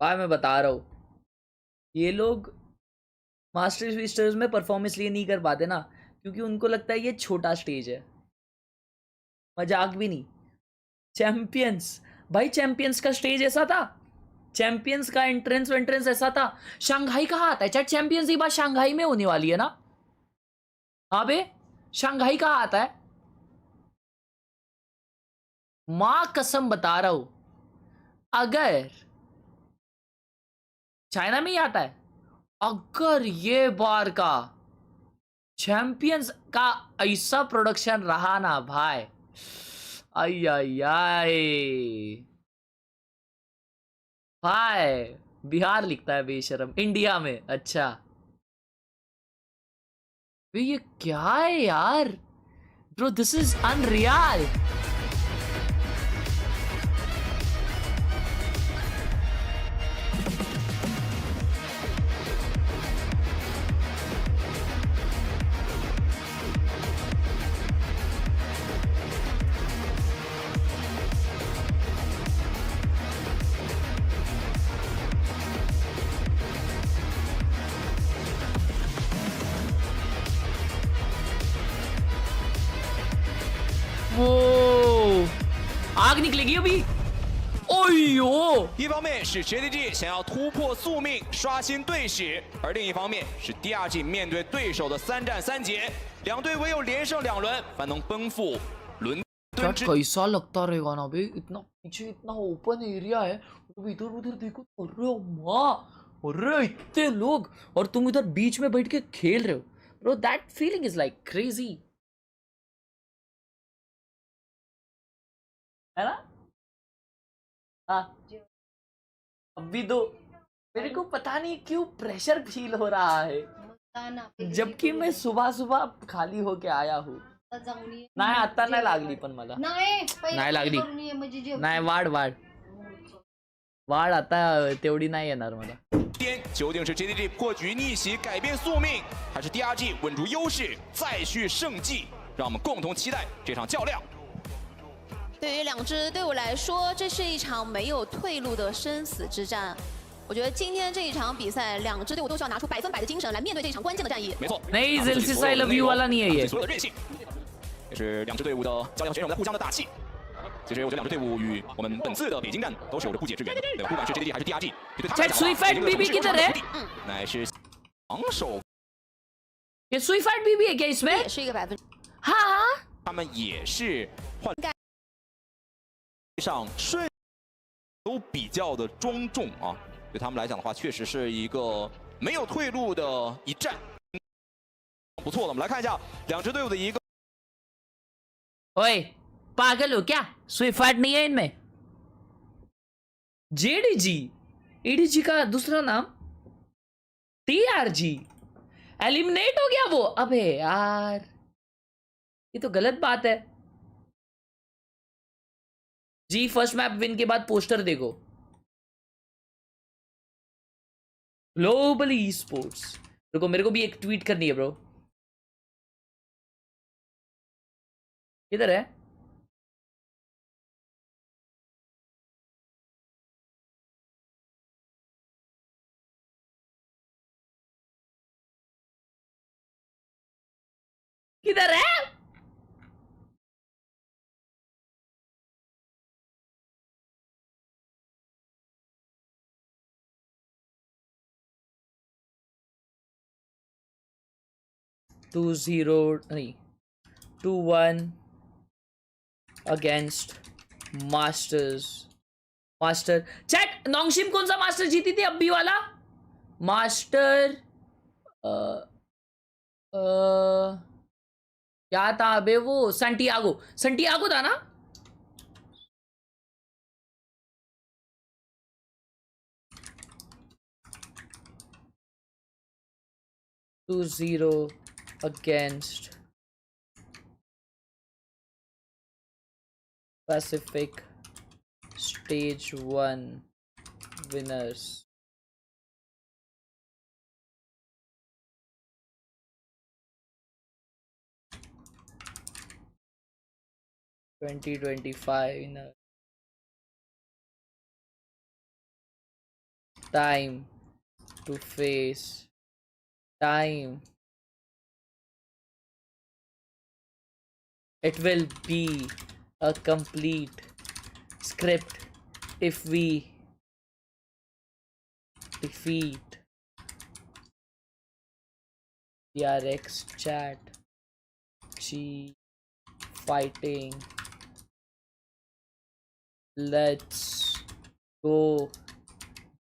C: भाई मैं बता रहा हूँ ये लोग मास्टर्स विस्टर्स में परफॉर्म इसलिए नहीं कर पाते ना क्योंकि उनको लगता है ये छोटा स्टेज है. मजाक भी नहीं. चैंपियंस भाई चैंपियंस का स्टेज ऐसा था. चैंपियंस का एंट्रेंस ऐसा था. शंघाई कहाँ आता है चैट? चैंपियंस की बात शंघाई में होने वाली है ना. हाँ बे शंघाई कहाँ आता है? माँ कसम बता रहा हूँ अगर चाइना में ही आता है. अगर ये बार का चैंपियंस का ऐसा प्रोडक्शन रहा ना भाई आई आई आई भाई बिहार लिखता है बेशरम इंडिया में. अच्छा ये क्या है यार ब्रो दिस इज अनरियल. आग निकलेगी अभी. ओयो
H: 一方面是 JDG 想要突破宿命，刷新队史，而另一方面是 DRG 面对对手的3战3捷，两队唯有连胜2轮，才能奔赴伦敦之。
C: कैसा लगता रहेगा ना बे इतना पीछे इतना ओपन एरिया है तुम इधर उधर देखो. अरे माँ अरे इतने लोग और तुम इधर बीच में बैठ के खेल रहे हो bro. That feeling is like crazy है ना. हाँ अभी तो मेरे को पता नहीं क्यों प्रेशर फील हो रहा है जबकि मैं सुबह सुबह खाली होके आया हूँ. नाही आता नाही लागली पण मला नाही लागली नाही. वाढ आता तेवढी नाही येणार मला.
H: 究竟是 JDG 破局逆袭改变宿命，还是 DRG 稳住优势再续胜绩？让我们共同期待这场较量。
K: 对于两支队伍来说，这是一场没有退路的生死之战。我觉得今天这一场比赛，两支队伍都需要拿出100%的精神来面对这一场关键的战役。
H: 没错，
C: नहीं ZLC I love you वाला नहीं है ये.
H: 所有的韧性，也是两支队伍的教练和选手在互相的打气。其实我觉得两支队伍与我们本次的北京站都是有着不解之缘的，对吧？不管是 JDG 还是 DRG， 对他们来讲，
C: BB किधर है?
H: 乃是防守。
C: ये सुइफाइड भी है क्या इसमें?
K: 也是一个100%。
C: हाँ
H: 他们也是换上顺都比较的庄重啊，对他们来讲的话，确实是一个没有退路的一战，不错的。我们来看一下两支队伍的一个。
C: ओए पागल हो क्या? सुइफाइड नहीं है इनमें। जेडीजी एडीजी का दूसरा नाम टीआरजी एलिमिनेट हो गया वो। अबे यार ये तो गलत बात है जी। फर्स्ट मैप विन के बाद पोस्टर देखो ग्लोबल ई स्पोर्ट्स। रुको मेरे को भी एक ट्वीट करनी है ब्रो। किधर है? किधर है? Two zero नहीं 2-1 against मास्टर्स। मास्टर चैट नोंगशिम कौन सा मास्टर जीती थी अब्बी वाला? मास्टर क्या था अबे वो? संटियागो। संटियागो था ना? Two zero against Pacific Stage 1 winners. (2025) time to face time. It will be a complete script if we defeat KRX chat. G fighting. Let's go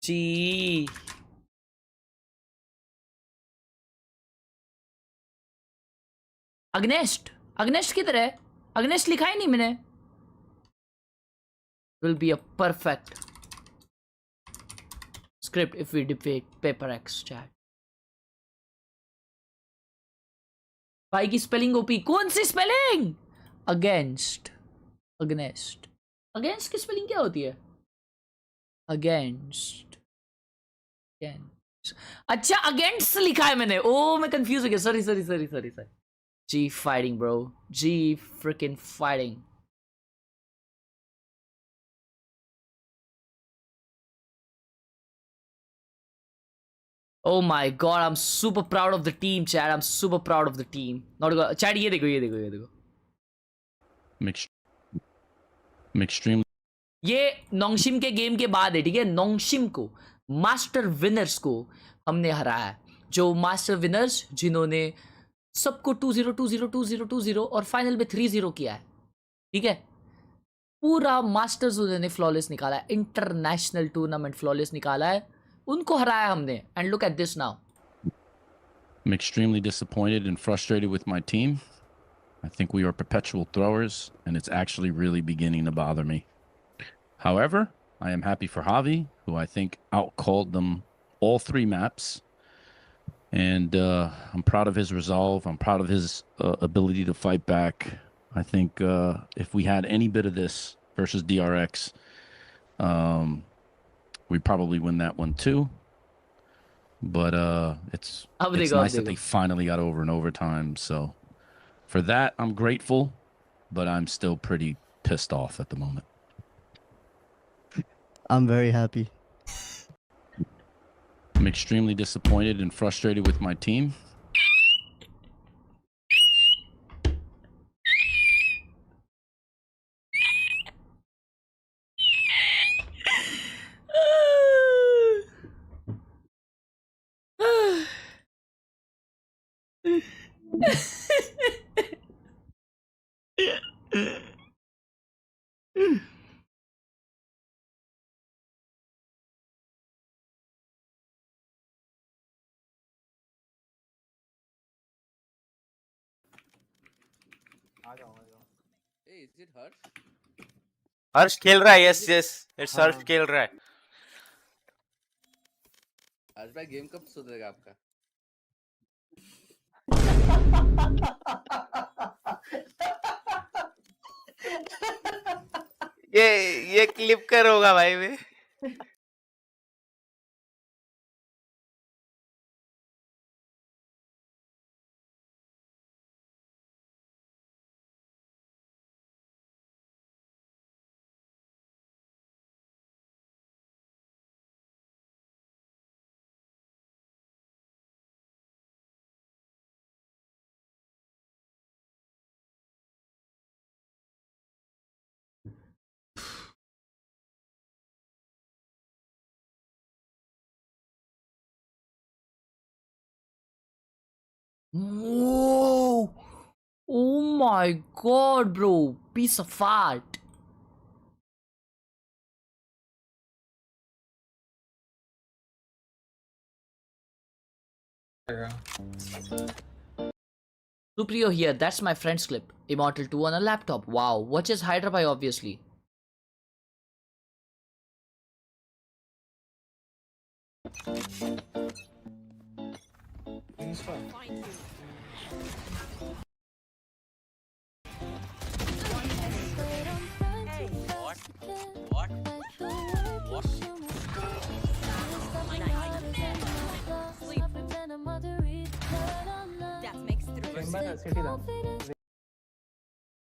C: G. Against. Against किधर है? अग्नेस्ट लिखा ही नहीं मैंने। Will be a perfect script if we defeat PaperX chat. भाई की spelling OP. कौन सी spelling? Against. Against. Against की spelling क्या होती है? अगेंस्ट। अच्छा अगेंस्ट लिखा है मैंने। ओ मैं कंफ्यूज हो गया। Sorry sorry sorry sorry sorry. G fighting, bro. G freaking fighting. Oh my god, I'm super proud of the team, Chad. I'm super proud of the team. Not go Chad, ये देखो, ये देखो, ये देखो.
E: I'm extremely.
C: ये नोंगशिम के game के बाद है, ठीक है? नोंगशिम को मास्टर विनर्स को हमने हराया है। जो मास्टर विनर्स जिन्होंने सबको 2-0 2-0 2-0 2-0 और फाइनल में 3-0 किया है, ठीक है? पूरा मास्टर्स उन्होंने फ्लॉलेस निकाला है, इंटरनेशनल टूर्नामेंट फ्लॉलेस निकाला है, उनको हराया हमने। And look at this now.
E: I'm extremely disappointed and frustrated with my team. I think we are perpetual throwers, and it's actually really beginning to bother me. However, I am happy for Javi, who I think outcalled them all 3 maps. And I'm proud of his resolve. I'm proud of his ability to fight back. I think if we had any bit of this versus DRX, we'd probably win that one too. But it's nice that they finally got over in overtime. So for that, I'm grateful, but I'm still pretty pissed off at the moment.
L: I'm very happy.
E: I'm extremely disappointed and frustrated with my team.
L: Hey, is it Harsh? Harsh Khelraay, yes, yes. It's Harsh Khelraay. Harsh भाई game कब सुधरेगा आपका? ये clip कर होगा भाई में.
C: Whoa! Oh my god, bro. Piece of art. Supriyo here, that's my friend's clip. Immortal 2 on a laptop. Wow. Watches Hyderabad, obviously.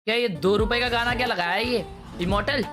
C: क्या ये 2 रुपए का गाना क्या लगाया है ये immortal?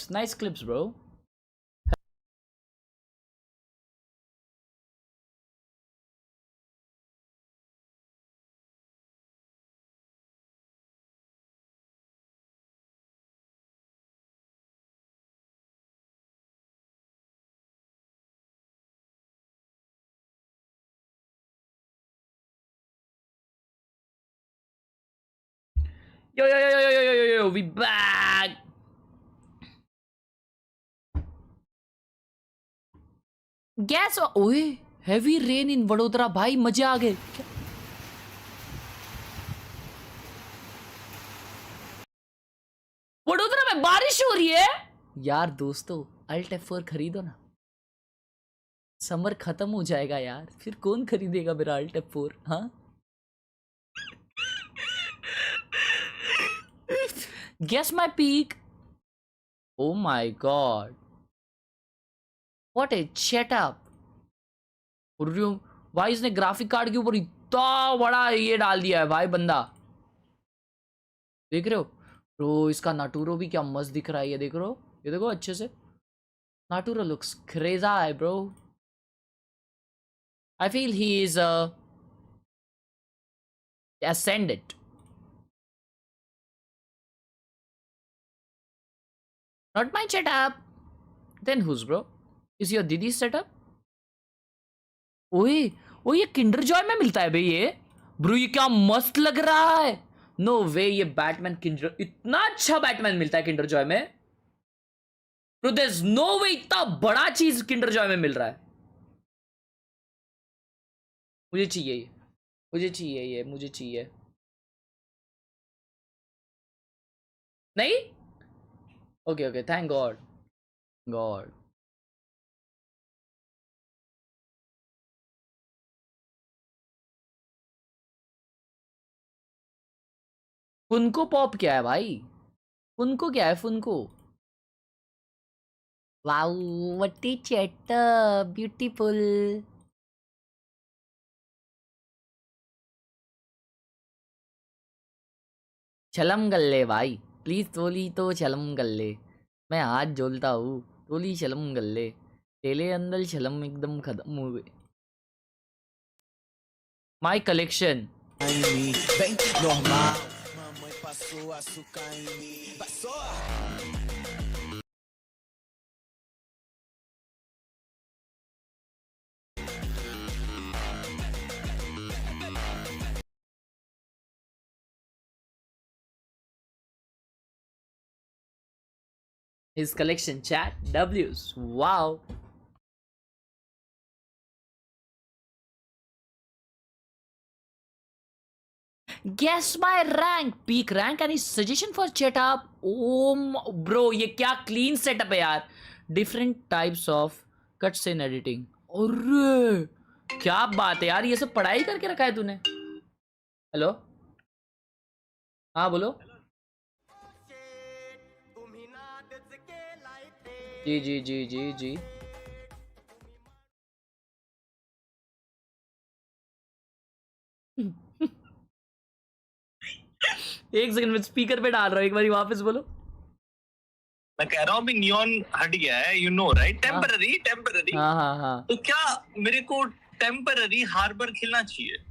C: Nice clips, bro. Yo, we back. Gas ओए हेवी रेन इन वडोदरा भाई मजे आ गए. वडोदरा में बारिश हो रही है यार. दोस्तों अल्ट F4 खरीदो ना. समर खत्म हो जाएगा यार, फिर कौन खरीदेगा मेरा अल्ट F4? हाँ guess my peak. Oh my God, what a setup. भाई इसने ग्राफिक कार्ड के ऊपर इतना बड़ा ये डाल दिया है भाई बंदा. देख रहे हो ब्रो, इसका नाटूरो भी क्या मस्त दिख रहा है. ये देख रहे हो, ये देखो अच्छे से. Naturo looks crazy bro. I feel he is ascendant. Not my setup. Then whose, bro? Is your Didi's setup? ओए ये किंडर जॉय में मिलता है भाई ये. ब्रो ये क्या मस्त लग रहा है. नो वे, ये बैटमैन किंडर, इतना अच्छा बैटमैन मिलता है किंडर जॉय में. ब्रो देयर इज नो वे इतना बड़ा चीज किंडर जॉय में मिल रहा है. मुझे चाहिए ये, मुझे चाहिए. नहीं okay thank God. Funko pop क्या है भाई? फुनको क्या है? Funko wow what a chat beautiful. छलम गल्ले भाई प्लीज तोली तो छलम गल्ले. मैं हाथ जोलता हूँ तोली छलम गल्ले. तेले अंदर छलम एकदम खत्म हो गए. My collection. His collection chat W's. Wow. Guess my rank, peak rank. Any suggestion for chat up? Oh bro, ये क्या clean setup है यार. Different types of cutscene editing. अरे क्या बात है यार, ये सब पढ़ाई करके रखा है तूने. हेलो हाँ बोलो. जी जी जी जी जी. एक सेकंड में स्पीकर पे डाल रहा हूँ, एक बार वापस बोलो.
M: मैं कह रहा हूँ अभी नियॉन हट गया है, यू नो राइट, टेम्पररी.
C: हाँ हाँ हाँ.
M: तो क्या मेरे को टेम्पररी हार्बर खेलना चाहिए?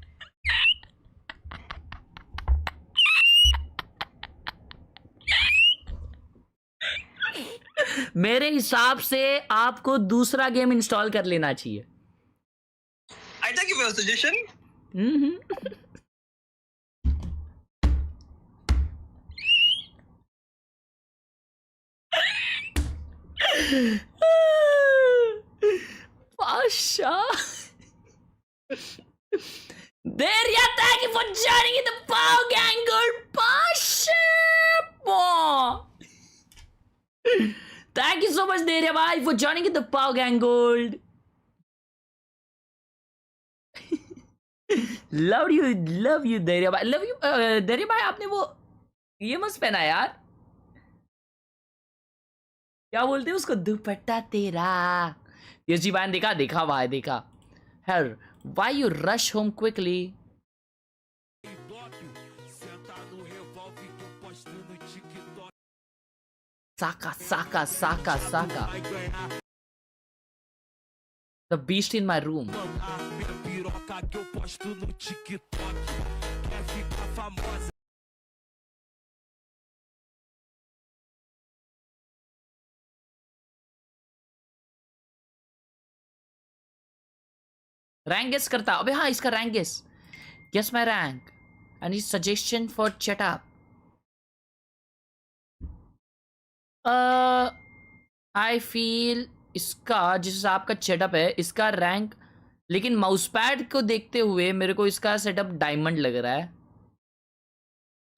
C: मेरे हिसाब से आपको दूसरा गेम इंस्टॉल कर लेना चाहिए.
M: I take your suggestion.
C: Pasha. There ya, thank you for joining in the Pow Gang. Good Pasha. Thank you so much, Deria bhai, for joining in the Pow Gang Gold. love you, Deria bhai. Love you, Deria bhai. आपने वो ये मस्त पहना यार. क्या बोलते हैं उसको? दुपट्टा तेरा. यस भाई देखा देखा भाई देखा. Her, why you rush home quickly? Saka. The beast in my room. Rank guess करता. अबे हाँ इसका rank guess. Guess my rank. Any suggestion for chat up? I feel इसका जिस हिसाब का सेटअप है इसका रैंक, लेकिन माउस पैड को देखते हुए मेरे को इसका सेटअप डायमंड लग रहा है.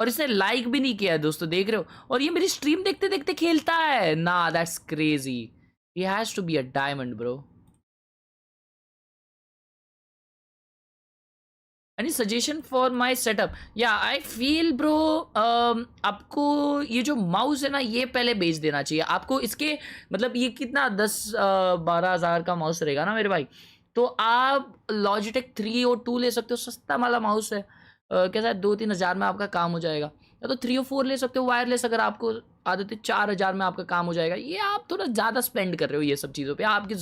C: और इसने लाइक भी नहीं किया है दोस्तों, देख रहे हो. और ये मेरी स्ट्रीम देखते देखते खेलता है ना. That's crazy. He has to be a diamond bro. Any suggestion for my setup? Yeah, I feel bro, आपको ये जो माउस है ना ये पहले बेच देना चाहिए आपको. इसके मतलब ये कितना 10-12 हज़ार का माउस रहेगा ना मेरे भाई. तो आप लॉजिटेक 3 और 2 ले सकते हो. सस्ता वाला माउस है. कैसा है 2-3 हज़ार में आपका काम हो जाएगा. या तो 3 और 4 ले सकते हो वायरलेस. अगर आपको आदत है 4 हज़ार में आपका काम हो जाएगा. ये आप थोड़ा ज़्यादा स्पेंड कर रहे हो ये सब चीज़ों पे. आपको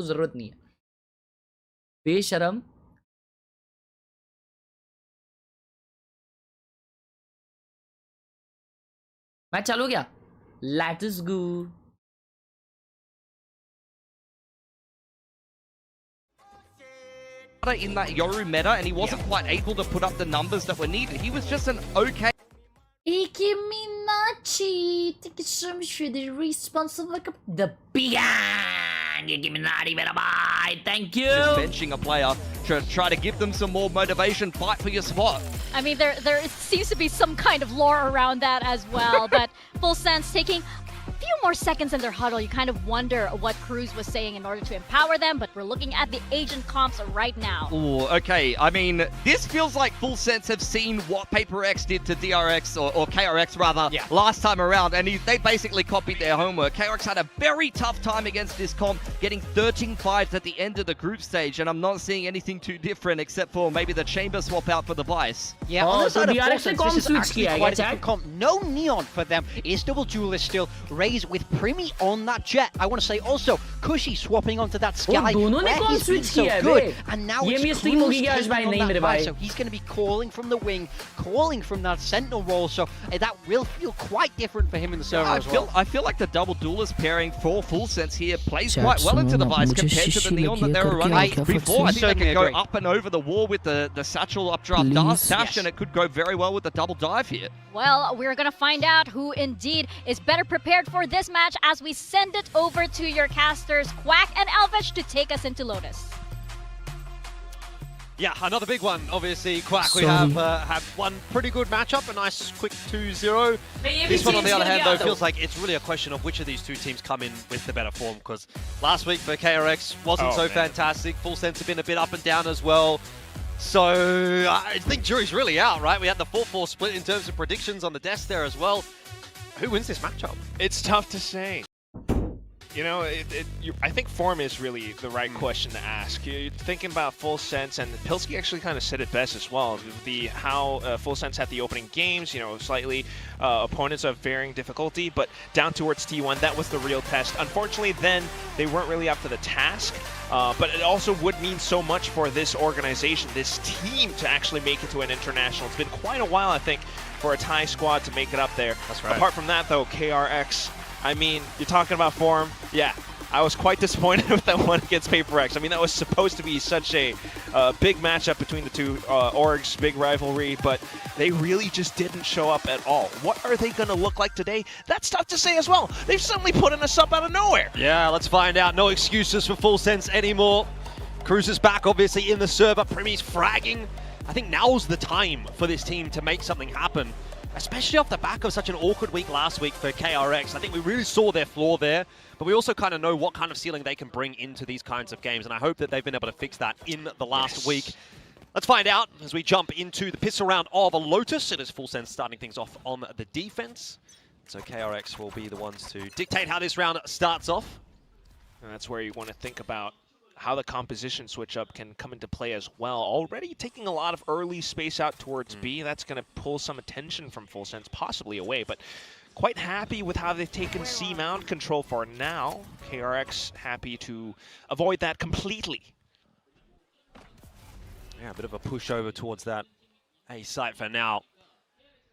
C: ज़रूरत नहीं है. बेशरम. मैं चलो गया. Let's go.
A: In that Yoru meta, and he wasn't quite able to put up the numbers that were needed. He was just an okay.
C: Nicki Minaj, thank you so much for the response of like the big Nicki Minaj, bye. Thank you.
A: Just benching a player to try to give them some more motivation. Fight for your spot.
N: I mean, there seems to be some kind of lore around that as well. But Full Sense taking a few more seconds in their huddle, you kind of wonder what Cruz was saying in order to empower them, but we're looking at the agent comps right now.
A: Ooh, okay. I mean, this feels like Full Sense have seen what PACIFIC did to DRX, or KRX rather, last time around, and they basically copied their homework. KRX had a very tough time against this comp, getting 13 fives at the end of the group stage, and I'm not seeing anything too different except for maybe the chamber swap out for the Vice.
F: Yeah, on the side of
C: DRX
F: Full Sense, this is
C: switch
F: actually
C: kiya,
F: quite a
C: yeah,
F: different comp. No Neon for them. Is double duelist still. Raze with Primi on that jet. I want to say also, Cushy swapping onto that Sky.
C: दोनों ने कौन switch किया है
F: good. And now
C: ये
F: it's
C: भी
F: Cruz
C: stream होगी क्या आज
F: taking
C: भाई?
F: on
C: नहीं
F: that
C: मेरे
F: Vice.
C: भाई.
F: So he's going to be calling from the wing, calling from that Sentinel role. So that will feel quite different for him in the server as well.
A: I feel like the double duelist pairing for Full Sense here plays quite well into the Vice compared to the Neon that they were running before. I think they could go up and over the wall with the satchel updraft dash, and it could go very well with the double dive here.
N: Well, we're gonna find out who indeed is better prepared for this match as we send it over to your casters, Quack and Elvish, to take us into Lotus.
A: Yeah, another big one, obviously. Quack, we have one pretty good matchup, a nice quick 2-0. This one, on the other hand, though, feels like it's really a question of which of these two teams come in with the better form, because last week for KRX wasn't fantastic. Full Sense have been a bit up and down as well. So I think jury's really out, right? We had the 4-4 split in terms of predictions on the desk there as well. Who wins this matchup?
B: It's tough to say. You know, I think form is really the right question to ask. You're thinking about Full Sense, and Pilsky actually kind of said it best as well. How Full Sense had the opening games, you know, slightly opponents of varying difficulty, but down towards T1, that was the real test. Unfortunately, then they weren't really up to the task, but it also would mean so much for this organization, this team, to actually make it to an international. It's been quite a while, I think, for a Thai squad to make it up there.
A: That's right.
B: Apart from that, though, KRX, I mean, you're talking about form. Yeah, I was quite disappointed with that one against PACIFIC. I mean, that was supposed to be such a big matchup between the two orgs, big rivalry, but they really just didn't show up at all. What are they going to look like today? That's tough to say as well. They've suddenly put in a sub out of nowhere.
A: Yeah, let's find out. No excuses for Full Sense anymore. Cruz is back, obviously, in the server. Primi's fragging. I think now's the time for this team to make something happen, especially off the back of such an awkward week last week for KRX. I think we really saw their flaw there, but we also kind of know what kind of ceiling they can bring into these kinds of games, and I hope that they've been able to fix that in the last week. Let's find out as we jump into the piss round of a Lotus. It is Full Sense starting things off on the defense, so KRX will be the ones to dictate how this round starts off.
B: And that's where you want to think about how the composition switch up can come into play as well. Already taking a lot of early space out towards B. That's going to pull some attention from Full Sense, possibly away, but quite happy with how they've taken C mount control for now. KRX happy to avoid that completely.
A: Yeah, a bit of a push over towards that A site for now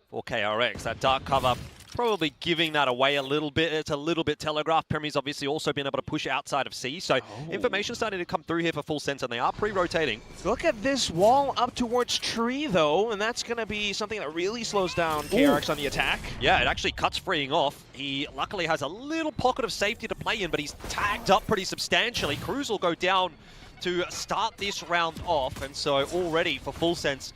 A: for KRX. That dark cover probably giving that away a little bit. It's a little bit telegraphed. Premi's obviously also been able to push outside of C, so information starting to come through here for Full Sense, and they are pre-rotating.
B: Look at this wall up towards tree, though, and that's going to be something that really slows down KRX on the attack.
A: Yeah, it actually cuts freeing off. He luckily has a little pocket of safety to play in, but he's tagged up pretty substantially. Cruz will go down to start this round off, and so already for Full Sense,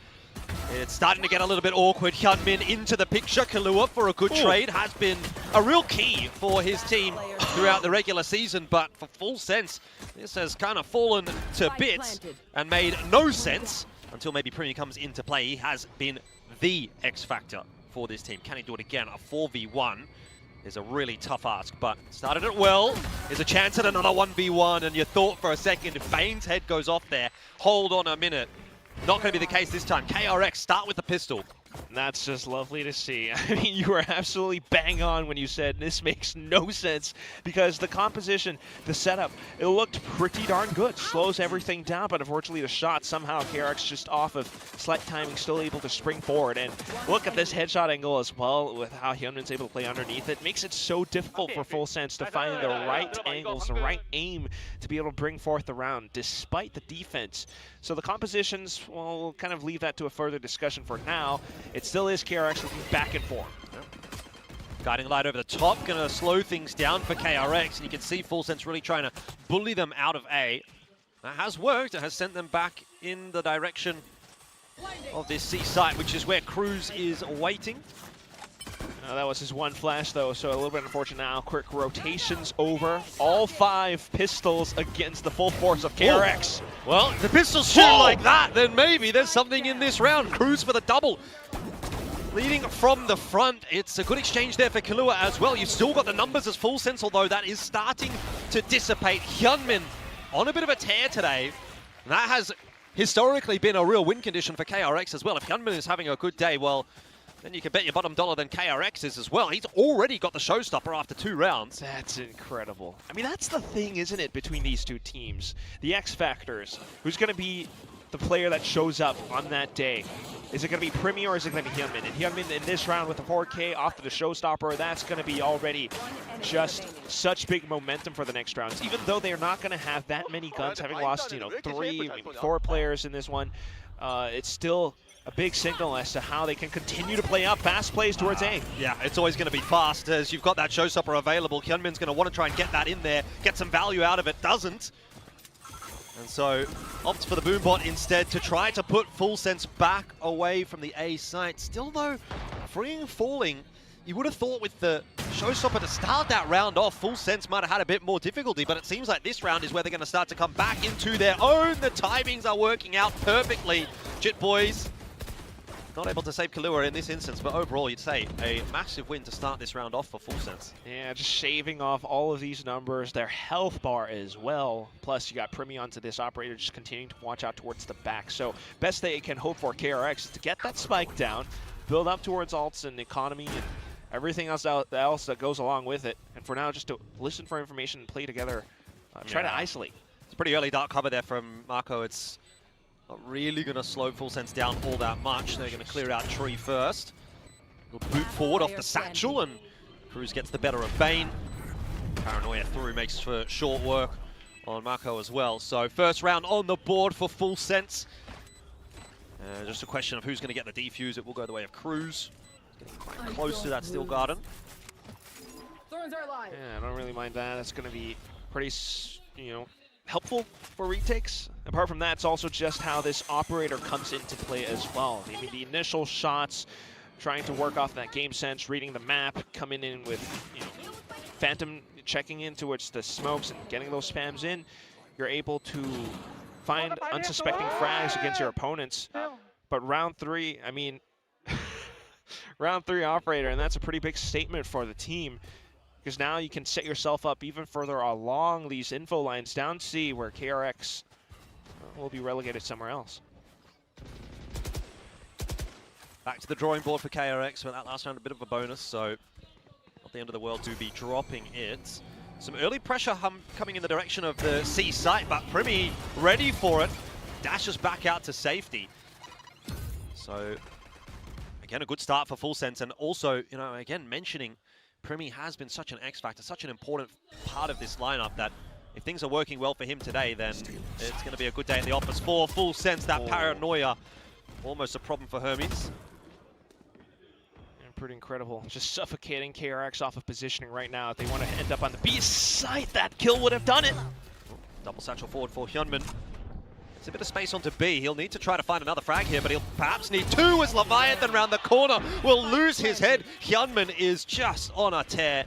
A: it's starting to get a little bit awkward. Hyunmin into the picture. Khelraay for a good trade has been a real key for his team throughout the regular season, but for Full Sense, this has kind of fallen to bits and made no sense until maybe Primi comes into play. He has been the X factor for this team. Can he do it again? A 4v1 is a really tough ask, but started it well. There's a chance at another 1v1, and you thought for a second if Bane's head goes off there, hold on a minute. Not going to be the case this time. KRX start with the pistol.
B: That's just lovely to see. I mean, you were absolutely bang on when you said this makes no sense, because the composition, the setup, it looked pretty darn good. Slows everything down, but unfortunately the shot, somehow KRX just off of slight timing, still able to spring forward. And look at this headshot angle as well, with how Hyunmin's able to play underneath it. Makes it so difficult for Full Sense to find the right angles, the right aim to be able to bring forth the round, despite the defense. So the compositions, well, we'll kind of leave that to a further discussion for now. It still is KRX looking back and forth.
A: Guiding light over the top, going to slow things down for KRX, and you can see Full Sense really trying to bully them out of A. That has worked. It has sent them back in the direction of this C site, which is where Cruz is waiting.
B: That was his one flash, though, so a little bit unfortunate now. Quick rotations over. All 5 pistols against the full force of KRX.
A: Well, if the pistols shoot like that, then maybe there's something in this round. Cruz for the double. Leading from the front, it's a good exchange there for Khelraay as well. You've still got the numbers as full sense, although that is starting to dissipate. Hyunmin on a bit of a tear today. That has historically been a real win condition for KRX as well. If Hyunmin is having a good day, well, then you can bet your bottom dollar than KRX is as well. He's already got the showstopper after 2 rounds.
B: That's incredible. I mean, that's the thing, isn't it, between these 2 teams? The X factors. Who's going to be the player that shows up on that day? Is it going to be Primi or is it going to be Hyunmin? And Hyunmin in this round with the 4K after the showstopper, that's going to be already just such big momentum for the next rounds. Even though they're not going to have that many guns, having lost, 3, maybe 4 players in this one, it's still a big signal as to how they can continue to play up fast plays towards A.
A: Yeah, it's always going to be fast as you've got that showstopper available. Hyunmin's going to want to try and get that in there, get some value out of it. Doesn't. And so opts for the Boombot instead to try to put Full Sense back away from the A site. Still though, freeing falling, you would have thought with the showstopper to start that round off, Full Sense might have had a bit more difficulty, but it seems like this round is where they're going to start to come back into their own. The timings are working out perfectly. Jit Boys not able to save Khelraay in this instance, but overall you'd say a massive win to start this round off for Full Sense.
B: Yeah, just shaving off all of these numbers, their health bar as well. Plus you got Primi onto this operator just continuing to watch out towards the back. So best they can hope for KRX is to get that spike down, build up towards ults and economy and everything else that goes along with it. And for now, just to listen for information and play together, try to isolate.
A: It's pretty early dark cover there from Marco. It's not really going to slow Full Sense down all that much. They're going to clear out Tree first. We'll boot forward off the satchel, and Cruz gets the better of Bane. Paranoia through makes for short work on Marco as well. So first round on the board for Full Sense. Just a question of who's going to get the defuse. It will go the way of Cruz. Getting quite close to that Steel Garden.
B: Yeah, I don't really mind that. That's going to be pretty, helpful for retakes. Apart from that, it's also just how this operator comes into play as well. I mean, the initial shots, trying to work off that game sense, reading the map, coming in with, Phantom checking in towards the smokes and getting those spams in. You're able to find unsuspecting frags against your opponents. But round 3, I mean, round 3 operator, and that's a pretty big statement for the team. Because now you can set yourself up even further along these info lines down C, where KRX will be relegated somewhere else.
A: Back to the drawing board for KRX, but that last round a bit of a bonus, so not the end of the world to be dropping it. Some early pressure coming in the direction of the C site, but Primi ready for it. Dashes back out to safety. So, again, a good start for Full Sense, and also, again, mentioning Primi has been such an X-factor, such an important part of this lineup that if things are working well for him today, then it's going to be a good day in the office for Full Sense. That Paranoia, almost a problem for Hermes.
B: And pretty incredible. Just suffocating KRX off of positioning right now. If they want to end up on the B site, that kill would have done it.
A: Double satchel forward for Hyunmin. It's a bit of space onto B. He'll need to try to find another frag here, but he'll perhaps need 2 as Leviathan round the corner will lose his head. Hyunmin is just on a tear.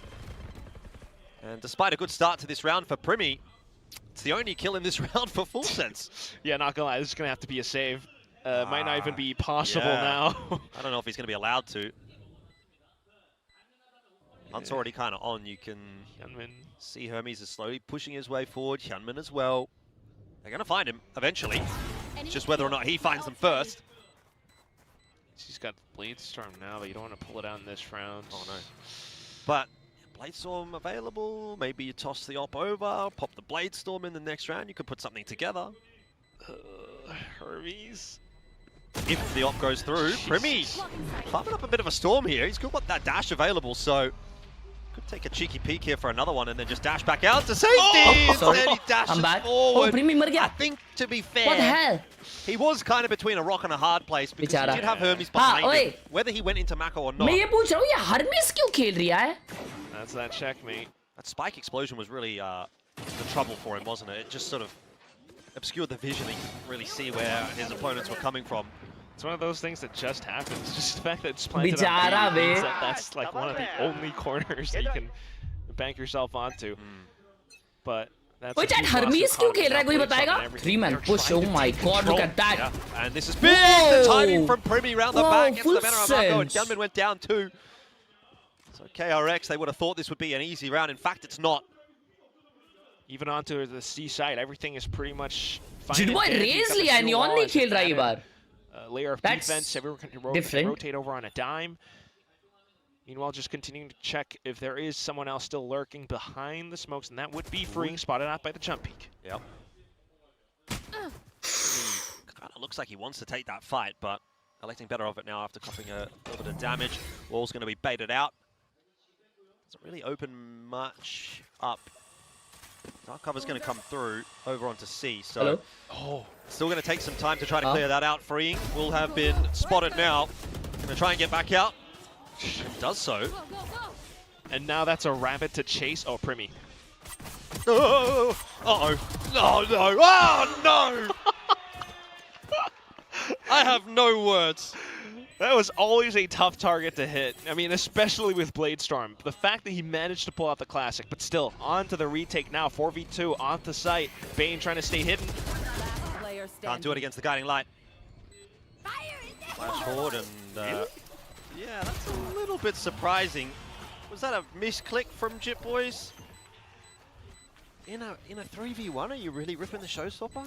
A: And despite a good start to this round for Primi, it's the only kill in this round for Full Sense.
B: Yeah, not gonna lie, this is gonna have to be a save. Might not even be possible now.
A: I don't know if he's gonna be allowed to. Hunt's already kind of on. You can see Hermes is slowly pushing his way forward. Hyunmin as well. They're going to find him eventually. It's just whether or not he finds them first.
B: He's got Bladestorm now, but you don't want to pull it out in this round.
A: Oh, no. But Bladestorm available. Maybe you toss the op over, pop the Bladestorm in the next round. You could put something together.
B: Hermes.
A: If the op goes through. Primi pumping up a bit of a storm here. He's got that dash available, so could take a cheeky peek here for another one and then just dash back out to safety. Instead he dashes forward. I think, to be fair,
C: what the hell?
A: He was kind of between a rock and a hard place because he did have Hermes behind him. Whether he went into Mako or not.
C: मैं ये पूछ रहा हूँ, ये Hermes क्यों खेल रहा है?
B: That's that checkmate.
A: That spike explosion was really the trouble for him, wasn't it? It just sort of obscured the vision. He couldn't really see where his opponents were coming from.
B: It's one of those things that just happens. Just the fact that it's planted
C: Bichara,
B: on B means
C: be.
B: that that's like one of the only corners that you can bank yourself onto. But that's
C: Wait, that Hermes क्यों खेल रहा है कोई बताएगा? 3-man push. Oh my God! Look at that.
A: Yeah. And this is big. The timing from Primi round the back gets the better of Marco, and Gunman went down too. So KRX, they would have thought this would be an easy round. In fact, it's not.
B: Even onto the C side, everything is pretty much fine.
C: Jidboy raise लिया है, Neon नहीं खेल रहा है ये बार.
B: Layer of
C: That's
B: defense, everyone can
C: different.
B: rotate over on a dime. Meanwhile, just continuing to check if there is someone else still lurking behind the smokes, and that would be Freeing, spotted out by the jump peak.
A: Yep. Kind of looks like he wants to take that fight, but electing better of it now after coughing a little bit of damage. Wall's going to be baited out. Doesn't really open much up. Dark cover's going to come through over onto C, so still going to take some time to try to clear that out. Freeing will have been spotted now. Going to try and get back out. Does so.
B: And now that's a rabbit to chase. Oh, Primi.
A: Oh, uh-oh. Oh, no. Oh, no. I have no words.
B: That was always a tough target to hit. I mean, especially with Bladestorm. The fact that he managed to pull out the classic, but still, onto the retake now. 4v2 onto site. Bane trying to stay hidden.
A: Can't do it against the guiding light. Flash forward and... yeah, that's a little bit surprising. Was that a misclick from Jit Boys? In a 3v1, are you really ripping the showstopper?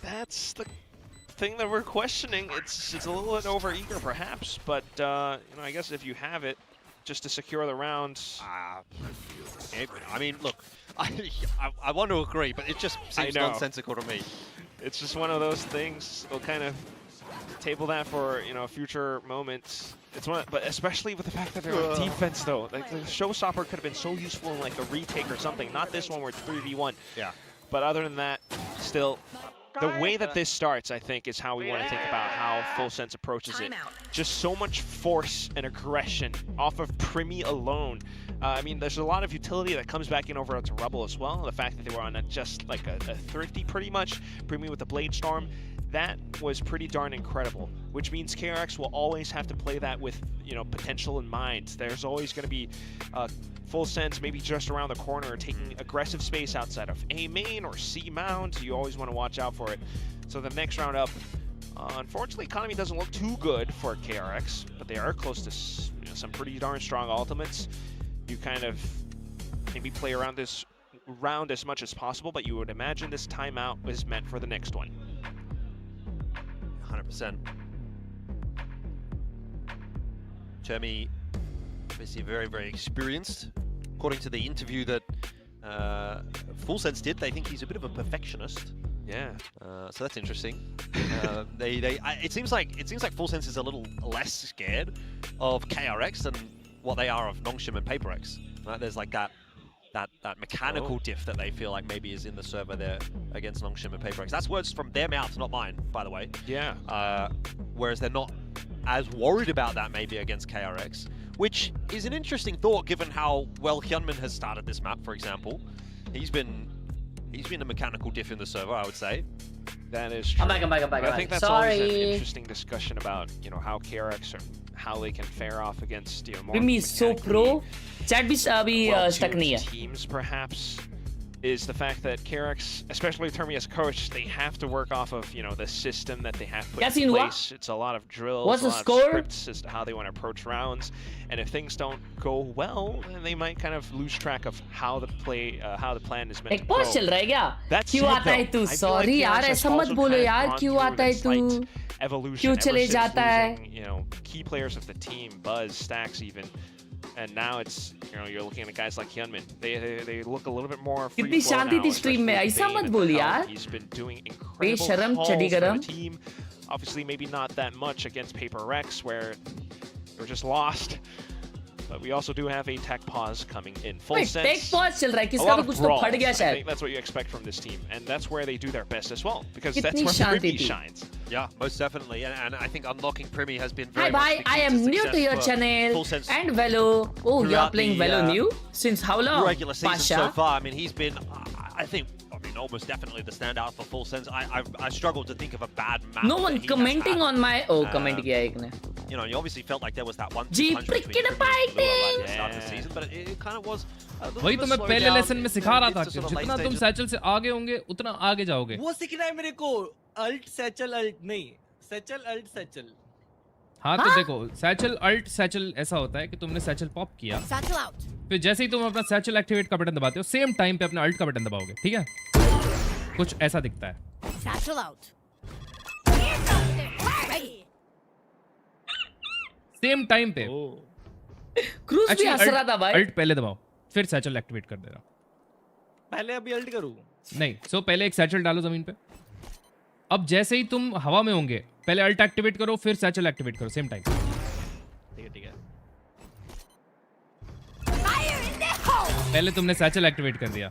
B: That's the thing that we're questioning. It's a little bit over-eager, perhaps, but you know, I guess if you have it, just to secure the round.
A: I mean, look, I want to agree, but it just seems nonsensical to me.
B: It's just one of those things. We'll kind of table that for future moments. It's one, but especially with the fact that they're on defense, though. Like the showstopper could have been so useful in like a retake or something. Not this one where it's 3v1.
A: Yeah.
B: But other than that, still. The way that this starts, I think, is how we want to think about how Full Sense approaches it. Just so much force and aggression off of Primi alone. I mean, there's a lot of utility that comes back in over onto Rubble as well. The fact that they were on just like a thrifty, pretty much. Primi with the Bladestorm, that was pretty darn incredible. Which means KRX will always have to play that with potential in mind. There's always going to be Full Sense maybe just around the corner, taking aggressive space outside of A main or C mount. You always want to watch out for it. So the next round up, unfortunately, economy doesn't look too good for KRX, but they are close to some pretty darn strong ultimates. You kind of maybe play around this round as much as possible, but you would imagine this timeout was meant for the next one.
A: 100%. Chermi, obviously very, very experienced. According to the interview that Full Sense did, they think he's a bit of a perfectionist.
B: Yeah.
A: So that's interesting. It seems like Full Sense is a little less scared of KRX than what they are of Nongshim and PaperX. Right? There's like that mechanical diff that they feel like maybe is in the server there against Nongshim and PaperX. That's words from their mouths, not mine, by the way.
B: Yeah.
A: Whereas they're not as worried about that maybe against KRX, which is an interesting thought given how well Hyunmin has started this map, for example. He's been a mechanical diff in the server, I would say.
B: That is true.
C: I'm back.
B: I think that's always an interesting discussion about how KRX how they can fare off against more
C: Primi is so pro. Chat भी अभी stuck नहीं है.
B: Teams perhaps is the fact that KRX, especially with Termi as coach, they have to work off of the system that they have put in place. It's a lot of drills, a lot of scripts as to how they want to approach rounds, and if things don't go well, then they might kind of lose track of how the plan is meant to go.
C: चल रहा है क्या?
B: That's
C: क्यों आता है तू? Sorry यार, ऐसा मत बोलो यार. क्यों आता है तू?
B: Evolution
C: क्यों चले जाता है?
B: losing, key players of the team, Buzz, Stacks even. And now it's, you're looking at guys like Hyunmin. They look a little bit more free
C: कितनी
B: flow
C: शांति
B: now,
C: थी स्ट्रीम में. ऐसा मत बोल यार.
B: He's been doing incredible
C: बेशरम
B: calls for
C: चढ़ी
B: the team. Obviously, maybe not that much against PaperX, where they were just lost. But we also do have a tech pause coming in. Full
C: Wait,
B: sense.
C: tech pause चल रहा है. किसका तो कुछ तो फट गया
B: I
C: शायद.
B: think that's what you expect from this team, and that's where they do their best as well, because
C: कितनी
B: that's where
C: शांति
B: Primi
C: थी.
B: shines.
A: Yeah, most definitely, and I think unlocking Primi has been
C: Hi
A: very much
C: bye,
A: the key
C: I am
A: to
C: new to your
A: success for
C: channel
A: Full Sense
C: and Velo. Oh, you are
A: throughout
C: playing
A: the,
C: Velo new? Since how long?
A: regular season
C: Pasha?
A: so far. I mean, he's been, I think, almost definitely the standout for Full Sense. I struggled to think of a bad map.
C: No one commenting on my... Oh, comment kiya ek ne.
A: You know, you obviously felt like there was that one
C: Jeep cricket fighting!
A: at the start of the season, but it kind of was a little
O: वही
A: bit
O: तो
A: of a
O: मैं पहले
A: slowdown
O: lesson में सिखा रहा था कि
A: into sort of late
O: जितना तुम
A: stages.
O: सैचल से आगे होंगे उतना आगे जाओगे
P: वो सीखना है मेरे को अल्ट सैचल अल्ट नहीं सैचल अल्ट सैचल
O: हाँ तो देखो सैचल अल्ट सैचल ऐसा होता है कि तुमने सैचल पॉप किया फिर जैसे ही तुम अपना सैचल एक्टिवेट का बटन दबाते हो सेम टाइम पे अपना अल्ट का बटन दबाओगे ठीक है कुछ ऐसा दिखता है सेम टाइम पे
C: क्रूज भी हंस रहा था भाई
O: अल्ट पहले दबाओ फिर सैचल एक्टिवेट कर देना
P: पहले अभी अल्ट करूँ
O: नहीं सो पहले एक सैचल डालो जमीन पे अब जैसे ही तुम हवा में होंगे पहले अल्ट एक्टिवेट करो फिर सैचल एक्टिवेट करो सेम टाइम
P: ठीक है
O: पहले तुमने सैचल एक्टिवेट कर दिया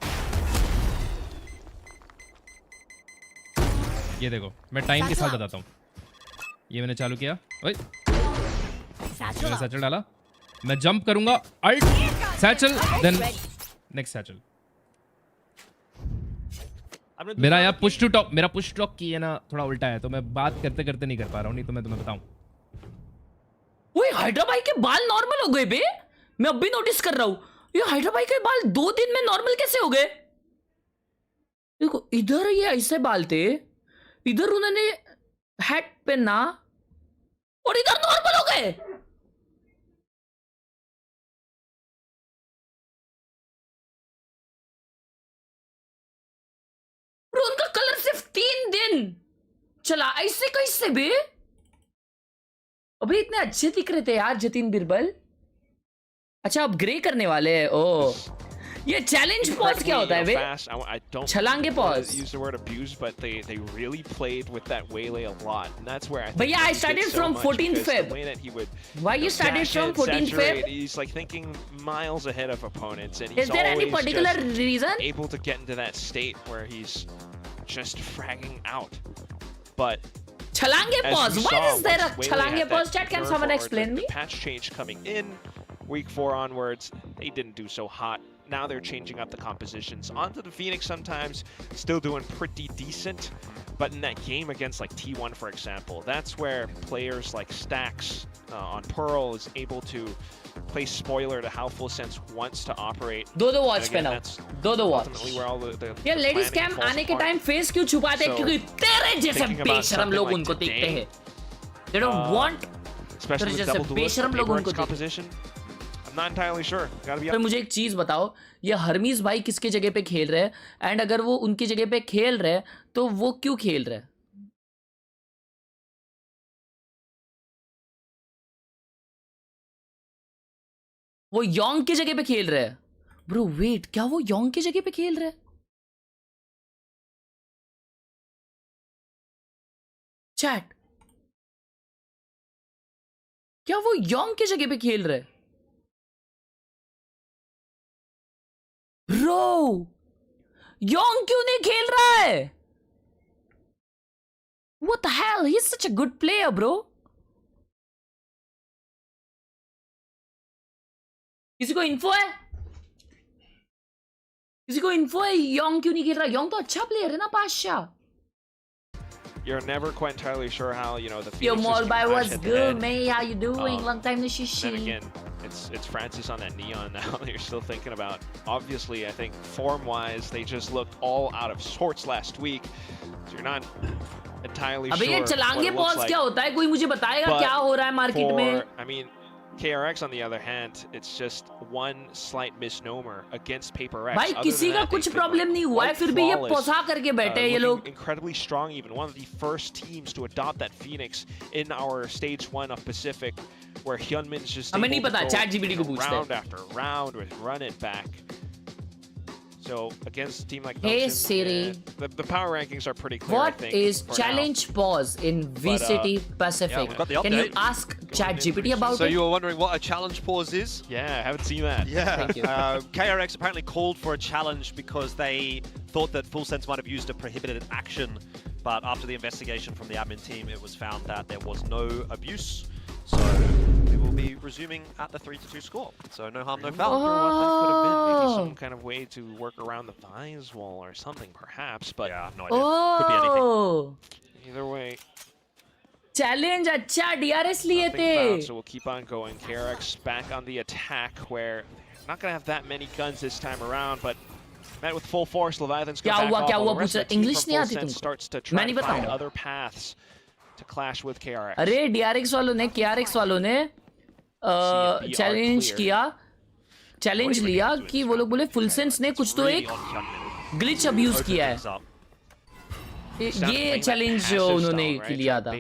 O: ये देखो मैं टाइम के साथ बताता हूँ ये मैंने चालू किया ओए मैंने सैचल डाला मैं जंप करूंगा alt satchel then next satchel मेरा यार पुश टू टॉप मेरा पुश टॉप की है ना थोड़ा उल्टा है तो मैं बात करते करते नहीं कर पा रहा हूँ नहीं तो मैं तुम्हें बताऊं
C: ओए हाइड्रा भाई के बाल नॉर्मल हो गए बे मैं अब भी नोटिस कर रहा हूँ ये हाइड्रा भाई के बाल 2 दिन में नॉर्मल कैसे हो गए देखो इधर ये ऐसे बाल थे इधर उन्होंने हैट पहना और इधर नॉर्मल हो गए उनका कलर सिर्फ 3 दिन चला ऐसे कैसे बे अबे इतने अच्छे दिख रहे थे यार जतिन बिरबल अच्छा अब ग्रे करने वाले हैं ओ ये चैलेंज पॉज क्या होता है बे छलांगे pause
B: use the word abuse but they really played with that waylay a lot and that's where I think
C: But yeah, I started from 14th Feb.
B: the way that he would
C: Why you started from 14th Feb?
B: He's like thinking miles ahead of opponents and he's
C: Is there any
B: always
C: particular
B: just
C: reason?
B: able to get into that state where he's just fragging out but
C: छलांगे
B: as
C: pause
B: we
C: why
B: saw,
C: is there a
B: once Waylay
C: छलांगे
B: had
C: pause
B: that
C: chat can
B: nerf
C: someone
B: or
C: explain
B: the
C: me
B: patch change coming in week 4 onwards they didn't do so hot now they're changing up the compositions onto the Phoenix sometimes still doing pretty decent but in that game against like T1 for example that's where players like Stacks on Pearl is able to play spoiler to how Full Sense wants to operate
C: दो watch पे ना दो watch
B: ultimately where all the
C: ये ladies cam आने के time face क्यों छुपाते हैं क्योंकि तेरे जैसे बेशरम लोग उनको देखते हैं they don't want
B: especially
C: तेरे
B: with
C: जैसे
B: double duelist
C: बेशरम लोग उनको देखते
B: composition I'm not entirely sure gotta be
C: तो
B: up
C: मुझे एक चीज बताओ ये हरमीज भाई किसके जगह पे खेल रहे हैं एंड अगर वो उनकी जगह पे खेल रहे हैं तो वो क्यों खेल रहे हैं वो योंग की जगह पे खेल रहे हैं ब्रो वेट क्या वो योंग की जगह पे खेल रहे हैं चैट क्या वो योंग की जगह पे खेल रहे हैं ब्रो योंग क्यों नहीं खेल रहा है What the hell? He's such a good player, bro. किसी को इन्फो है किसी को इन्फो है योंग क्यों नहीं खेल रहा योंग तो अच्छा प्लेयर है ना Pasha
B: You're never quite entirely sure how the
C: Yo,
B: Phoenix
C: Morbai,
B: system
C: what's
B: clash
C: good,
B: head-to-head.
C: man? How you doing? Long time no
B: Then
C: shishi.
B: again, it's Francis on that neon now that you're still thinking about. Obviously, I think form-wise, they just looked all out of sorts last week. So you're not entirely
C: अबे
B: sure
C: ये
B: what
C: चलांगे
B: it looks
C: pause
B: like.
C: क्या होता है कोई मुझे बताएगा
B: But
C: क्या हो रहा है मार्केट में
B: I mean, KRX on the other hand, it's just one slight misnomer against Paper X.
C: भाई
B: Other
C: किसी
B: than
C: का
B: that,
C: कुछ
B: they've been,
C: प्रॉब्लम
B: like,
C: नहीं हुआ है
B: quite
C: फिर भी ये
B: flawless,
C: पोसा करके बैठे हैं ये लोग
B: looking incredibly strong, even one of the first teams to adopt that Phoenix in our stage 1 of Pacific, where Hyunmin's just
C: हमें
B: able
C: नहीं
B: to
C: पता
B: go
C: चैट जीपीटी को पूछते
B: round
C: हैं
B: after round with run it back. So against a team like
C: Hey
B: Belgium,
C: Siri,
B: the power rankings are pretty clear. I
C: what
B: think,
C: is
B: for
C: challenge pause in VCT Pacific?
A: we've got the
C: Can you
A: update.
C: ask chat GPT about
A: So
C: it?
A: you were wondering what a challenge pause is?
B: Yeah, I haven't seen that.
A: Yeah.
C: Thank you.
A: KRX apparently called for a challenge because they thought that Full Sense might have used a prohibited action, but after the investigation from the admin team, it was found that there was no abuse. So we will be resuming at the 3-2 score. So no harm, no
B: I
A: foul.
B: wonder what that could have been. Maybe some kind of way to work around the Vise wall or something, perhaps. But
A: yeah, no idea. Could be anything.
B: Either way.
C: Challenge अच्छा DRS लिए
B: Nothing found,
C: थे.
B: so we'll keep on going. KRX back on the attack, where not gonna have that many guns this time around, but met with full force. Leviathan's
C: क्या
B: go back
C: हुआ
B: off.
C: क्या
B: while
C: हुआ
B: the rest
C: पूछा
B: of the team
C: English
B: from
C: नहीं
B: Full
C: आती
B: Sense
C: तुमको
B: starts to
C: मैं
B: try
C: नहीं
B: and find
C: बताऊंगा
B: other paths to clash with KRX.
C: अरे DRX वालों ने KRX वालों ने चैलेंज किया चैलेंज लिया कि वो लोग बोले फुल सेंस ने कुछ तो एक ग्लिच अब्यूज किया है ये चैलेंज उन्होंने लिया था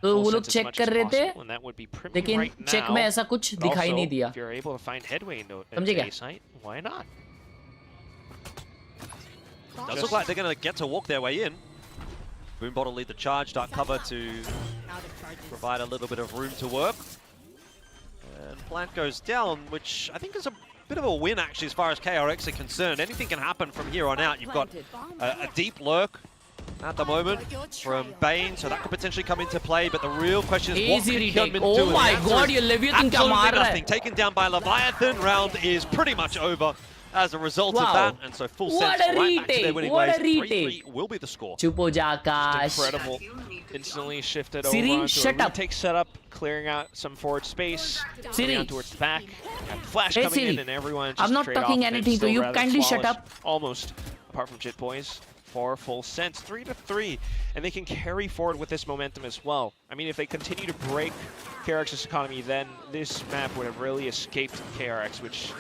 C: तो वो लोग चेक कर रहे थे लेकिन चेक में ऐसा कुछ दिखाई नहीं दिया समझे क्या
B: Why not?
A: Does look like they're going to get to walk their way in. Boombot will lead the charge, Dark Cover to provide a little bit of room to work. And Plant goes down, which I think is a bit of a win actually as far as KRX are concerned. Anything can happen from here on out. You've got a deep lurk at the moment from Bane, so that could potentially come into play, but the real question is what can Hyunmin do?
C: Oh my god, ये Leviathan क्या मार रहा है?
A: Taken down by Leviathan. Round is pretty much over as a result of that, and so full sense right back to their winning ways. 3-3 will be the score.
C: चुप हो जा आकाश.
B: Incredible. Instantly shifted over
C: Siri,
B: onto
C: shut
B: a
C: up.
B: retake setup, clearing out some forward space.
C: Siri.
B: Out towards the back. Got Flash
C: Hey,
B: coming
C: Siri.
B: in, and everyone just
C: I'm not
B: trade
C: talking
B: off, and
C: anything
B: it's
C: to
B: still
C: you.
B: rather
C: Kindly shut
B: flawless.
C: up.
B: Almost, apart from Jit Boys. For full sense, 3-3, and they can carry forward with this momentum as well. I mean, if they continue to break KRX's economy, then this map would have really escaped KRX, which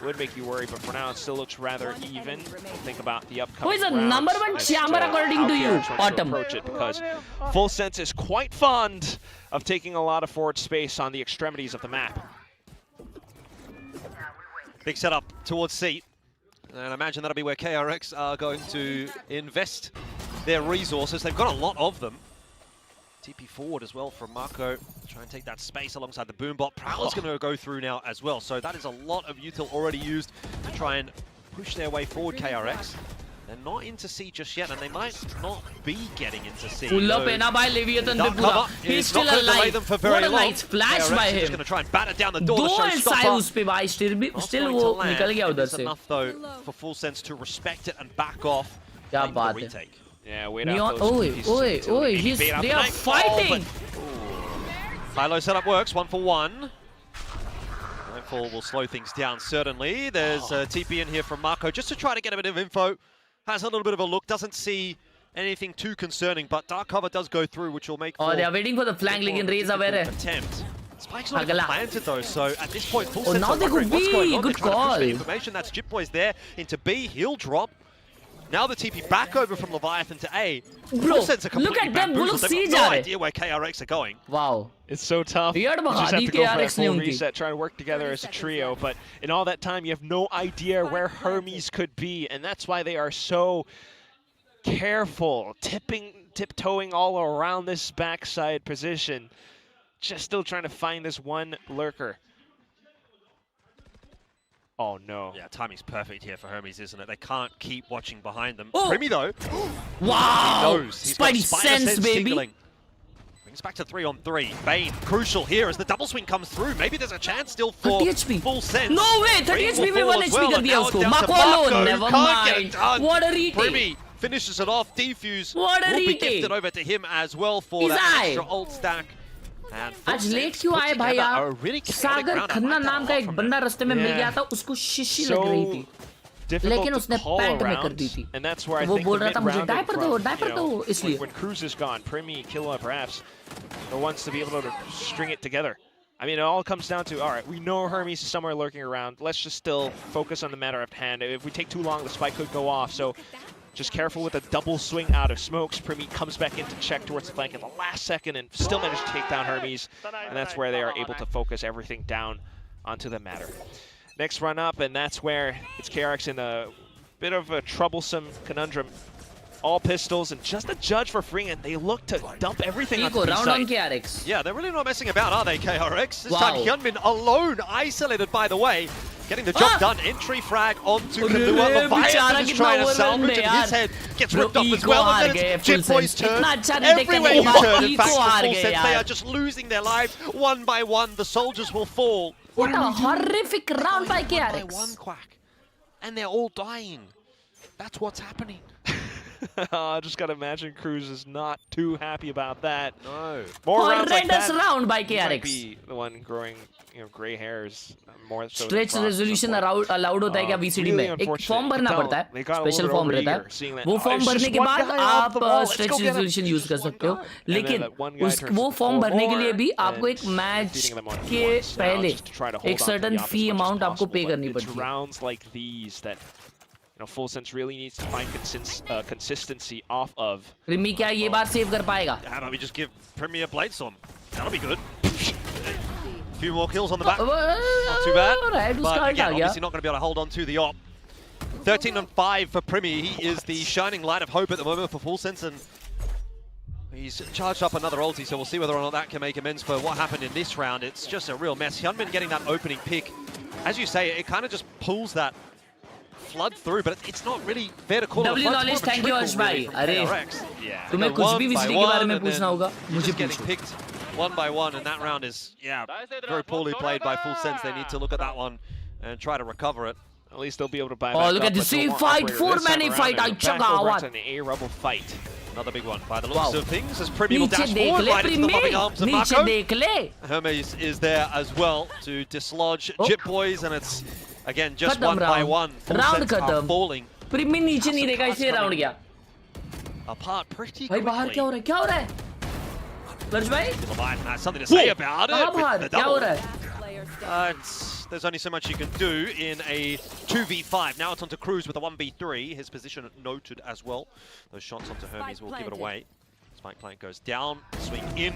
B: would make you worry. But for now, it still looks rather even. Think about the upcoming
C: Who is the
B: rounds
C: number one
B: as
C: chamber
B: to
C: according
B: how
C: to you,
B: KRX wants to
C: Autumn?
B: approach it, because full sense is quite fond of taking a lot of forward space on the extremities of the map.
A: Big setup towards C. And I imagine that'll be where KRX are going to invest their resources. They've got a lot of them. TP forward as well from Marco. Try and take that space alongside the Boombot. Prowler's going to go through now as well. So that is a lot of util already used to try and push their way forward, KRX. They're not into C just yet, and they might not be getting into C.
C: Pull up ना by Leviathan पे पूरा. He's still alive. What a nice flash by him.
A: Just going to try and batter down the door.
C: दो SI उस पे भाई still वो निकल गया उधर से.
A: Enough though for Full Sense to respect it and back off.
C: क्या बात है.
B: Yeah, wait
C: Neon,
B: out those
C: they are fighting.
A: High-low setup works, 1-for-1. Nightfall will slow things down, certainly. There's a TP in here from Marco just to try to get a bit of info. Has a little bit of a look, doesn't see anything too concerning, but Dark Cover does go through, which will make
C: Oh, they are waiting for the flank, लेकिन Raze aware है.
A: Attempt. Spike's not even planted though, so at this point, Full Sense
C: now
A: are
C: they
A: wondering
C: could
A: what's
C: be.
A: going on.
C: Good
A: They're trying to push
C: call.
A: the information. That's Jitboy's there into B. He'll drop. Now the TP back over from Leviathan to A.
C: Bro,
A: Full Sense are
C: look
A: completely
C: at them. वो लोग
A: bamboozled.
C: C
A: They've
C: जा
A: got no
C: रहे.
A: idea where KRX are going.
C: Wow.
B: It's so tough.
C: Weird
B: You just have to
C: बहादी
B: go for that
C: KRX ने
B: full
C: उनकी.
B: reset, try to work together as a trio, but in all that time, you have no idea where Hermes could be, and that's why they are so careful, tiptoeing all around this backside position, just still trying to find this one lurker. Oh no.
A: Yeah, timing's perfect here for Hermes, isn't it? They can't keep watching behind them.
C: Oh.
A: Primi though.
C: Wow.
A: He knows. He's got
C: Spidey
A: spider
C: sense, baby.
A: tingling. Brings back to 3-on-3. Bane, crucial here as the double swing comes through. Maybe there's a chance still for
C: 30 HP.
A: Full sense.
C: No way, 30
A: Bane
C: HP
A: will
C: में
A: fall
C: 1
A: as
C: HP
A: well,
C: कर
A: and
C: दिया
A: now it's
C: उसको.
A: down to
C: Marco alone,
A: Marco, who
C: never
A: can't get it
C: mind.
A: done.
C: What a retake.
A: Primi finishes it off. Defuse
C: What a
A: will be
C: retake.
A: gifted over to him as well for
C: His
A: that
C: eye.
A: extra ult stack. And Full
C: आज late
A: Sense
C: क्यों
A: put
C: आए
A: together
C: भैया?
A: a really chaotic
C: Sagar
A: round. I
C: Khanna
A: like that
C: नाम
A: a
C: का
A: lot
C: एक
A: from
C: बंदा
A: him.
C: रास्ते में मिल गया था, उसको शीशी लग रही थी.
B: Difficult
C: लेकिन
B: to
C: उसने
B: call
C: पैंट में कर
B: around,
C: दी थी.
B: and that's where I
C: वो
B: think
C: बोल
B: the
C: रहा था मुझे
B: mid-round
C: डायपर दो,
B: from,
C: डायपर
B: you know,
C: दो, इसलिए.
B: when Cruz is gone, Primi, Killua perhaps, the ones to be able to string it together. I mean, it all comes down to, all right, we know Hermes is somewhere lurking around. Let's just still focus on the matter of hand. If we take too long, the spike could go off. So just careful with a double swing out of smokes. Primi comes back in to check towards the flank at the last second and still managed to take down Hermes. And that's where they are able to focus everything down onto the matter. Next run up, and that's where it's KRX in a bit of a troublesome conundrum. All pistols and just a judge for free, and they look to dump everything on the
C: round on
B: side.
C: KRX.
A: Yeah, they're really not messing about, are they, KRX? This
C: Wow.
A: time Hyunmin alone, isolated by the way. getting the job done. Entry frag onto Khelraay. Leviathan is trying to salvage, and his head gets ripped off as well. And then it's Jip Boy's turn. Everywhere you turn, in fact, for Full Sense, they are just losing their lives one by one. The soldiers will fall.
C: What a horrific round by KRX.
A: One by one, Quack. And they're all dying. That's what's happening.
B: I just gotta imagine Cruz is not too happy about that.
A: No.
B: More rounds like that.
C: Round by KRX.
B: Might be the one growing, gray hairs more so.
C: Stretch resolution allowed होता है क्या VCT में? एक form भरना पड़ता है, special form रहता है. वो फॉर्म भरने के बाद आप स्ट्रेच रेजोल्यूशन यूज कर सकते हो. लेकिन वो फॉर्म भरने के लिए भी आपको एक मैच के पहले एक सर्टेन फी अमाउंट आपको पे करनी पड़ती है.
B: Rounds like these that Full Sense really needs to find consistency off of.
C: Primi क्या ये बार सेव कर पाएगा?
A: How about we just give Premier Blades on? That'll be good. A few more kills on the back. Not too bad. But again, obviously not going to be able to hold on to the op. 13-5 for Primi. He is the shining light of hope at the moment for Full Sense, and he's charged up another ulti, so we'll see whether or not that can make amends for what happened in this round. It's just a real mess. Hyunmin getting that opening pick. As you say, it kind of just pulls that flood through, but it's not really fair to call it a flood.
C: Knowledge, thank you Harsh bhai. अरे तुम्हें कुछ भी VCT के बारे में पूछना होगा, मुझे
A: getting picked one by one, and that round is very poorly played by Full Sense. They need to look at that one and try to recover it.
B: At least they'll be able to buy.
C: Oh, look at the same fight, 4-man fight. I chagawa.
B: An A rebel fight.
A: Another big one by the looks of things as Primi will dash forward right into the loving arms of Marco. Hermes is there as well to dislodge Jip Boys, and it's again just one by one. Full Sense are falling.
C: Primi नीचे नहीं रहेगा, इसलिए round गया.
A: Apart pretty
C: quickly. भाई बाहर क्या हो रहा है? क्या हो रहा है? लर्ज भाई?
A: Leviathan has something to say about it.
C: बाहर क्या हो रहा है?
A: There's only so much you can do in a 2v5. Now it's onto Cruz with a 1v3. His position noted as well. Those shots onto Hermes will give it away. Spike plant goes down, swing in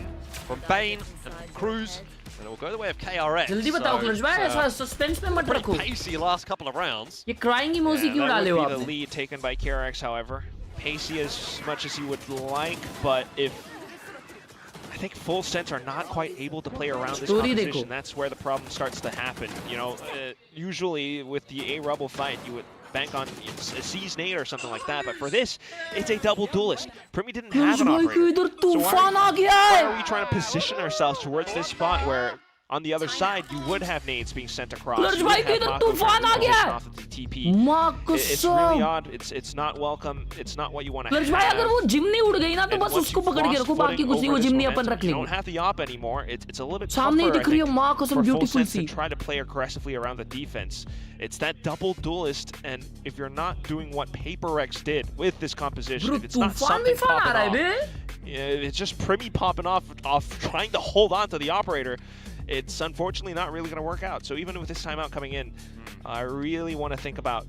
A: from Bane and from Cruz, and it will go the way of KRX.
C: जल्दी बताओ clutch भाई, ऐसा suspense में मत रखो.
A: Pacey last couple of rounds.
C: ये crying emoji क्यों डाले हो आपने?
B: The lead taken by KRX, however. Pacey as much as you would like, but if I think Full Sense are not quite able to play around this competition. That's where the problem starts to happen. Usually with the A Rebel fight, you would bank on a C's nade or something like that. But for this, it's a double duelist. Primi didn't have an operator. So why are we trying to position ourselves towards this spot where on the other side you would have nades being sent across? You would have Mako off of the TP. It's really odd. It's not welcome. It's not what you want to have.
C: अगर वो जिमनी उड़ गई ना तो बस उसको पकड़ के रखो, बाकी कुछ नहीं, वो जिमनी अपन रख लेंगे.
B: You don't have the op anymore. It's a little bit
C: सामने दिख रही है माँ कसम
B: for Full
C: beautiful
B: Sense to
C: C.
B: try to play aggressively around the defense. It's that double duelist, and if you're not doing what PACIFIC did with this composition, if it's not something popping off, it's just Primi popping off trying to hold on to the operator. It's unfortunately not really going to work out. So even with this timeout coming in, I really want to think about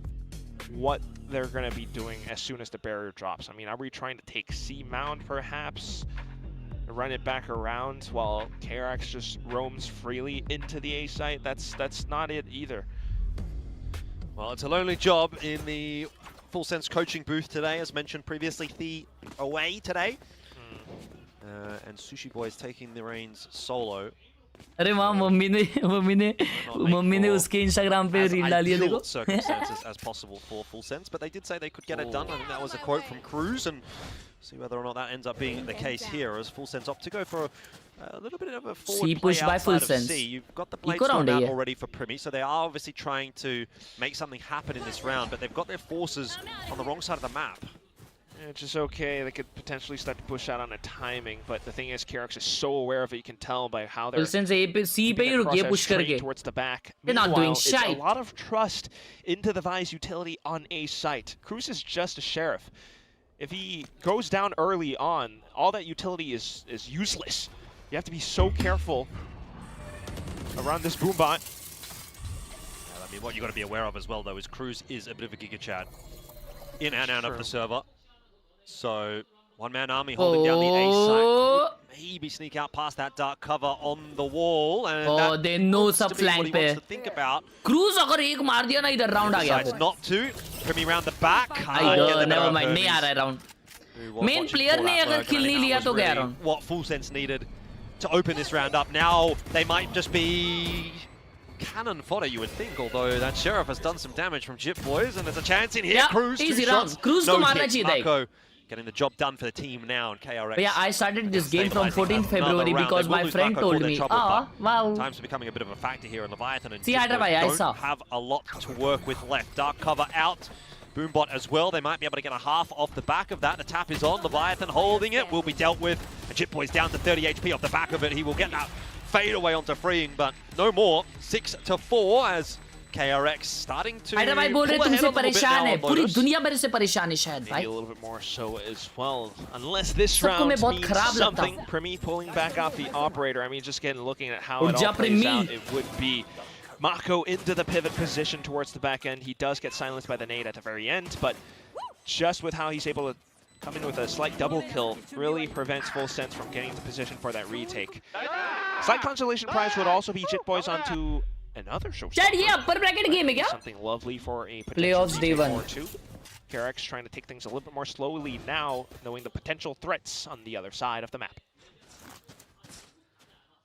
B: what they're going to be doing as soon as the barrier drops. I mean, are we trying to take C Mound perhaps, run it back around while KRX just roams freely into the A site? That's not it either.
A: Well, it's a lonely job in the Full Sense coaching booth today, as mentioned previously. The away today, and Sushi Boy is taking the reins solo.
C: अरे वहाँ mummy ने उसके Instagram पे reel डाली है देखो.
A: Circumstances as possible for Full Sense, but they did say they could get it done. I think that was a quote from Cruz, and see whether or not that ends up being the case here as Full Sense opt to go for a little bit of a forward play outside of C. You've got the blades going out already for Primi, so they are obviously trying to make something happen in this round, but they've got their forces on the wrong side of the map.
B: It's just okay. They could potentially start to push out on a timing, but the thing is, KRX is so aware of it. You can tell by how they're towards the back.
C: They're not doing
B: it's a lot of trust into the Vi's utility on A site. Cruz is just a sheriff. If he goes down early on, all that utility is useless. You have to be so careful around this boombot.
A: I mean, what you got to be aware of as well, though, is Cruz is a bit of a Giga Chad in and out of the server. So, one-man army holding down the A site. Maybe sneak out past that dark cover on the wall. And
C: they know सब flank पे.
A: Think about.
C: Cruz अगर एक मार दिया ना इधर round आ गया.
A: Decides not to. Primi round the back.
C: Never mind, नहीं आ रहा है round. Main player ने अगर kill नहीं लिया तो गया round.
A: What Full Sense needed to open this round up. Now they might just be cannon fodder, you would think, although that Sheriff has done some damage from Jip Boys, and there's a chance in here.
C: Yeah,
A: Cruz,
C: easy
A: 2
C: round.
A: shots.
C: Cruz
A: No
C: ko marna
A: hit.
C: chahiye tha.
A: Marco getting the job done for the team now, and KRX.
C: But yeah, I started this game from
A: stabilizing
C: 14th February
A: another round.
C: because
A: They will
C: my
A: lose
C: friend
A: Marco for
C: told
A: their
C: me,
A: trouble,
C: oh,
A: but
C: wow.
A: times are becoming a bit of a factor here, and Leviathan and
C: See,
A: Jip
C: I
A: Boys
C: saw.
A: don't have a lot to work with left. Dark cover out. Boombot as well. They might be able to get a half off the back of that. The tap is on. Leviathan holding it. Will be dealt with. And Jip Boy's down to 30 HP off the back of it. He will get that fade away onto freeing, but no more. 6-4 as KRX starting to
C: Hyder भाई बोल रहे तुमसे परेशान है, पूरी दुनिया मेरे से परेशान है शायद भाई.
B: Maybe a little bit more so as well, unless this
C: सबको
B: round
C: मैं बहुत
B: means
C: खराब लगता
B: something.
C: हूँ.
B: Primi pulling back out the operator. I mean, just again looking at how it
C: Urja
B: all plays
C: Primi.
B: out, it would be Mako into the pivot position towards the back end. He does get silenced by the nade at the very end, but just with how he's able to come in with a slight double kill, really prevents Full Sense from getting into position for that retake. Slight consolation prize would also be Jit Boys onto another show.
C: Chad, ये upper bracket game है क्या?
B: Something lovely for a
C: Playoffs day 1.
B: 4-2. KRX trying to take things a little bit more slowly now, knowing the potential threats on the other side of the map.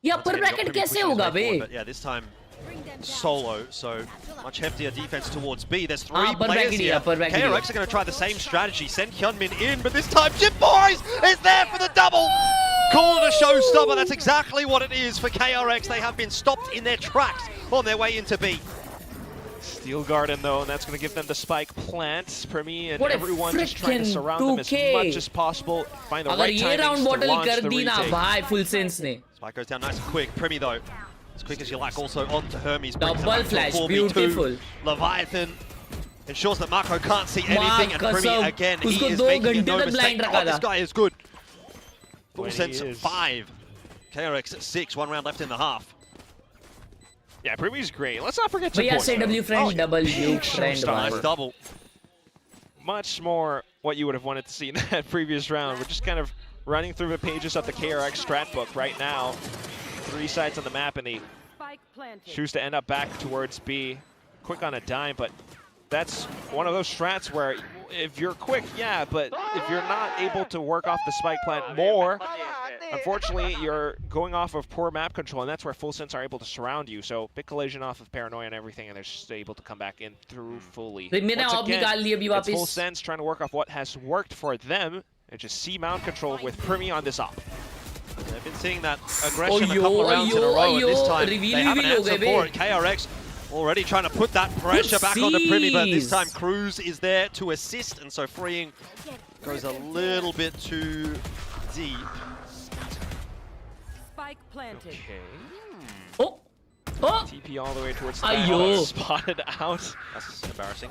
C: ये upper bracket कैसे होगा बे?
A: But yeah, this time solo, so much heftier defense towards B. There's 3
C: upper
A: players
C: bracket
A: here.
C: upper bracket
A: KRX are going to try the same strategy, send Hyunmin in, but this time Jip Boys is there for the double! Call it a showstopper, that's exactly what it is for KRX. They have been stopped in their tracks on their way into B.
B: Steel Garden though, and that's going to give them the spike plant. Primi and
C: What a
B: everyone just trying to surround them as
C: 2K.
B: much as possible. Find the
C: अगर
B: right
C: ये round
B: timings to
C: bottle
B: launch
C: कर
B: the
C: दी ना
B: retake.
C: भाई Full Sense ने.
A: Spike goes down nice and quick. Primi though, as quick as you like, also onto Hermes. Brings them
C: Double
A: back to a
C: flash,
A: 4v2.
C: beautiful.
A: Leviathan ensures that Marco can't see anything, and Primi
C: कसम,
A: again, he
C: उसको
A: is
C: 2
A: making
C: घंटे
A: no
C: तक
A: mistake.
C: blind
A: Oh,
C: रखा
A: this
C: था.
A: guy is good. Full
B: When
A: sense
B: he is.
A: 5. KRX at 6, 1 round left in the half.
B: Yeah, Primi's great. Let's not forget
C: भैया
B: Jip
C: से
B: Boys.
C: W friend double U
B: Huge
C: friend
B: showstopper.
A: Nice double.
B: Much more what you would have wanted to see in that previous round. We're just kind of running through the pages of the KRX strat book right now. 3 sides on the map, and they choose to end up back towards B. Quick on a dime, but that's one of those strats where if you're quick, yeah, but if you're not able to work off the spike plant more, unfortunately, you're going off of poor map control, and that's where Full Sense are able to surround you. So big collision off of Paranoia and everything, and they're just able to come back in through fully.
C: मैंने
B: Once
C: of
B: again,
C: निकाल ली अभी
B: it's Full
C: वापस.
B: Sense trying to work off what has worked for them, and just see mount control with Primi on this op.
A: They've been seeing that aggression a couple of rounds in a row, and this time they have an answer for it. KRX already trying to put that pressure back onto Primi, but this time Cruz is there to assist, and so freeing goes a little bit too deep.
Q: Spike planted.
B: Okay.
C: Oh! Oh!
B: TP all the way towards the
C: Ayo.
B: back, spotted out.
A: That's embarrassing.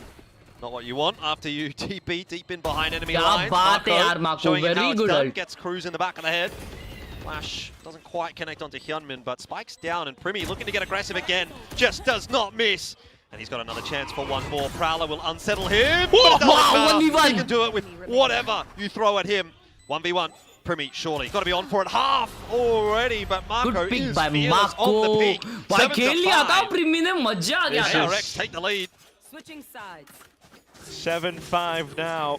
A: Not what you want after you TP deep in behind enemy
C: क्या
A: lines.
C: बात है यार Marco,
A: showing him how
C: very
A: it's
C: good
A: done,
C: ult.
A: gets Cruz in the back of the head. Flash doesn't quite connect onto Hyunmin, but Spike's down, and Primi looking to get aggressive again, just does not miss. And he's got another chance for one more. Prowler will unsettle him.
C: Oh,
A: but it doesn't
C: wow,
A: matter.
C: 1v1.
A: He can do it with whatever you throw at him. 1v1. Primi, surely. Got to be on for it. Half already, but Marco
C: Good pick
A: is
C: by
A: fearless on the
C: Marco.
A: peak.
C: भाई
A: 7
C: खेल
A: to
C: लिया था
A: 5.
C: Primi ने मजा आ गया था.
A: KRX take the lead.
Q: Switching sides.
B: 7-5 now.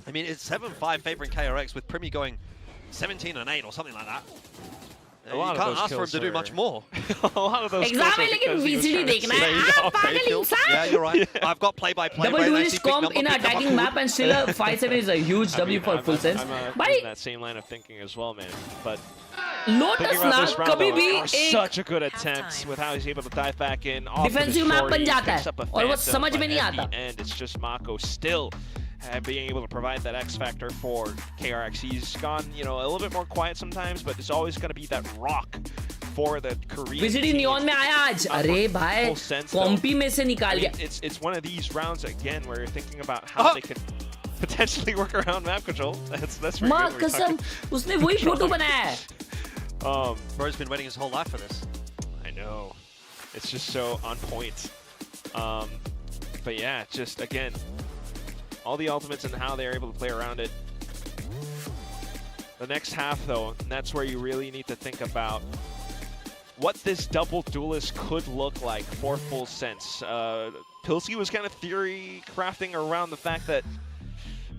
A: I mean, it's 7-5 favoring KRX with Primi going 17-8 or something like that.
B: A lot
A: You
B: of
A: can't
B: those
A: ask for him to do
B: kills
A: much
B: are-
A: more.
B: a lot of those
C: Exam
B: kills
C: में
B: are
C: लेकिन
B: because he was
C: VCT
B: trying to
C: देखना है.
B: save
C: आप
B: off
C: पागल
B: April.
C: इंसान.
A: Yeah, you're right. I've got play-by-play.
C: Double
A: right?
C: duelist
A: Actually, pick
C: comp
A: number,
C: in
A: pick
C: attacking
A: number.
C: map and still a 5-7 is a huge W for Full Sense.
B: I'm
C: भाई
B: in that same line of thinking as well, man. But
C: Lotus
B: thinking
C: ना
B: about this round,
C: कभी
B: though,
C: भी
B: it was
C: एक
B: such a good attempt with how he's able to dive back in. Off
C: Defensive
B: to the
C: map
B: shore,
C: बन
B: he
C: जाता
B: picks
C: है
B: up a
C: और वो
B: phantom,
C: समझ में
B: but
C: नहीं
B: at
C: आता.
B: the end, it's just Mako still being able to provide that X factor for KRX. He's gone, you know, a little bit more quiet sometimes, but it's always going to be that rock for the Korean
C: VCT
B: team.
C: Neon में आया आज. अरे भाई
B: Full sense, though.
C: कॉम्पी में से
B: I
C: निकाल
B: mean,
C: गया.
B: it's one of these rounds again where you're thinking about how they could potentially work around map control. That's pretty
C: माँ
B: good. We're
C: कसम
B: talking-
C: उसने वही फोटो बनाया है.
A: Bro's been waiting his whole life for this.
B: I know. It's just so on point. But yeah, just again, all the ultimates and how they're able to play around it. The next half, though, and that's where you really need to think about what this double duelist could look like for Full Sense. Pilsky was kind of theory crafting around the fact that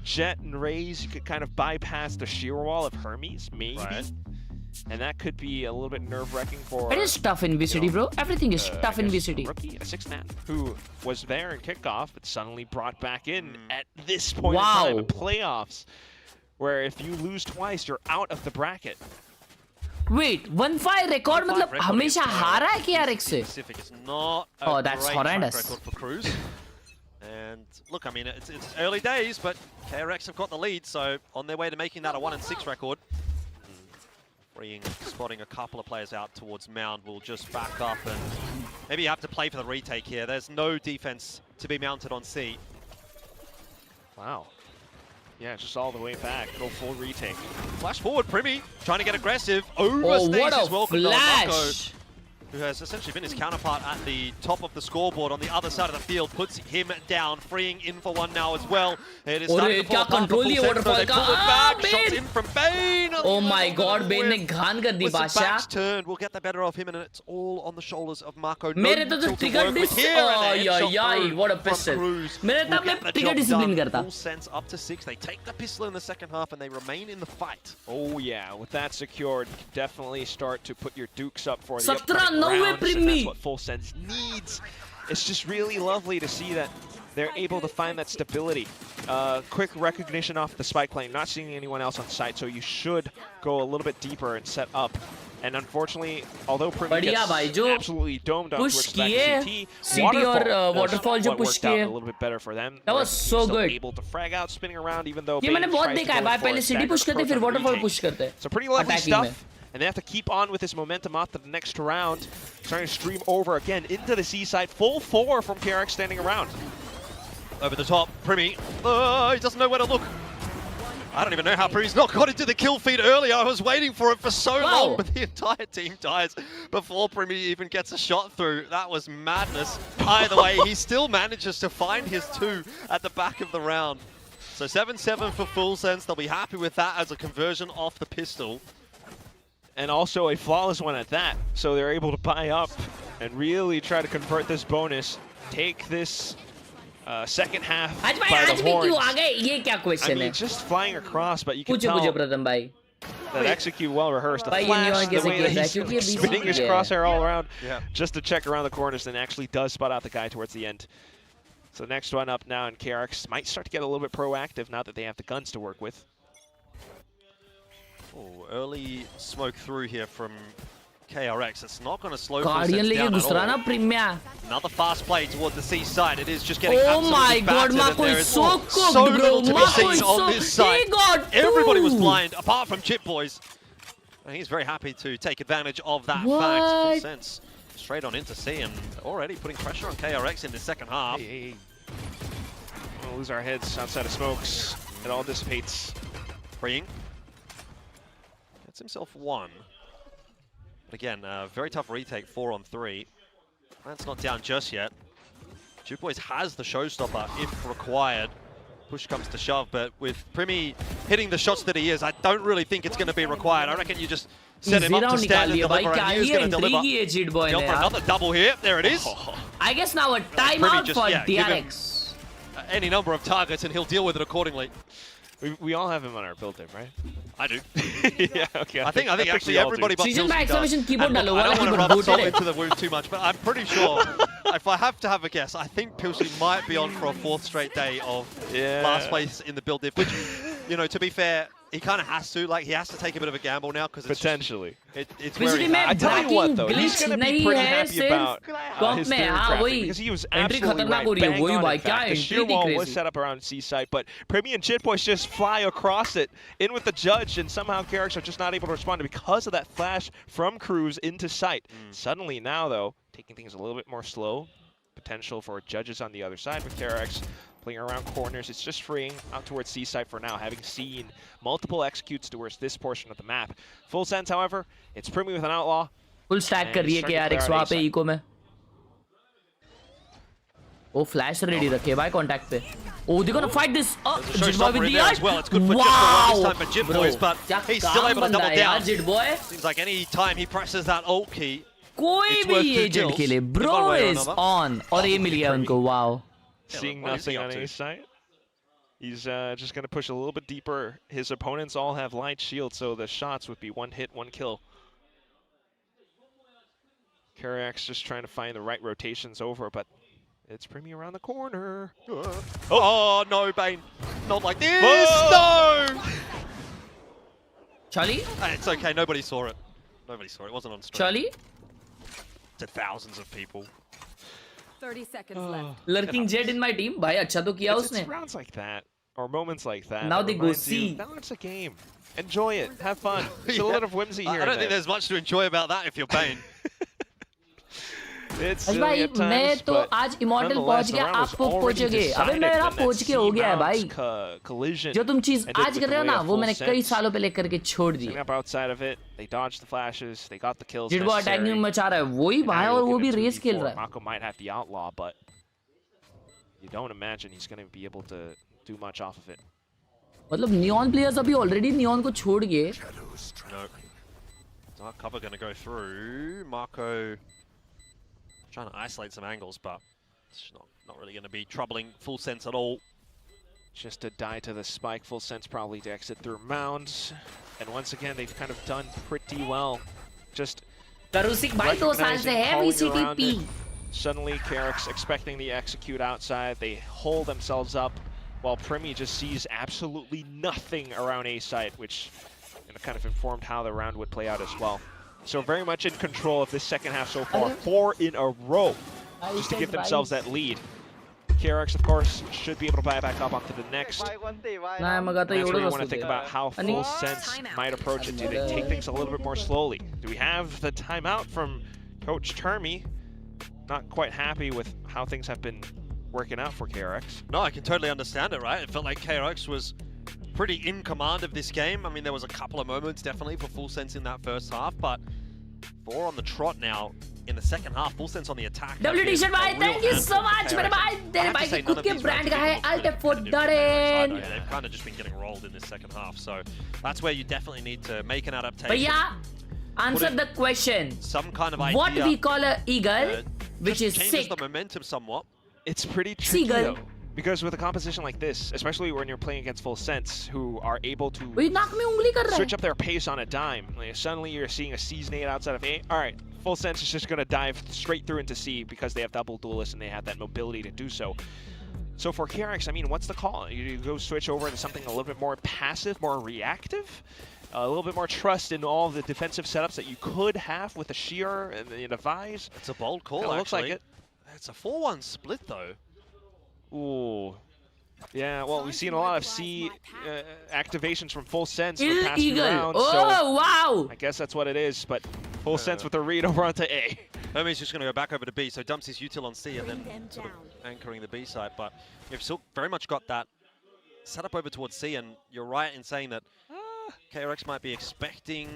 B: Jet and Raze, you could kind of bypass the sheer wall of Hermes, maybe.
A: Right.
B: And that could be a little bit nerve-wracking for...
C: It is tough in VCT, bro. Everything is tough in VCT.
B: Rookie and a 6-man who was there in kickoff, but suddenly brought back in at this point in time in playoffs, where if you lose twice, you're out of the bracket.
C: Wait, 1-5 record मतलब हमेशा हारा है KRX से?
A: Pacific is not
C: Oh, that's horrendous.
A: record for Cruz. And look, I mean, it's early days, but KRX have got the lead, so on their way to making that a 1-6 record. Spotting a couple of players out towards Mound will just back up, and maybe you have to play for the retake here. There's no defense to be mounted on C.
B: Wow. Yeah, just all the way back. Go full retake.
A: Flash forward, Primi, trying to get aggressive.
C: Oh, what a flash!
A: Who has essentially been his counterpart at the top of the scoreboard on the other side of the field, puts him down, freeing in for one now as well. It is starting to fall apart for Full Sense, though. They pull it back, shots in from Bane.
C: Oh my god, Bane ने घान कर दी बादशाह.
A: Backs turned, will get the better of him, and it's all on the shoulders of Marco.
C: मेरे तो जो trigger dis, oh what a pistol. मेरे तो अपने trigger discipline करता.
A: Full Sense up to 6. They take the pistol in the second half, and they remain in the fight.
B: Oh yeah, with that secured, you can definitely start to put your dukes up for the
C: 17
B: rounds, and
C: Primi.
B: that's what Full Sense needs. It's just really lovely to see that they're able to find that stability. Quick recognition off the spike lane, not seeing anyone else on site, so you should go a little bit deeper and set up. And unfortunately, although Primi gets absolutely domed up towards that CT, Waterfall
C: जो push
B: worked out a little bit better for them.
C: That was so good.
B: Able to frag out, spinning around, even though
C: ये मैंने बहुत देखा है भाई, पहले CD push करते फिर Waterfall push करते.
B: So pretty lovely stuff. And they have to keep on with this momentum off to the next round. Starting to stream over again into the C side. Full 4 from KRX standing around.
A: Over the top, Primi. He doesn't know where to look. I don't even know how Primi's not got into the kill feed earlier. I was waiting for it for so long, but the entire team dies before Primi even gets a shot through. That was madness. Either way, he still manages to find his 2 at the back of the round. So 7-7 for Full Sense. They'll be happy with that as a conversion off the pistol.
B: And also a flawless one at that. So they're able to buy up and really try to convert this bonus. Take this second half by the horns. I mean, just flying across, but you can tell that execute well rehearsed. The flash, the way that he's spinning his crosshair all around just to check around the corners, and actually does spot out the guy towards the end. So the next one up now, and KRX might start to get a little bit proactive now that they have the guns to work with.
A: Oh, early smoke through here from KRX. It's not going to slow Full Sense down at all. Another fast play towards the C side. It is just getting absolutely battered, and there is so little to be seen on this side. Everybody was blind, apart from Chip Boys. And he's very happy to take advantage of that fact. Full Sense straight on into C, and already putting pressure on KRX in the second half.
B: We'll lose our heads outside of smokes. It all dissipates.
A: Freeing. Gets himself 1. But again, very tough retake, 4-on-3. That's not down just yet. Chip Boys has the showstopper if required. Push comes to shove, but with Primi hitting the shots that he is, I don't really think it's going to be required. I reckon you just set him up to stand and deliver, and he is going to deliver. Go for another double here. There it is.
C: I guess now a timeout for DRX.
A: Any number of targets, and he'll deal with it accordingly.
B: We all have him on our build team, right?
A: I do.
B: Yeah, okay.
A: I think actually everybody but
C: Season by exclamation keyboard
A: I don't want to rub salt into the wound too much, but I'm pretty sure, if I have to have a guess, I think Pilsy might be on for a 4th straight day of last place in the build diff, which, you know, to be fair, he kind of has to. Like, he has to take a bit of a gamble now because it's
B: potentially.
A: It's where he's
B: I tell you what, though, he's going to be pretty happy about his third traffic because he was absolutely right. Bang on, in fact. The sheer wall was set up around C site, but Primi and Chip Boys just fly across it, in with the judge, and somehow KRX are just not able to respond because of that flash from Cruz into sight. Suddenly now, though, taking things a little bit more slow. Potential for judges on the other side with KRX. Playing around corners, it's just freeing out towards C side for now, having seen multiple executes towards this portion of the map. Full Sense, however, it's Primi with an outlaw.
C: Full stack कर रही है KRX वहाँ पे eco में. वो flash ready रखे भाई contact पे. Oh, they're gonna fight this. Oh,
A: Jitboy with the edge. Well, it's good for just the one this time for Jit Boys, but he's still able to double down. Seems like any time he presses that ult key,
C: कोई भी agent के लिए bro is on और ये मिल गया उनको. Wow.
B: Seeing nothing on A site. He's just going to push a little bit deeper. His opponents all have light shield, so the shots would be 1 hit, 1 kill. KRX just trying to find the right rotations over, but it's Primi around the corner.
A: Oh, no, Bane. Not like this. No!
C: Charlie?
A: It's okay. Nobody saw it. Nobody saw it. It wasn't on stream.
C: Charlie?
A: To thousands of people.
Q: 30 seconds left.
C: Lurking Jet in my team. भाई अच्छा तो किया उसने.
B: It's rounds like that, or moments like that.
C: Now
B: that
C: they go
B: reminds you,
C: see.
B: Now it's a game. Enjoy it. Have fun. There's a little bit of whimsy here.
A: I don't think there's much to enjoy about that if you're Bane.
B: It's
C: भाई
B: silly at times,
C: मैं तो
B: but
C: आज immortal
B: nonetheless,
C: पहुंच
B: the
C: गया
B: round was
C: आप कब
B: already
C: पहुंचोगे अबे
B: decided
C: मेरा
B: when that
C: पहुंच के हो गया है भाई
B: collision
C: जो तुम चीज
B: ended
C: आज
B: with
C: कर
B: the
C: रहे हो
B: way
C: ना
B: of
C: वो
B: full
C: मैंने
B: sense.
C: कई सालों पहले करके छोड़ दी
B: Setting up outside of it, they dodged the flashes, they got the kills
C: जिट वो अटैकिंग
B: necessary.
C: में मचा रहा है वही
B: And
C: भाई
B: now
C: और
B: you're
C: वो भी
B: looking at
C: रेस खेल
B: 2v4.
C: रहा है
B: Mako might have the outlaw, but you don't imagine he's going to be able to do much off of it.
C: मतलब नियॉन प्लेयर्स अभी ऑलरेडी नियॉन को छोड़ गए
A: No. Dark cover going to go through. Marco trying to isolate some angles, but it's not really going to be troubling Full Sense at all.
B: Just to die to the spike, Full Sense probably to exit through mounds. And once again, they've kind of done pretty well. Just
C: करुसिक भाई 2 साल से है
B: recognizing,
C: VCT
B: calling around it. Suddenly, KRX expecting the execute outside. They hold themselves up, while Primi just sees absolutely nothing around A site, which kind of informed how the round would play out as well. So very much in control of this second half so far. 4 in a row, just to give themselves that lead. KRX, of course, should be able to buy it back up onto the next.
C: नाही मग आता
B: That's where
C: एवढंच
B: you want to
C: असतं
B: think
C: ते.
B: about how Full Sense might approach it. Do they take things a little bit more slowly? Do we have the timeout from Coach Termi? Not quite happy with how things have been working out for KRX.
A: No, I can totally understand it, right? It felt like KRX was pretty in command of this game. I mean, there was a couple of moments definitely for Full Sense in that first half, but 4 on the trot now in the second half. Full Sense on the attack.
C: W T shirt भाई thank you so much मेरे भाई तेरे भाई के खुद के brand का है अल्ट फॉर डरेन
A: They've kind of just been getting rolled in this second half, so that's where you definitely need to make an adaptation.
C: भैया answer the question.
A: Some kind of idea.
C: What we call a eagle, which is
A: changes
C: sick.
A: the momentum somewhat.
B: It's pretty tricky
C: Seagull.
B: though, because with a composition like this, especially when you're playing against Full Sense, who are able to
C: वही नाक में उंगली कर रहा
B: switch
C: है
B: up their pace on a dime. Like, suddenly you're seeing a C's nade outside of A. All right, Full Sense is just going to dive straight through into C because they have double duelists and they have that mobility to do so. So for KRX, I mean, what's the call? You go switch over into something a little bit more passive, more reactive, a little bit more trust in all the defensive setups that you could have with the Sheer and the Vise.
A: It's a bold call,
B: Kinda
A: actually.
B: looks like it.
A: It's a 4-1 split, though.
B: Ooh. Yeah, well, we've seen a lot of C activations from Full Sense for the past few
C: eagle.
B: rounds.
C: Oh,
B: so
C: wow.
B: I guess that's what it is, but Full Sense with a read over onto A.
A: Hermes just going to go back over to B, so dumps his util on C and then sort of anchoring the B side. But you've still very much got that set up over towards C, and you're right in saying that KRX might be expecting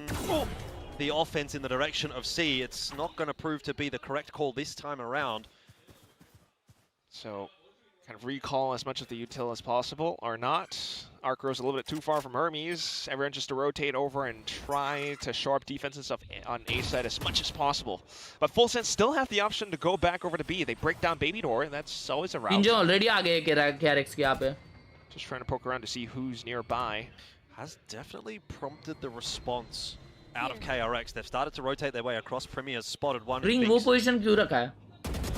A: the offense in the direction of C. It's not going to prove to be the correct call this time around.
B: So kind of recall as much of the util as possible, or not. Arc goes a little bit too far from Hermes. Everyone just to rotate over and try to shore up defense and stuff on A side as much as possible. But Full Sense still have the option to go back over to B. They break down Baby Door, and that's always a route.
C: Engine already आ गए KRX के यहाँ पे
B: Just trying to poke around to see who's nearby.
A: Has definitely prompted the response out of KRX. They've started to rotate their way across. Premier's spotted one.
C: Ring वो position क्यों रखा है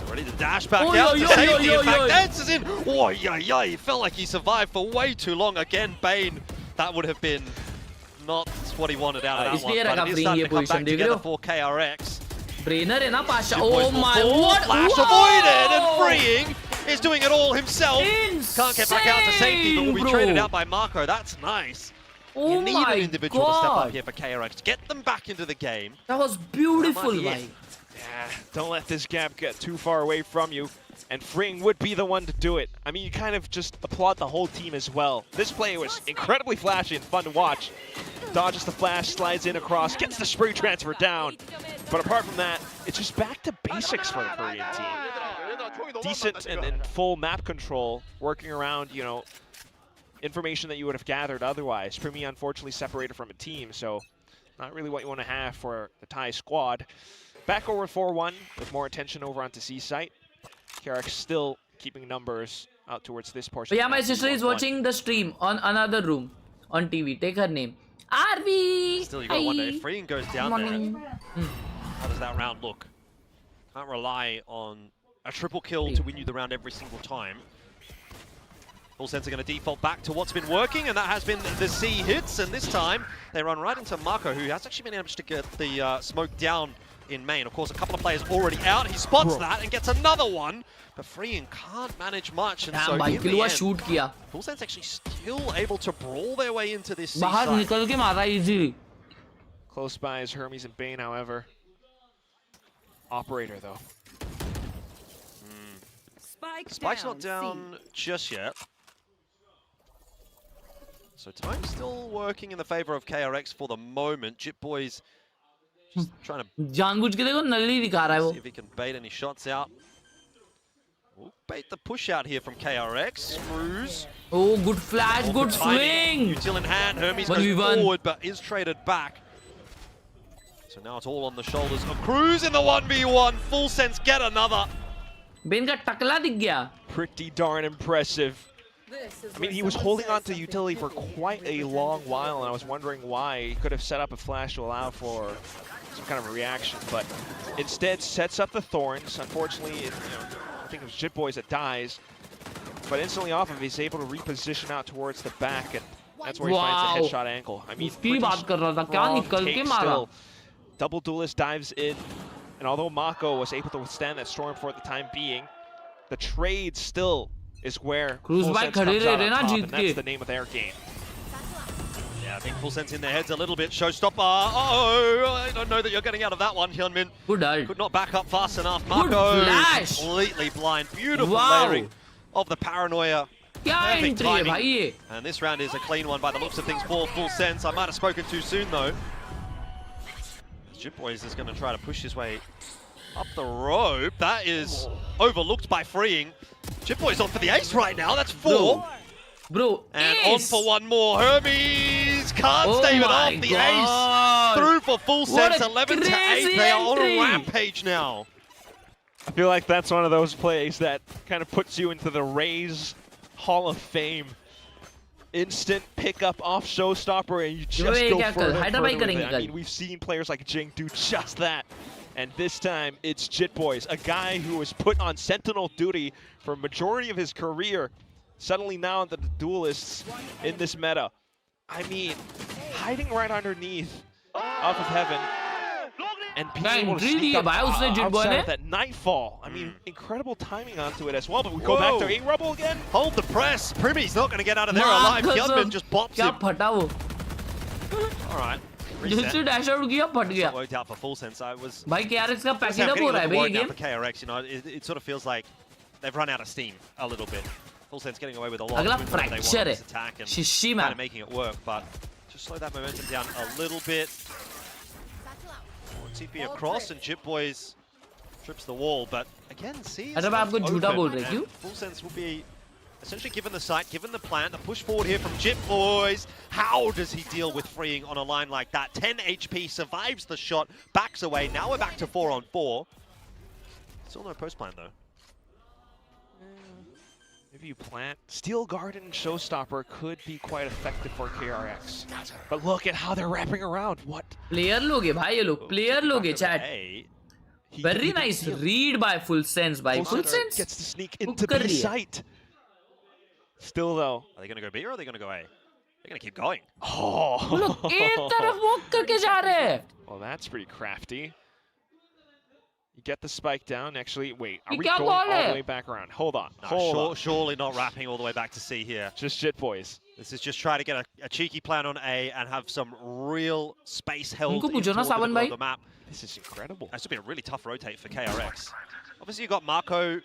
A: Ready to dash back
C: Oy,
A: out
C: oy,
A: to
C: oy,
A: safety.
C: oy,
A: In fact,
C: oy.
A: dances in. Oh, yeah. He felt like he survived for way too long. Again, Bane. That would have been not what he wanted out of that one.
C: इसलिए रखा
A: But it is
C: free
A: starting
C: ये
A: to come
C: position
A: back
C: देख रहे
A: together
C: हो
A: for KRX.
C: Brainer है ना Pasha
A: Two boys
C: oh
A: will
C: my
A: fall.
C: what
A: Flash
C: Whoa!
A: avoided and freeing is doing it all himself. Can't get back out to safety, but will be
C: Insane,
A: traded
C: bro.
A: out by Marco. That's nice.
C: Oh
A: you need
C: my
A: an individual to step up
C: God.
A: here for KRX to get them back into the game.
C: That was beautiful,
A: That might be
C: भाई.
B: Yeah, don't let this gap get too far away from you. And freeing would be the one to do it. I mean, you kind of just applaud the whole team as well. This play was incredibly flashy and fun to watch. Dodges the flash, slides in across, gets the spree transfer down. But apart from that, it's just back to basics for the Korean team. Decent and full map control, working around, you know, information that you would have gathered otherwise. Primi unfortunately separated from a team, so not really what you want to have for the Thai squad. Back over 4-1 with more attention over onto C site. KRX still keeping numbers out towards this portion.
C: Yeah, my sister is watching the stream on another room on TV. Take her name. RV.
A: Still, you got to wonder if freeing goes down there. How does that round look? Can't rely on a triple kill to win you the round every single time. Full Sense are going to default back to what's been working, and that has been the C hits, and this time they run right into Mako, who has actually been able to get the smoke down in main. Of course, a couple of players already out. He spots that and gets another one, but Freeing can't manage much, and so in the end,
C: shoot kiya.
A: Full Sense actually still able to brawl their way into this C
C: Bahar
A: side.
C: nikal ke mara easily.
B: Close by is Hermes and Bane, however. Operator, though.
A: Spike's not down just yet. So time's still working in the favor of KRX for the moment. Jit Boys just trying to
C: जानबूझ के देखो नल्ली दिखा रहा है वो.
A: see if he can bait any shots out. We'll bait the push out here from KRX. Screws.
C: Oh, good flash, good swing.
A: Util in hand. Hermes goes forward but is traded back. So now it's all on the shoulders of Cruz in the 1v1. Full Sense get another.
C: Bane का टकला दिख गया.
B: Pretty darn impressive. I mean, he was holding on to utility for quite a long while, and I was wondering why. He could have set up a flash to allow for some kind of a reaction, but instead sets up the thorns. Unfortunately, I think it was Jit Boys that dies, but instantly off of, he's able to reposition out towards the back, and that's where he finds the headshot angle. I mean, pretty strong take still. Double Duelist dives in, and although Mako was able to withstand that storm for the time being, the trade still is where Full Sense comes out on top, and that's the name of their game.
A: Yeah, I think Full Sense in their heads a little bit. Showstopper. Uh-oh, I don't know that you're getting out of that one, Hyunmin. Could not back up fast enough. Mako completely blind. Beautiful layering of the paranoia. Perfect timing. And this round is a clean one by the looks of things for Full Sense. I might have spoken too soon though. Jit Boys is going to try to push his way up the rope. That is overlooked by Freeing. Jit Boys on for the ace right now. That's 4.
C: Bro,
A: and
C: ace.
A: on for one more. Hermes can't stave it off. The ace through for Full Sense. 11 to 8. They are on a rampage now.
B: I feel like that's one of those plays that kind of puts you into the Rays Hall of Fame. Instant pickup off Showstopper, and you just go further with it. I mean, we've seen players like Jing do just that. And this time, it's Jit Boys, a guy who was put on Sentinel duty for a majority of his career, suddenly now into the Duelists in this meta. I mean, hiding right underneath off of Heaven, and being able to sneak up outside of that Nightfall. I mean, incredible timing onto it as well, but we go back to A-Rubble again.
A: Hold the press. Primmy's not going to get out of there alive. Hyunmin just bops him. All right.
C: dash out किया फट गया.
A: Worked out for Full Sense. I was.
C: भाई KRX का package up हो रहा है भाई ये game.
A: For KRX, you know, it sort of feels like they've run out of steam a little bit. Full Sense getting away with a lot.
C: अगला
A: of
C: fracture है.
A: attack and
C: Shishima.
A: kind of making it work, but just slow that momentum down a little bit. TP across and Jit Boys trips the wall, but again, see.
C: अरे मैं आपको झूठा बोल रहा हूँ क्यों?
A: Full Sense will be essentially given the site, given the plan, the push forward here from Jit Boys. How does he deal with Freeing on a line like that? 10 HP, survives the shot, backs away. Now we're back to 4-on-4. Still no post plan though.
B: If you plant, Steel Garden Showstopper could be quite effective for KRX. But look at how they're wrapping around. What?
C: Player लोगे भाई ये लोग. Player लोगे chat. Very nice read by Full Sense. By Full Sense
B: gets to sneak into the site. Still though,
A: are they going to go B or are they going to go A? They're going to keep going.
B: Oh.
C: Look, एक तरफ walk करके जा रहे हैं.
B: Well, that's pretty crafty. You get the spike down. Actually, wait, are we
C: क्या
B: going
C: ball
B: all
C: है?
B: the way back around? Hold on.
A: No,
B: Hold on.
A: surely not wrapping all the way back to C here.
B: Just Jit Boys.
A: This is just trying to get a cheeky plan on A and have some real space held
C: उनको
A: into
C: पूछो ना सावन भाई.
A: the map.
B: This is incredible.
A: This will be a really tough rotate for KRX. Obviously, you've got Mako,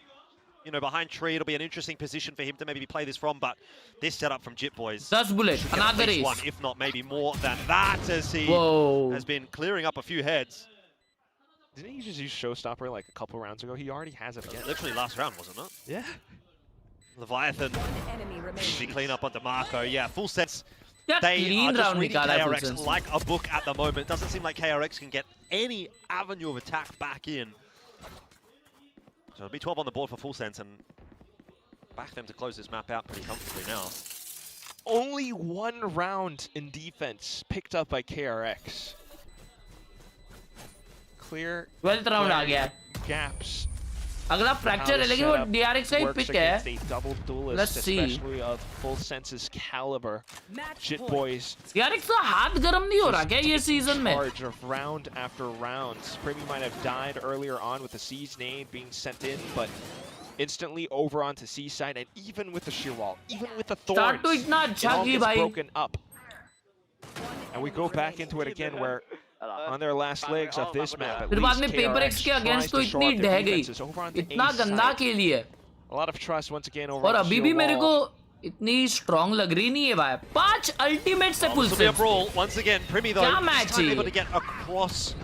A: you know, behind tree. It'll be an interesting position for him to maybe play this from, but this setup from Jit Boys.
C: 10 bullet, another ace.
A: One, if not maybe more than that, as he has been clearing up a few heads.
B: Didn't he just use Showstopper like a couple rounds ago? He already has it again.
A: Literally last round, wasn't it?
B: Yeah.
A: Leviathan. Easy clean up onto Mako. Yeah, Full Sense.
C: Yeah,
A: They are just reading KRX
C: Sense.
A: like a book at the moment. Doesn't seem like KRX can get any avenue of attack back in. So it'll be 12 on the board for Full Sense and back them to close this map out pretty comfortably now.
B: Only one round in defense picked up by KRX. Clear.
C: 12th round आ गया.
B: gaps.
C: अगला fracture है लेकिन वो DRX का ही pick है. Let's see.
B: Especially of Full Sense's caliber. Jit Boys.
C: DRX का हाथ गरम नहीं हो रहा क्या ये सीजन में?
B: Charge of round after round. Primi might have died earlier on with the Siege nade being sent in, but instantly over onto C side, and even with the sheer wall, even with the thorns,
C: Start to इतना अच्छा
B: it all
C: की
B: gets
C: भाई.
B: broken up. And we go back into it again where on their last legs of this map, at
C: फिर बाद
B: least
C: में PaperX
B: KRX
C: के
B: tries
C: against तो
B: to shore
C: इतनी
B: up their
C: ढह गई,
B: defenses over on the
C: इतना
B: A
C: गंदा
B: side.
C: खेली है.
B: A lot of trust once again over
C: और
B: on the
C: अभी
B: sheer
C: भी मेरे को
B: wall.
C: इतनी स्ट्रॉन्ग लग रही नहीं है भाई. 5 अल्टीमेट से full
A: This will be a
C: set.
A: brawl once again. Primi though,
C: क्या
A: this
C: मैच
A: time
C: है
A: able
C: ये?
A: to get across.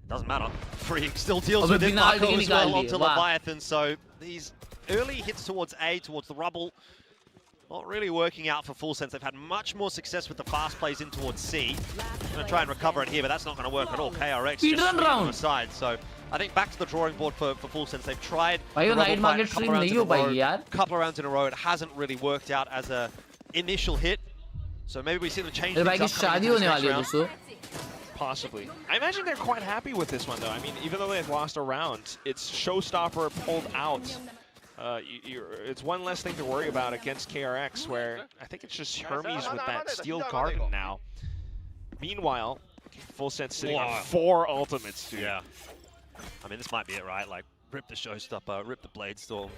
A: Doesn't matter. Freak still deals
C: अबे
A: with it.
C: बिना
A: Marco
C: आगे
A: as
C: निकाल
A: well
C: दिए,
A: onto
C: वाह.
A: Leviathan. So these early hits towards A, towards the rubble, not really working out for Full Sense. They've had much more success with the fast plays in towards C. Going to try and recover it here, but that's not going to work at all. KRX
C: Speed
A: just
C: run
A: sweeping
C: round.
A: them aside. So I think back to the drawing board for Full Sense. They've tried
C: भाई
A: the
C: वो
A: rubble
C: night
A: fight
C: market
A: a couple
C: stream
A: rounds
C: नहीं
A: in
C: हो
A: a
C: पाएगी
A: row.
C: यार.
A: Couple of rounds in a row. It hasn't really worked out as a initial hit. So maybe we see them change
C: मेरे
A: things
C: भाई की
A: up coming
C: शादी
A: into this
C: होने
A: next
C: वाली है
A: round.
C: दोस्तों.
B: Possibly. I imagine they're quite happy with this one, though. I mean, even though they've lost a round, it's Showstopper pulled out. It's one less thing to worry about against KRX, where I think it's just Hermes with that Steel Garden now. Meanwhile, Full Sense sitting on 4 ultimates, dude.
A: Yeah. I mean, this might be it, right? Like, rip the Showstopper, rip the Bladestorm.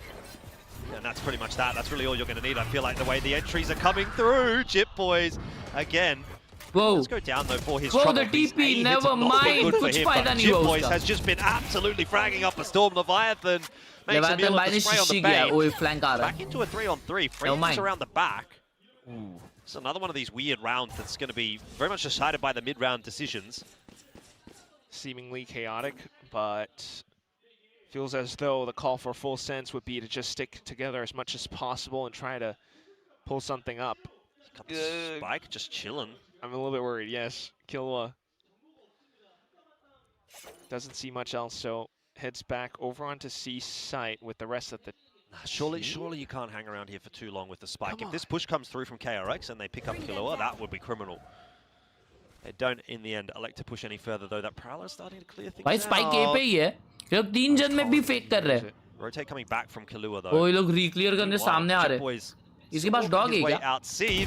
A: Yeah, and that's pretty much that. That's really all you're going to need. I feel like the way the entries are coming through. Jit Boys, again.
C: Whoa.
A: Let's go down, though, for his
C: Whoa,
A: trouble.
C: the
A: These
C: TP,
A: A hits
C: never
A: have not been
C: mind.
A: good for
C: कुछ
A: him,
C: फायदा
A: but
C: नहीं
A: Jit
C: हुआ
A: Boys
C: उसका.
A: has just been absolutely fragging up a Storm. Leviathan makes a
C: Leviathan
A: meal of
C: भाई
A: the
C: ने
A: spray on the
C: शीशी गया.
A: bait.
C: ओए फ्लैंक आ रहा
A: Back
C: है.
A: into a 3-on-3.
C: Never
A: Freeze
C: mind.
A: around the back. It's another one of these weird rounds that's going to be very much decided by the mid-round decisions.
B: Seemingly chaotic, but feels as though the call for Full Sense would be to just stick together as much as possible and try to pull something up.
A: Got the Spike just chilling.
B: I'm a little bit worried, yes. Khelraay doesn't see much else, so heads back over onto C site with the rest of the
A: Surely you can't hang around here for too long with the Spike. If this push comes through from KRX and they pick up Khelraay, that would be criminal. They don't, in the end, elect to push any further, though. That Prowler's starting to clear things
C: भाई
A: out.
C: Spike A पे ही है. ये लोग 3 जन में भी fake कर रहे हैं.
A: Rotate coming back from Khelraay, though.
C: ओ ये लोग रिक्लियर करने सामने आ रहे हैं. इसके पास डॉग है क्या?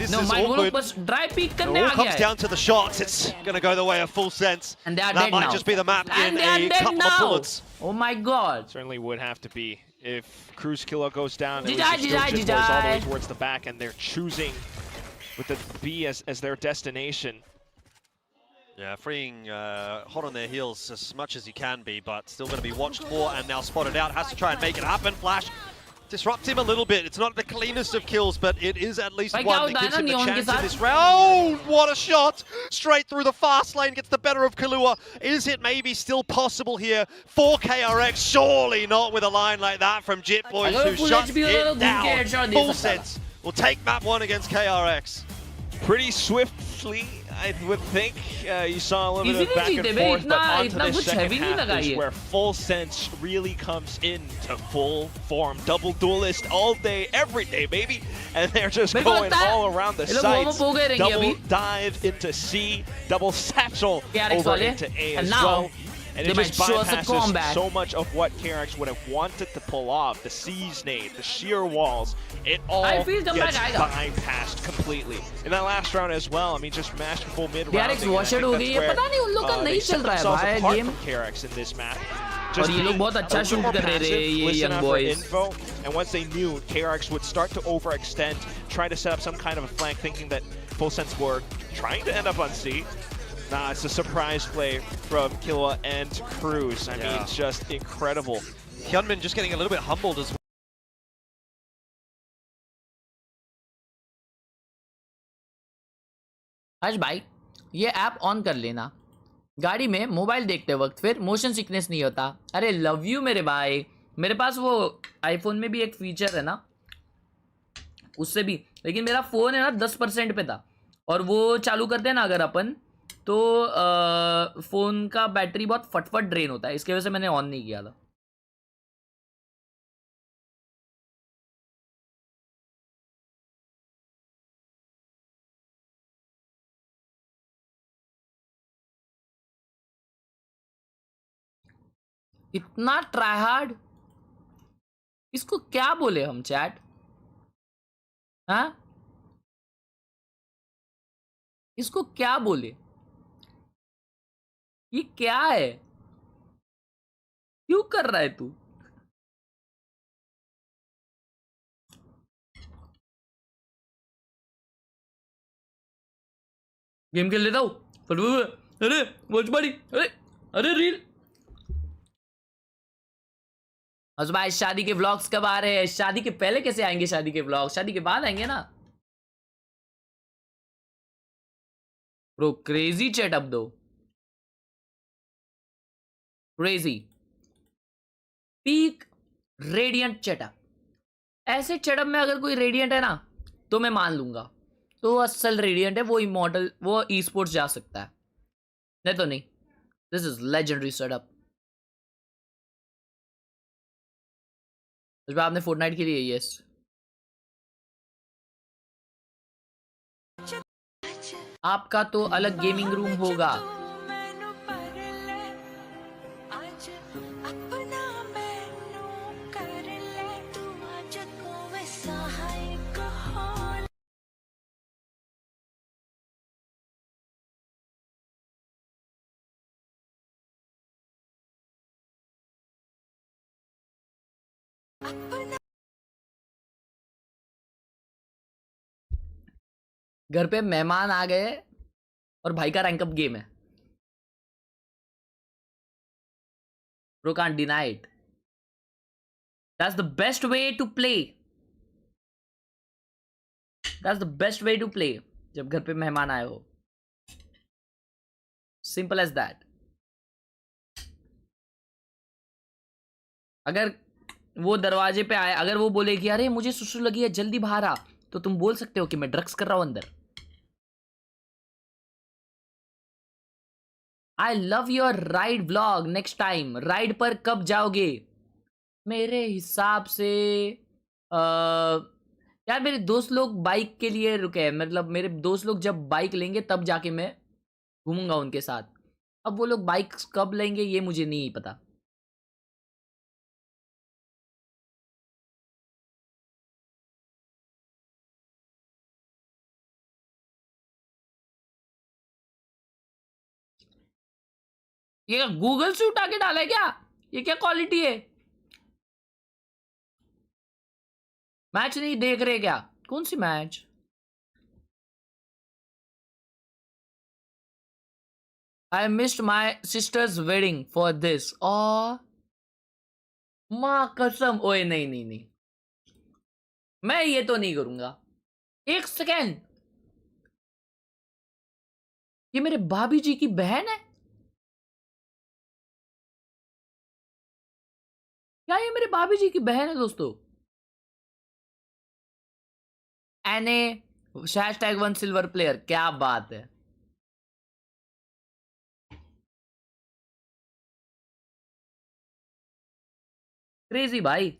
C: No, माइंड वो लोग बस ड्राई पीक करने आ
A: It all
C: गया
A: comes
C: है.
A: down to the shots. It's going to go the way of Full Sense.
C: And they are
A: that
C: dead
A: might
C: now.
A: just be the map
C: And
A: in
C: they are
A: a
C: dead
A: couple
C: now.
A: of bullets.
C: Oh my god.
B: certainly would have to be. If Cruz Killa goes down, it was
C: Jijai,
B: just Jit Boys
C: Jijai,
B: all the way
C: Jijai.
B: towards the back, and they're choosing with the B as their destination.
A: Yeah, freeing hot on their heels as much as you can be, but still going to be watched for and now spotted out. Has to try and make it happen. Flash disrupt him a little bit. It's not the cleanest of kills, but it is at least one that gives him the chance in this round. Oh, what a shot! Straight through the fast lane, gets the better of Khelraay. Is it maybe still possible here for KRX? Surely not with a line like that from Jit Boys, who shuts it down. Full Sense will take map 1 against KRX.
B: Pretty swiftly, I would think. You saw a little bit of
C: Easily
B: back and
C: जीते
B: forth,
C: bay,
B: but
C: इतना-
B: onto
C: इतना
B: the
C: कुछ
B: second
C: heavy नहीं
B: half
C: लगा
B: is
C: ये.
B: where Full Sense really comes into full form. Double duelist all day, every day, baby. And they're just
C: मेरे को
B: going
C: लगता है
B: all around the
C: ये लोग warm
B: sites.
C: up हो गए रहेंगे
B: Double
C: अभी.
B: dive into C, double satchel
C: KRX
B: over
C: वाले.
B: into A
C: And
B: as
C: now,
B: well. And
C: they
B: it just
C: might show us a
B: bypasses
C: combat.
B: so much of what KRX would have wanted to pull off. The Siege nade, the sheer walls, it all
C: I feel comeback
B: gets
C: आएगा.
B: bypassed completely. In that last round as well, I mean, just masterful mid-round.
C: DRX washed हो गई है. पता नहीं उन लोग का नहीं चल रहा है भाई game.
B: KRX in this map.
C: और ये लोग बहुत अच्छा शूट कर रहे हैं ये young boys.
B: And once they knew KRX would start to overextend, try to set up some kind of a flank, thinking that Full Sense were trying to end up on C. Nah, it's a surprise play from Khelraay and Cruz. I mean, just incredible.
A: Hyunmin just getting a little bit humbled as well.
C: आज भाई ये app on कर लेना गाड़ी में mobile देखते वक्त, फिर मोशन सिकनेस नहीं होता. अरे लव यू मेरे भाई. मेरे पास वो आईफोन में भी एक फीचर है ना, उससे भी, लेकिन मेरा फ़ोन है ना 10% पे था, और वो चालू करते हैं ना अगर अपन, तो फ़ोन का बैटरी बहुत फटफट ड्रेन होता है. इसकी वजह से मैंने ऑन नहीं किया था. इतना ट्राई हार्ड, इसको क्या बोले हम चैट? हाँ, इसको क्या बोले? ये क्या है? क्यों कर रहा है तू? गेम खेल लेता हूँ। अरे वॉच बड़ी, अरे अरे रील। आज भाई शादी के व्लॉग्स कब आ रहे हैं? शादी के पहले कैसे आएंगे शादी के व्लॉग? शादी के बाद आएंगे ना ब्रो। क्रेजी चेटअप दो, क्रेजी पीक रेडियंट चेटअप। ऐसे चेटअप में अगर कोई रेडियंट है ना तो मैं मान लूंगा तो असल रेडियंट है, वो इमॉर्टल, वो ई स्पोर्ट्स जा सकता है, नहीं तो नहीं। This is legendary setup. आपने फोर्टनाइट के लिए? यस। आपका तो अलग गेमिंग रूम होगा। घर पे मेहमान आ गए और भाई का रैंक अप गेम है। Bro can't deny it. That's the best way to play. That's the best way to play. जब घर पे मेहमान आए हो, सिंपल एज दैट। अगर वो दरवाजे पे आए, अगर वो बोले कि अरे मुझे सुसु लगी है जल्दी बाहर आ, तो तुम बोल सकते हो कि मैं ड्रग्स कर रहा हूं अंदर। I love your ride vlog, next time. Ride पर कब जाओगे? मेरे हिसाब से यार मेरे दोस्त लोग बाइक के लिए रुके हैं, मतलब मेरे दोस्त लोग जब बाइक लेंगे तब जाके मैं घूमूंगा उनके साथ। अब वो लोग बाइक कब लेंगे ये मुझे नहीं पता। ये गूगल से उठा के डाला है क्या? ये क्या क्वालिटी है? मैच नहीं देख रहे क्या? कौन सी match? I missed my sister's wedding for this. माँ कसम, ओए नहीं नहीं नहीं, मैं ये तो नहीं करूंगा। एक सेकेंड, ये मेरे भाभी जी की बहन है क्या? ये मेरे भाभी जी की बहन है दोस्तों। एनए #1 सिल्वर प्लेयर, क्या बात है। क्रेजी भाई।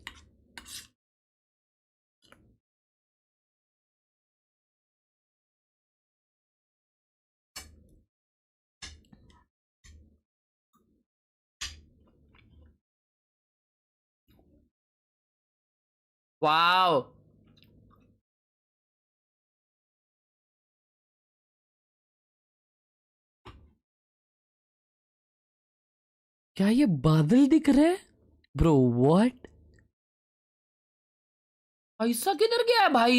C: वाओ, क्या ये बादल दिख रहे हैं ब्रो? व्हाट? ऐसा किधर गया है भाई?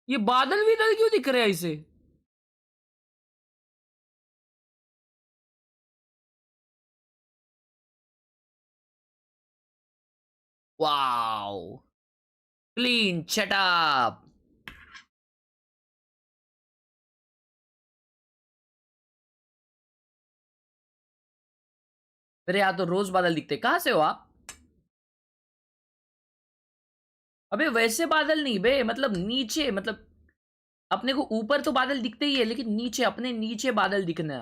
C: ये बादल भी इधर क्यों दिख रहे हैं ऐसे? Wow, clean shut up. मेरे यहाँ तो रोज बादल दिखते। कहां से हो आप? अबे वैसे बादल नहीं बे, मतलब नीचे, मतलब अपने को ऊपर तो बादल दिखते ही है लेकिन नीचे, अपने नीचे बादल दिखना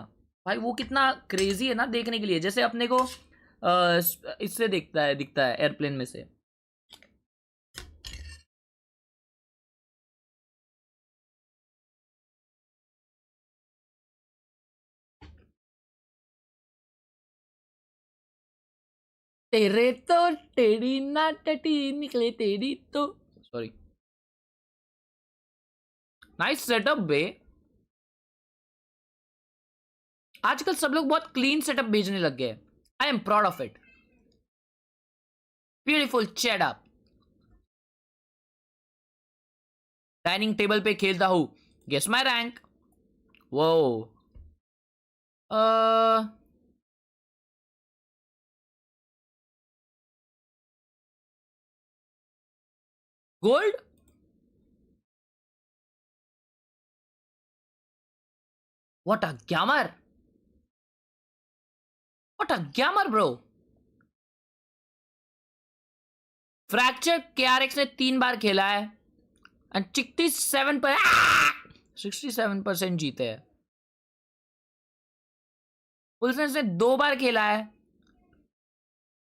C: भाई, वो कितना क्रेजी है ना देखने के लिए। जैसे अपने को इससे दिखता है एयरप्लेन में से। तेरे तो टेढ़ी ना टटी निकले तेरी तो सॉरी नाइस सेटअप बे आजकल सब लोग बहुत क्लीन सेटअप भेजने लग गए I am proud of it beautiful setup dining table पे खेलता हूं गेस माय रैंक वो gold What a gamer! What a gamer, bro! Fracture KRX ने 3 बार खेला है एंड 67% जीते हैं। फुलसेंस ने 2 बार खेला है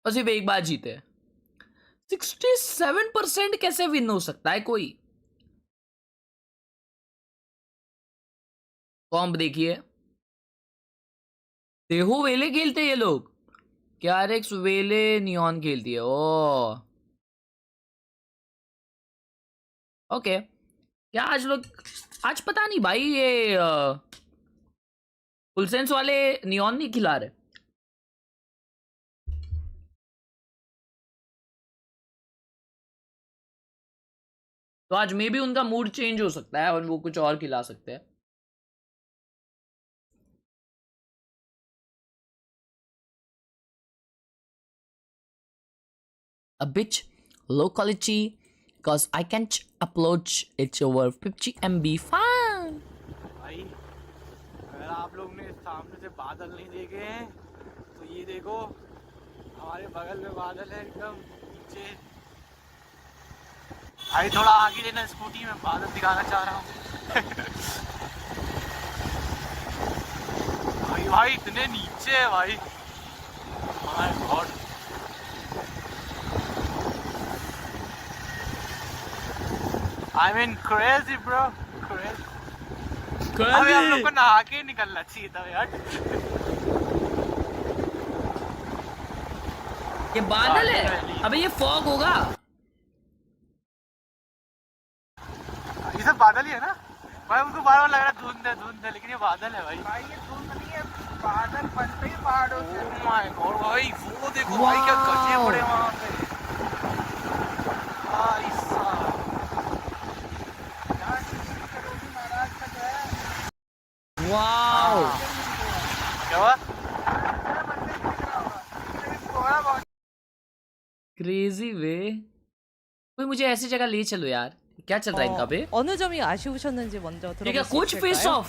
C: और सिर्फ 1 बार जीते हैं। 67% कैसे विन हो सकता है कोई? कॉम्प देखिए देहो वेले खेलते ये लोग KRX वेले नियॉन खेलती है ओ ओके क्या आज लोग आज पता नहीं भाई ये फुलसेंस वाले नियॉन नहीं खिला रहे तो आज मे भी उनका मूड चेंज हो सकता है और वो कुछ और खिला सकते हैं a bit low quality because I can't upload it over 50 MB file.
L: भाई अगर आप लोग ने सामने से बादल नहीं देखे हैं तो ये देखो हमारे बगल में बादल है एकदम नीचे भाई थोड़ा आगे लेना स्कूटी में बादल दिखाना चाह रहा हूँ भाई इतने नीचे है भाई my God I mean crazy bro crazy अबे हम लोग को नहा के निकलना चाहिए था यार
C: ये बादल है अबे ये फॉग होगा
L: ये सब बादल ही है ना भाई उनको बार बार लग रहा है धुंध है लेकिन ये बादल है भाई ये धुंध नहीं है बादल बनते ही पहाड़ों से ओह माय गॉड भाई वो देखो भाई क्या गड्ढे पड़े वहां पे भाई साहब
C: वाओ
L: क्या हुआ
C: क्रेजी वे कोई मुझे ऐसी जगह ले चलो यार क्या चल रहा है इनका बे
D: 어느 점이 아쉬우셨는지 먼저 들어볼
C: 그러니까
D: 수
C: 코치
D: 있을까요?
C: 페이스 오프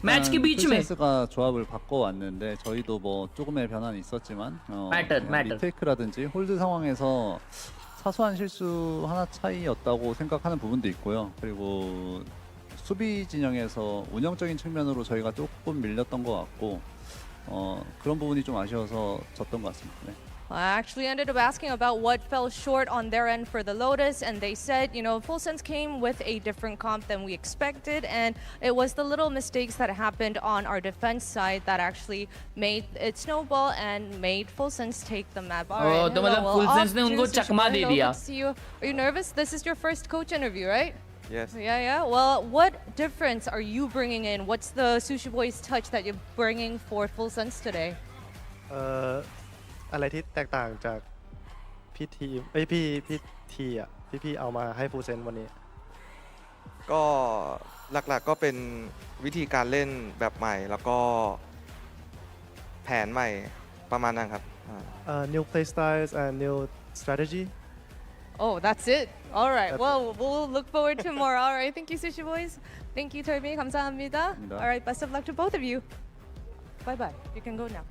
C: 매치 기 बीच में
R: 풀센스가 조합을 바꿔왔는데 저희도 뭐 조금의 변화는 있었지만
C: Matter.
R: 리테이크라든지 홀드 상황에서 사소한 실수 하나 차이였다고 생각하는 부분도 있고요. 그리고 수비 진영에서 운영적인 측면으로 저희가 조금 밀렸던 것 같고 그런 부분이 좀 아쉬워서 졌던 것 같습니다. 네.
D: I actually ended up asking about what fell short on their end for the Lotus, and they said, you know, FullSense came with a different comp than we expected, and it was the little mistakes that happened on our defense side that actually made it snowball and made FullSense take the map. All right,
C: तो मतलब FullSense ने उनको चकमा दे दिया.
D: Are you nervous? This is your first coach interview, right?
S: Yes.
D: Yeah. Well, what difference are you bringing in? What's the Sushi Boys touch that you're bringing for FullSense today?
S: อะไรที่แตกต่างจากพี่ทีอ่ะพี่เอามาให้ฟูลเซนวันนี้ก็หลักๆก็เป็นวิธีการเล่นแบบใหม่แล้วก็แผนใหม่ประมาณนั้นครับnew play styles and new strategy
D: Oh, that's it. All right. Well, we'll look forward to more. All right. Thank you, Sushi Boys. Thank you, Termi. 감사합니다. All right. Best of luck to both of you. Bye-bye. You can go now.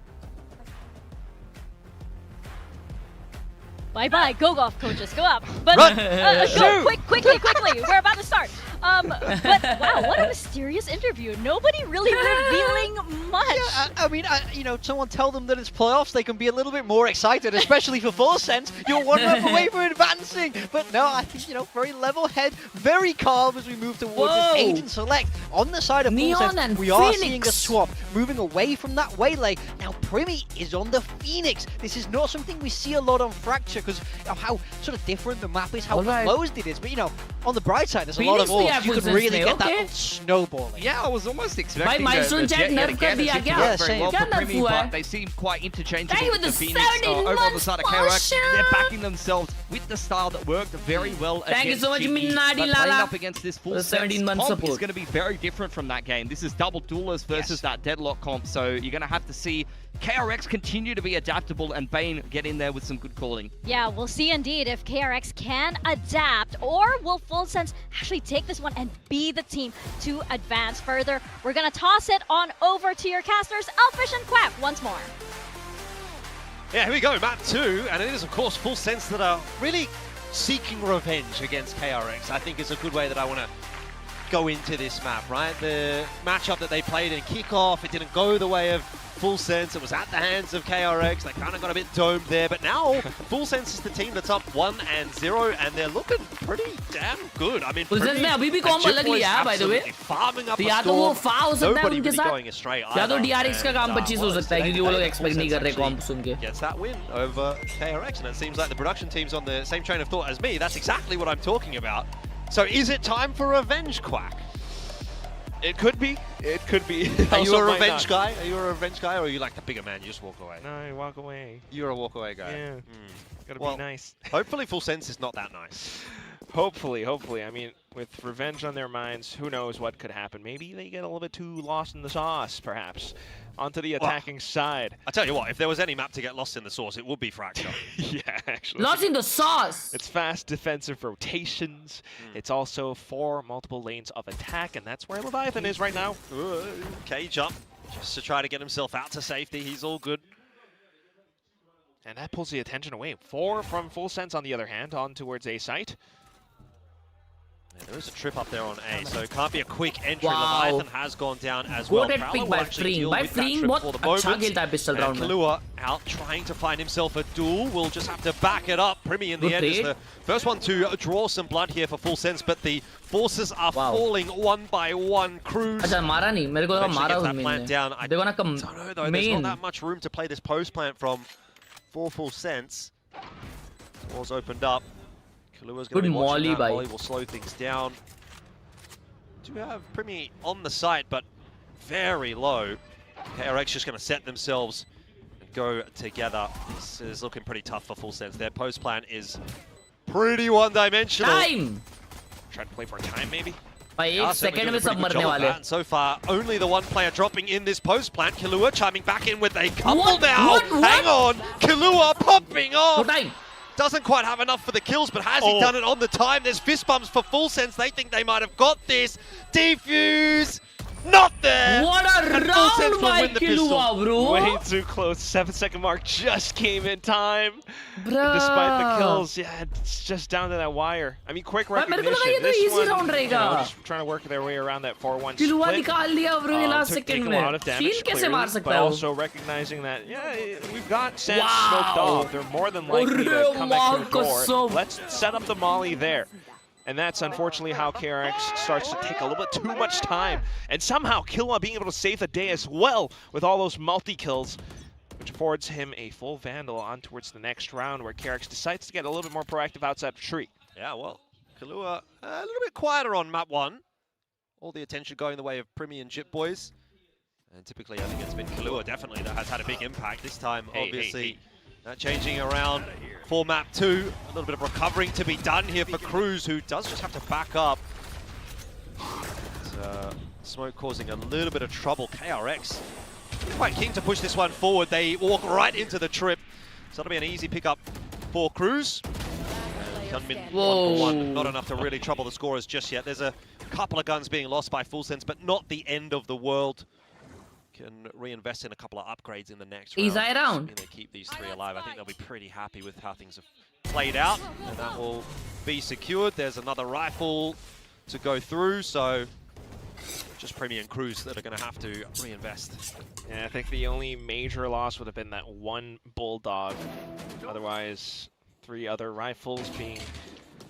N: Bye-bye. Go golf coaches. Go up. But
L: Run!
N: go quickly. We're about to start. But wow, what a mysterious interview. Nobody really revealing much.
F: Yeah, I mean, you know, someone tell them that it's playoffs, they can be a little bit more excited, especially for Full Sense. You're one rep away from advancing. But no, I think, you know, very level head, very calm as we move towards this Agent Select. On the side of Full
C: Neon
F: Sense,
C: and
F: we are
C: Phoenix.
F: seeing a swap, moving away from that waylay. Now, Primi is on the Phoenix. This is not something we see a lot on Fracture because of how sort of different the map is, how closed it is. But, you know, on the bright side, there's a lot of ores. You can really get that little snowballing.
T: Yeah, I was almost expecting
C: Bhai, milestone
T: the
C: check
T: Jet
C: nerf
T: again.
C: कर दिया
T: It
C: क्या?
T: worked very well
C: क्या
T: for
C: nerf
T: Primi,
C: हुआ
T: but
C: है?
T: they seem quite interchangeable
C: Hey,
T: with
C: with
T: the
C: the
T: Phoenix over on the side of KRX.
C: Marshall.
T: They're backing themselves with the style that worked very well
C: Thank you
T: against
C: so much,
T: GE,
C: Minadi
T: but
C: Lala.
T: playing up against this full
C: The 17-month
T: comp is
C: support.
T: going to be very different from that game. This is double duelers versus that deadlock comp, so you're going to have to see KRX continue to be adaptable and Bane get in there with some good calling.
N: Yeah, we'll see indeed if KRX can adapt, or will Full Sense actually take this one and be the team to advance further. We're gonna toss it on over to your casters, Elfish and Quack, once more.
A: Yeah, here we go, map 2, and it is of course Full Sense that are really seeking revenge against KRX. I think is a good way that I want to go into this map, right? The matchup that they played in kickoff, it didn't go the way of Full Sense. It was at the hands of KRX. They kind of got a bit domed there, but now Full Sense is the team that's up 1-0, and they're looking pretty damn good. I mean,
C: Full Sense ने अभी भी combo अलग लिया है, by the way.
A: Farming up
C: तो
A: a
C: या तो वो
A: storm.
C: FA हो सकता है
A: Nobody
C: उनके
A: really
C: साथ,
A: going astray
C: या तो
A: either.
C: DRX का काम 25 हो सकता है क्योंकि वो लोग expect नहीं कर रहे comp सुन के.
A: Gets that win over KRX, and it seems like the production team's on the same train of thought as me. That's exactly what I'm talking about. So is it time for revenge, Quack?
B: It could be. It could be.
A: Are you
B: Also
A: a
B: might
A: revenge
B: not.
A: guy? Are you a revenge guy, or are you like the bigger man? You just walk away.
B: No, you walk away.
A: You're a walk away guy.
B: Yeah. Gotta
A: Well,
B: be nice.
A: Hopefully Full Sense is not that nice.
B: Hopefully. I mean, with revenge on their minds, who knows what could happen. Maybe they get a little bit too lost in the sauce, perhaps. Onto the attacking side.
A: I tell you what, if there was any map to get lost in the sauce, it would be Fracture.
B: Yeah, actually.
C: Lost in the sauce.
B: It's fast defensive rotations. It's also 4 multiple lanes of attack, and that's where Leviathan is right now.
A: Okay, jump. Just to try to get himself out to safety. He's all good.
B: And that pulls the attention away. 4 from Full Sense, on the other hand, on towards A site.
A: Yeah, there is a trip up there on A, so it can't be a quick entry.
C: Wow.
A: Leviathan has gone down as well.
C: Goated pick by Freeing. By Freeing बहुत अच्छा खेलता है pistol round में.
A: Khelraay out trying to find himself a duel. Will just have to back it up. Primi in the
C: Good
A: end is
C: trade.
A: the first one to draw some blood here for Full Sense, but the forces are falling one by one. Cruz
C: अच्छा मारा नहीं मेरे को लगा
A: eventually
C: मारा
A: gets
C: उस
A: that
C: main
A: plant
C: ने.
A: down. I
C: देखो ना
A: don't know though, there's
C: main.
A: not that much room to play this post plant from for Full Sense. Doors opened up. Khelray's going to
C: Good
A: be watching
C: molly
A: that.
C: by.
A: Molly will slow things down. Do have Primi on the site, but very low. KRX just going to set themselves and go together. This is looking pretty tough for Full Sense. Their post plan is pretty one-dimensional.
C: Time.
B: Trying to play for a time, maybe?
C: भाई एक
A: Certainly
C: second
A: doing
C: में
A: a pretty
C: सब
A: good
C: मरने
A: job of
C: वाले.
A: that. And so far, only the one player dropping in this post plant. Khelraay chiming back in with a couple now. Hang on. Khelraay popping off. Doesn't quite have enough for the kills, but has he done it on the time? There's fist bumps for Full Sense. They think they might have got this. Defuse. Not there.
C: What a
A: And Full Sense
C: round
A: will
C: by
A: win the pistol.
C: Khelraay, bro.
B: Way too close. 7-second mark just came in time.
C: Bruh.
B: Despite the kills, yeah, it's just down to that wire. I mean, quick
C: भाई मेरे को
B: recognition.
C: लगा ये तो
B: This
C: easy
B: one,
C: round
B: you
C: रहेगा.
B: know, just trying to work their way around that 4-1
C: Khelraay
B: split.
C: निकाल लिया bro ये last
B: Took
C: second
B: a
C: में.
B: lot of damage,
C: Shield कैसे मार
B: clearly,
C: सकता
B: but
C: है वो?
B: also recognizing that, yeah, we've got Sense
C: Wow.
B: smoked off. They're more than likely to
C: Arre
B: come back to the
C: Marcus.
B: door. Let's set up the molly there. And that's unfortunately how KRX starts to take a little bit too much time. And somehow Khelraay being able to save the day as well with all those multi-kills, which affords him a full Vandal on towards the next round where KRX decides to get a little bit more proactive outside of tree.
A: Yeah, well, Khelraay a little bit quieter on map 1. All the attention going the way of Primi and Jip Boys. And typically, I think it's been Khelraay definitely that has had a big impact. This time, obviously, changing around for map 2. A little bit of recovering to be done here for Cruz, who does just have to back up. Smoke causing a little bit of trouble. KRX quite keen to push this one forward. They walk right into the trip. So that'll be an easy pickup for Cruz. Gunmin 1-for-1, not enough to really trouble the scorers just yet. There's a couple of guns being lost by Full Sense, but not the end of the world. Can reinvest in a couple of upgrades in the next round.
C: Easy round.
A: And they keep these 3 alive. I think they'll be pretty happy with how things have played out, and that will be secured. There's another rifle to go through, so just Premier and Cruz that are going to have to reinvest.
B: Yeah, I think the only major loss would have been that one Bulldog. Otherwise, 3 other rifles being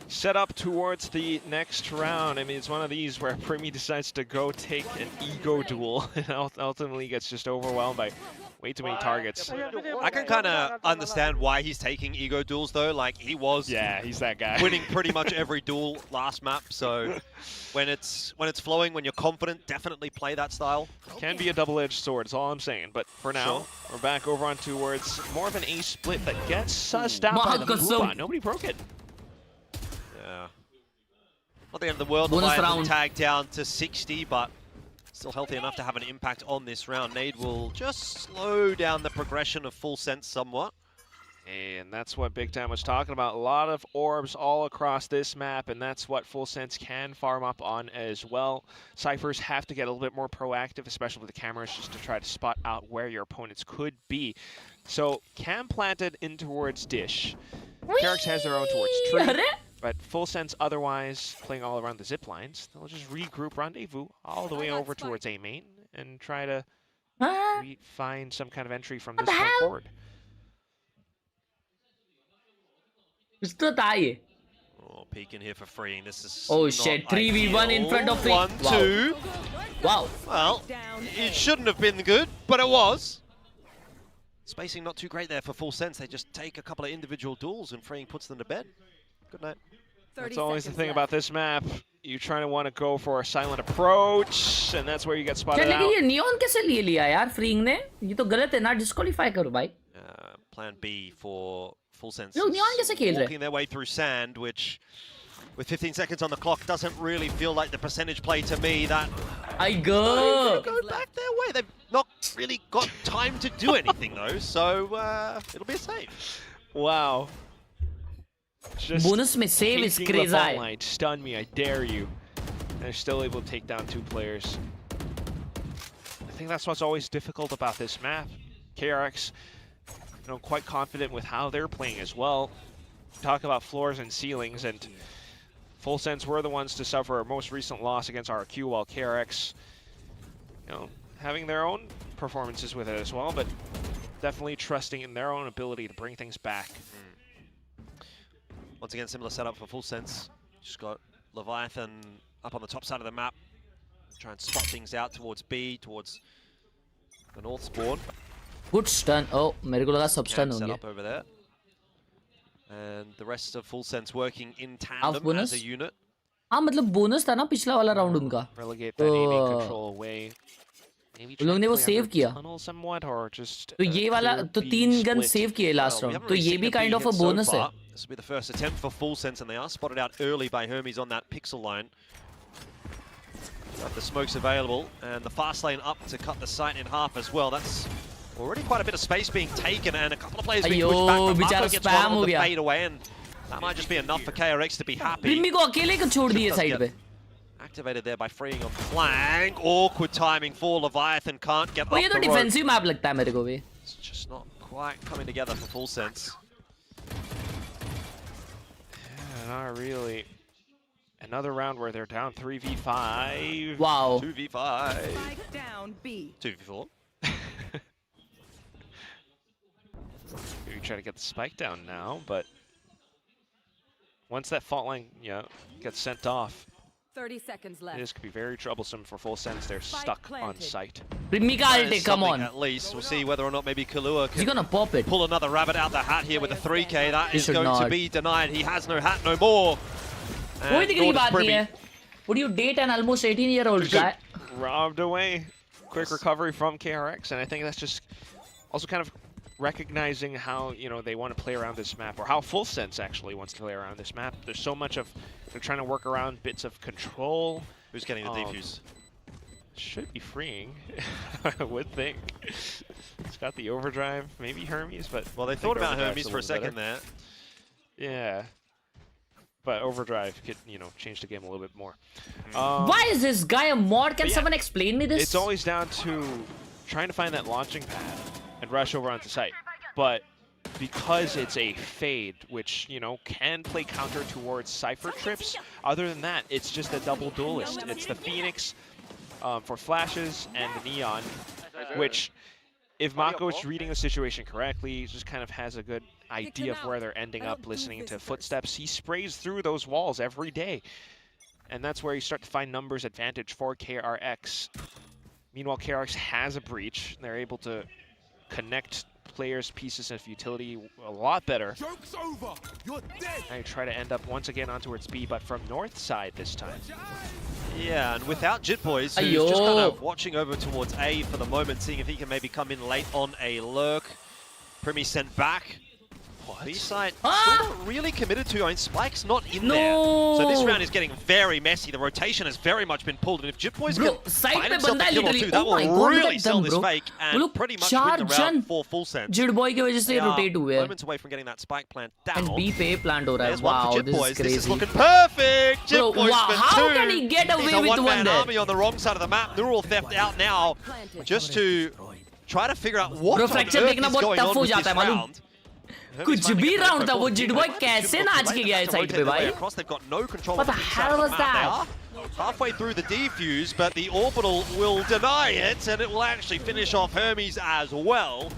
B: set up towards the next round. I mean, it's one of these where Primi decides to go take an ego duel and ultimately gets just overwhelmed by way too many targets.
A: I can kind of understand why he's taking ego duels though. Like he was,
B: yeah, he's that guy,
A: winning pretty much every duel last map. So when it's flowing, when you're confident, definitely play that style.
B: Can be a double-edged sword, is all I'm saying. But for now, we're back over on towards more of an A split that gets sussed out by the Booba. Nobody broke it.
A: Yeah. Not the end of the world.
C: Bonus
A: Lion
C: round.
A: Tag down to 60, but still healthy enough to have an impact on this round. Nade will just slow down the progression of Full Sense somewhat.
B: And that's what Big Time was talking about. A lot of orbs all across this map, and that's what Full Sense can farm up on as well. Cyphers have to get a little bit more proactive, especially with the cameras, just to try to spot out where your opponents could be. So Cam planted in towards Dish. KRX has their own towards Tree. But Full Sense otherwise playing all around the zip lines. They'll just regroup Rendezvous all the way over towards A main and try to find some kind of entry from this point forward.
A: Oh, peeking here for freeing. This is
C: oh shit, 3v1 in front of me.
A: 1-2.
C: Wow.
A: Well, it shouldn't have been good, but it was. Spacing not too great there for Full Sense. They just take a couple of individual duels and freeing puts them to bed. Good night.
B: That's always the thing about this map. You trying to want to go for a silent approach, and that's where you get spotted out.
C: ये neon कैसे ले लिया यार freeing ने? ये तो गलत है ना, disqualify करो भाई.
A: Plan B for Full Sense.
C: लोग neon कैसे खेल रहे?
A: Walking their way through sand, which with 15 seconds on the clock doesn't really feel like the percentage play to me. That
C: I go
A: back their way. They've not really got time to do anything though, so it'll be a save.
B: Wow. Just
C: bonus में save is crazy.
B: Stun me, I dare you. And they're still able to take down 2 players. I think that's what's always difficult about this map. KRX, quite confident with how they're playing as well. Talk about floors and ceilings, and Full Sense were the ones to suffer our most recent loss against RRQ, while KRX, having their own performances with it as well, but definitely trusting in their own ability to bring things back.
A: Once again, similar setup for Full Sense. Just got Leviathan up on the top side of the map. Try and spot things out towards B, towards the north spawn.
C: Good stun. Oh, मेरे को लगा सब stun
A: set
C: होंगे.
A: up over there. And the rest of Full Sense working in tandem as a unit.
C: हाँ मतलब bonus था ना पिछला वाला round उनका.
B: Relegate that aiming control away.
C: उन लोगों ने वो save किया. तो ये वाला तो 3 gun save किए last round. तो ये भी kind of a bonus है.
A: This will be the first attempt for Full Sense, and they are spotted out early by Hermes on that pixel line. Got the smokes available, and the fast lane up to cut the site in half as well. That's already quite a bit of space being taken, and a couple of players being pushed back. But Marco gets one on the fade away, and that might just be enough for KRX to be happy.
C: Primi को अकेले को छोड़ दिए side पे.
A: Activated there by freeing on flank. Awkward timing for Leviathan. Can't get up the rope.
C: ये तो defensive map लगता है मेरे को भी.
A: It's just not quite coming together for Full Sense.
B: Not really. Another round where they're down 3v5.
C: Wow.
A: 2v5.
Q: Down B.
A: 2v4.
B: We try to get the spike down now, but once that fault line, gets sent off,
Q: 30 seconds left.
B: This could be very troublesome for Full Sense. They're stuck on site.
C: Come on.
A: At least we'll see whether or not maybe Khelraay can
C: gonna pop it.
A: Pull another rabbit out the hat here with a 3K. That is going to be denied. He has no hat no more.
C: कोई दिक्कत की बात नहीं है. Would you date an almost 18-year-old guy?
B: Robbed away. Quick recovery from KRX, and I think that's just also kind of recognizing how they want to play around this map, or how Full Sense actually wants to play around this map. There's so much of they're trying to work around bits of control.
A: Who's getting the defuse?
B: Should be freeing, I would think. It's got the overdrive, maybe Hermes, but
A: well, they thought about Hermes for a second there.
B: Yeah, but overdrive could change the game a little bit more.
C: Why is this guy a mod? Can someone explain me this?
B: It's always down to trying to find that launching pad and rush over onto site. But because it's a fade, which, you know, can play counter towards Cypher trips. Other than that, it's just a double duelist. It's the Phoenix for flashes and the Neon, which, if Mako is reading the situation correctly, just kind of has a good idea of where they're ending up listening to footsteps. He sprays through those walls every day. And that's where you start to find numbers advantage for KRX. Meanwhile, KRX has a breach. They're able to connect players' pieces of utility a lot better.
U: Joke's over. You're dead.
B: Now you try to end up once again on towards B, but from north side this time.
A: Yeah, and without Jitboys, who's just kind of watching over towards A for the moment, seeing if he can maybe come in late on a lurk. Primi sent back. B side still not really committed to. I mean, Spike's not in there. So this round is getting very messy. The rotation has very much been pulled, and if Jitboys can find himself a kill or two, that will really sell this fake and pretty much win the round for full sense.
C: Jitboy की वजह से rotate हुए.
A: Moments away from getting that Spike plant down.
C: And B पे plant हो रहा है.
A: There's one
C: Wow,
A: for
C: this is
A: Jitboys.
C: crazy.
A: This is looking perfect. Jitboys
C: wow,
A: for
C: how
A: two.
C: can he get away
A: He's a
C: with one
A: one-man
C: there?
A: army on the wrong side of the map. Neural theft out now, just to try to figure out what on earth is going on with this round.
C: कुछ भी round था वो जिडबॉय कैसे नाच के गया इस side पे भाई? What the hell was that?
A: Halfway through the defuse, but the orbital will deny it, and it will actually finish off Hermes as well.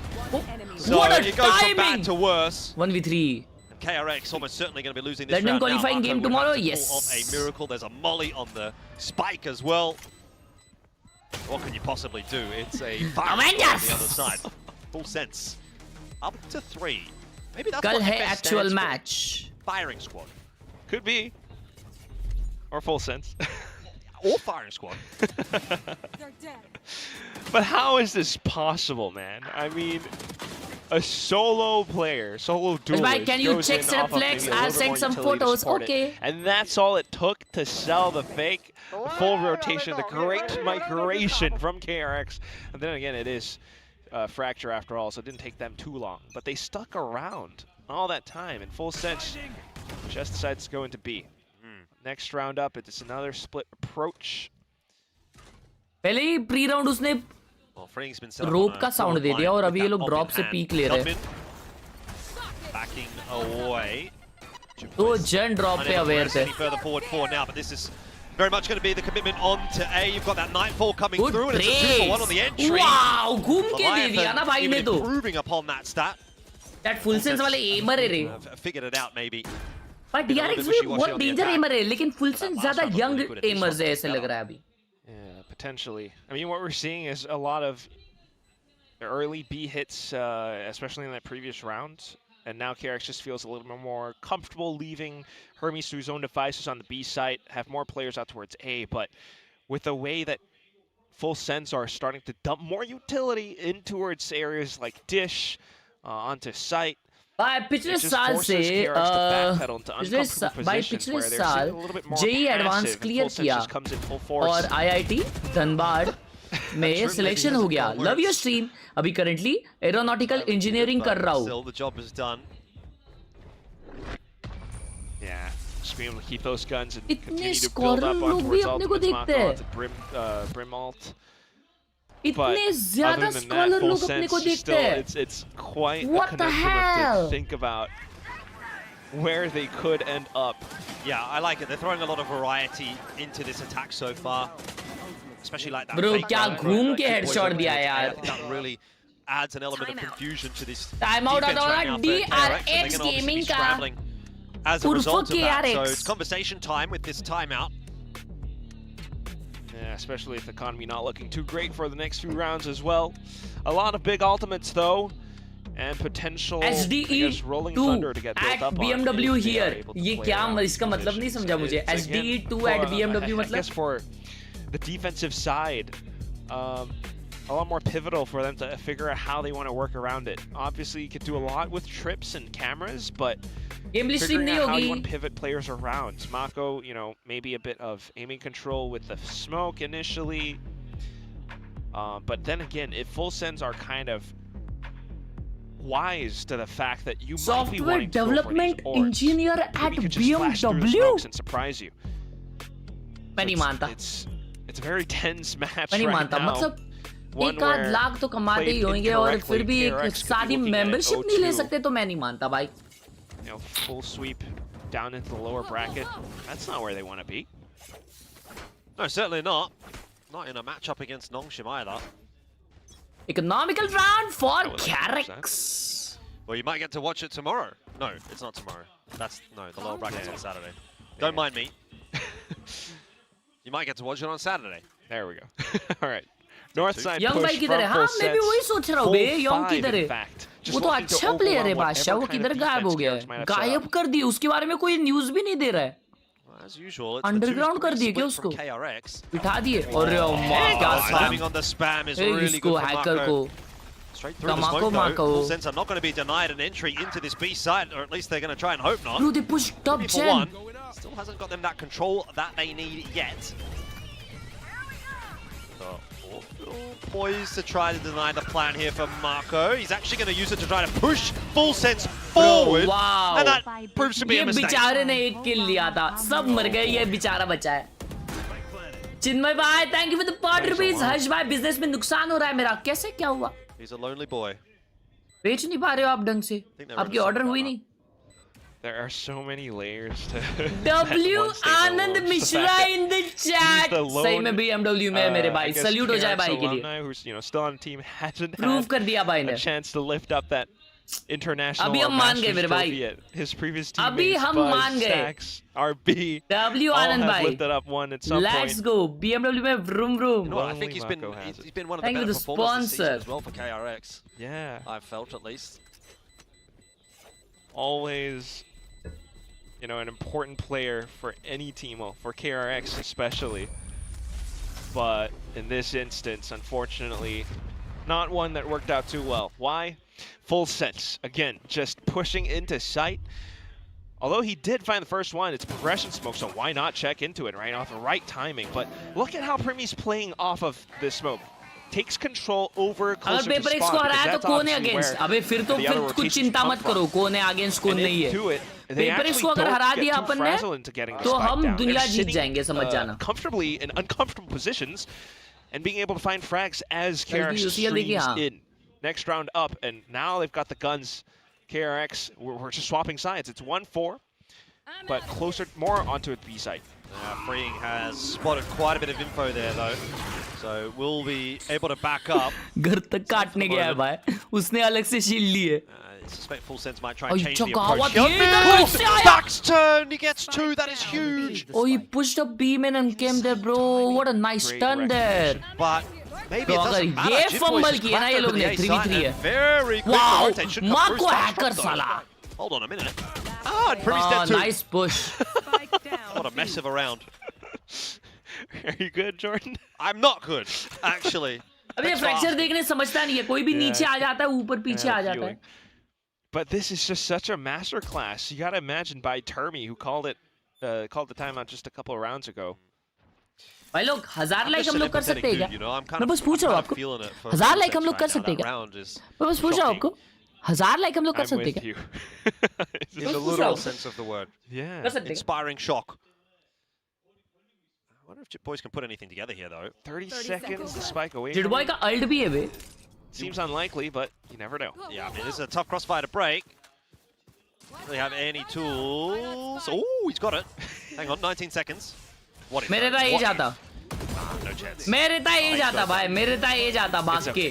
A: So
C: What a
A: it goes from bad
C: timing!
A: to worse.
C: 1v3.
A: KRX almost certainly going to be losing this
C: London
A: round now.
C: qualifying game
A: Marco would
C: tomorrow,
A: have to
C: yes.
A: pull off a miracle. There's a molly on the Spike as well. What can you possibly do? It's a fire on the other side. Full sense. Up to 3. Maybe that's
C: कल
A: what
C: है
A: FS
C: actual
A: stands for.
C: match.
A: Firing squad.
B: Could be. Or full sense.
A: Or firing squad.
B: But how is this possible, man? I mean, a solo player, solo duelist
C: Can you
B: goes
C: check
B: in
C: set
B: off of
C: flex?
B: maybe a
C: I'll
B: little bit
C: send
B: more
C: some
B: utility to
C: photos.
B: support it.
C: Okay.
B: And that's all it took to sell the fake. Full rotation, the great migration from KRX. And then again, it is Fracture after all, so it didn't take them too long. But they stuck around all that time in full sense. Just decides to go into B. Next round up, it's another split approach.
C: पहले ही pre round उसने रोप का sound दे दिया और अभी ये लोग drop से peak ले रहे हैं.
A: Backing away.
C: तो जन ड्रॉप पे अवेयर थे.
A: Further forward for now, but this is very much going to be the commitment on to A. You've got that Nightfall coming through, and it's a 2-for-1 on the entry.
C: Wow, घूम के दे दिया ना भाई ने तो.
A: Improving upon that stat.
C: That full sense वाले एमर है रे.
A: Figured it out maybe.
C: पर DRX भी बहुत डेंजर एमर है, लेकिन full sense ज़्यादा young एमर्स है ऐसे लग रहा है अभी.
B: Yeah, potentially. I mean, what we're seeing is a lot of early B hits, especially in that previous round. And now KRX just feels a little bit more comfortable leaving Hermes through zone devices on the B site, have more players out towards A. But with the way that Full Sense are starting to dump more utility in towards areas like Dish, onto site,
C: पिछले साल से पिछले साल JEE advance clear किया और IIT Dhanbad में selection हो गया. Love your stream. अभी करंटली एरोनॉटिकल इंजीनियरिंग कर रहा हूँ.
B: Yeah, just being able to keep those guns and
C: इतने
B: continue to build up on towards
C: को
B: ultimates,
C: देखते
B: Mako
C: हैं.
B: onto Brim ult.
C: इतने ज्यादा स्कॉलर लोग अपने को देखते हैं.
B: It's quite
C: What
B: a
C: the
B: conundrum
C: hell?
B: to think about where they could end up.
A: Yeah, I like it. They're throwing a lot of variety into this attack so far. Especially like that.
C: Bro,
A: fake
C: क्या
A: round
C: घूम
A: where
C: के headshot
A: Jitboys
C: दिया
A: went
C: यार.
A: I think that really adds an element of confusion to this
C: Time out
A: defense right now for KRX, and they're
C: DRX
A: gonna obviously
C: gaming
A: be
C: का
A: scrambling as a
C: Urfa
A: result of that. So
C: KRX.
A: it's conversation time with this timeout.
B: Yeah, especially with the economy not looking too great for the next few rounds as well. A lot of big ultimates though, and potential I guess, rolling thunder to get built
C: at
B: up
C: BMW
B: on if they
C: here.
B: are able to
C: ये
B: play
C: क्या
B: around
C: इसका मतलब नहीं समझा मुझे.
B: It's again
C: SDE2
B: for,
C: at BMW
B: I
C: मतलब.
B: guess for the defensive side, a lot more pivotal for them to figure out how they want to work around it. Obviously, you could do a lot with trips and cameras, but figuring out how you want to pivot players around. Mako, you know, maybe a bit of aiming control with the smoke initially. But then again, if Full Sends are kind of wise to the fact that you might be wanting to go for these orbs,
C: engineer at
B: BMW and surprise you.
C: मैं नहीं मानता.
B: It's a very tense match
C: मैं नहीं
B: right
C: मानता.
B: now.
C: मतलब
B: one
C: एक आध
B: where
C: lakh तो कमाते ही
B: played
C: होंगे और फिर भी एक
B: incorrectly, KRX could be
C: सारी
B: looking at an
C: मेंबरशिप नहीं ले
B: 0-2.
C: सकते तो मैं नहीं मानता भाई.
B: You know, full sweep down into the lower bracket. That's not where they want to be.
A: No, certainly not. Not in a matchup against Nongshim either.
C: Economical round for
A: That was
C: KRX.
A: Well, you might get to watch it tomorrow. No, it's not tomorrow. The lower bracket's on Saturday. Don't mind me. You might get to watch it on Saturday.
B: There we go. All right. North side
C: Young भाई
B: push
C: किधर है?
B: from
C: हाँ
B: full
C: मैं भी वही
B: sets.
C: सोच रहा हूँ बे. Young किधर है? वो तो
B: looking to
C: अच्छा प्लेयर है
B: overwhelm
C: बादशाह. वो
B: whatever kind
C: किधर
B: of
C: गायब हो
B: defense
C: गया
B: KRX might
C: है?
B: have set
C: गायब
B: up.
C: कर दिए. उसके बारे में कोई न्यूज़ भी नहीं दे रहा है.
A: As usual, it's
C: Underground कर दिए क्या उसको? बिठा दिए. अरे माँ क्या
A: Spamming on the spam is really good for
C: hacker को.
A: Straight through the smoke though. Full Sense are not going to be denied an entry into this B side, or at least they're going to try and hope not.
C: Bro, they pushed top
A: 3 for
C: gen.
A: 1. Still hasn't got them that control that they need yet. Poised to try to deny the plan here for Marco. He's actually going to use it to try to push Full Sense forward.
C: Wow.
A: And that proves to be a mistake.
C: ये बेचारे ने एक किल लिया था. सब मर गए. ये बेचारा बचा है. चिन्मय भाई, thank you for the ₹40. हर्ष भाई, बिजनेस में नुकसान हो रहा है मेरा. कैसे क्या हुआ?
A: He's a lonely boy.
C: बेच नहीं पा रहे हो आप ढंग से. आपकी ऑर्डर हुई नहीं.
B: There are so many layers to
C: W Anand Mishra in the chat. सही में BMW में मेरे भाई. सल्यूट हो जाए भाई के लिए.
B: Who's, you know, still on the team, hasn't
C: Prove
B: had
C: कर दिया भाई ने.
B: a chance to lift up that international
C: अभी हम मान गए मेरे भाई.
B: trophy at his previous teammates.
C: अभी हम मान गए.
B: Stacks, RB,
C: W
B: all
C: Anand
B: have
C: भाई.
B: lifted up one at some
C: Let's
B: point.
C: go. BMW में vroom vroom.
A: You know what, I think he's been one of the
C: Thank you
A: better
C: for the
A: performers this season
C: sponsor.
A: as well for KRX.
B: Yeah.
A: I've felt at least.
B: Always, you know, an important player for any team, well, for KRX especially. But in this instance, unfortunately, not one that worked out too well. Why? Full Sense, again, just pushing into sight. Although he did find the first one, it's progression smoke, so why not check into it right off the right timing? But look at how Primi's playing off of this smoke. Takes control over closer
C: अगर
B: to
C: paper
B: spawn,
C: को हराया
B: because
C: तो
B: that's
C: कौन है
B: obviously
C: against?
B: where
C: अबे फिर तो
B: the other
C: कुछ
B: rotations
C: चिंता
B: come
C: मत
B: from.
C: करो कौन है अगेंस्ट कौन
B: And
C: नहीं है.
B: into it, they
C: paper
B: actually
C: को अगर
B: don't
C: हरा
B: get
C: दिया
B: too
C: अपन
B: frazzled
C: ने
B: into getting the
C: तो
B: spike
C: हम
B: down.
C: दुनिया
B: They're
C: जीत
B: sitting,
C: जाएंगे समझ जाना.
B: comfortably in uncomfortable positions and being able to find frags as KRX
C: UCL देखिए, हाँ.
B: streams in. Next round up, and now they've got the guns. KRX, we're just swapping sides. It's 1-4, but closer, more onto a B site.
A: Freeing has spotted quite a bit of info there though, so we'll be able to back up.
C: घर तक काटने गया है भाई. उसने अलग से shield ली है.
A: I suspect Full Sense might try and change the
C: चौकावत
A: approach.
C: ये इधर कैसे आया?
A: Back's turn, he gets 2, that is huge.
C: Oh, he pushed up B man and came there, bro. What a nice turn there.
A: But maybe it
C: तो अगर
A: doesn't matter.
C: ये
A: Jim
C: fumble
A: Boy's
C: किया ना ये
A: cracked
C: लोग
A: over
C: ने
A: the A
C: 3v3
A: side
C: है.
A: and very quick
C: Wow,
A: rotate should come through
C: Marco
A: Stash
C: hacker
A: front, though.
C: साला.
A: Hold on a minute. And Primi's dead too.
C: Nice push.
A: What a mess of a round.
B: Are you good, Jordan?
A: I'm not good, actually.
C: अबे ये fracture देखने समझता नहीं है. कोई भी नीचे आ जाता है, ऊपर पीछे आ जाता है.
B: But this is just such a masterclass. You got to imagine by Termi, who called the timeout just a couple of rounds ago.
C: भाई लोग 1000 लाइक हम लोग कर सकते हैं क्या? मैं बस पूछ रहा हूँ आपको.
A: feeling it for
C: 1000 लाइक हम लोग कर
A: right
C: सकते
A: now.
C: हैं
A: That
C: क्या?
A: round is
C: मैं बस पूछ रहा हूँ आपको. 1000 लाइक हम लोग कर
B: I'm
C: सकते हैं
B: with
C: क्या?
B: you.
A: In the literal sense of the word.
B: Yeah.
C: कर सकते हैं.
A: Inspiring shock. I wonder if Chip Boys can put anything together here though.
B: 30 seconds to spike away.
C: Jit boy का ult भी है बे.
B: Seems unlikely, but you never know.
A: Yeah, I mean, this is a tough crossfire to break. Do they have any tools? Oh, he's got it. Hang on, 19 seconds. What if?
C: मेरे ता ये जाता.
A: No chance.
C: मेरे ता ये जाता भाई. मेरे ता ये जाता भाग के.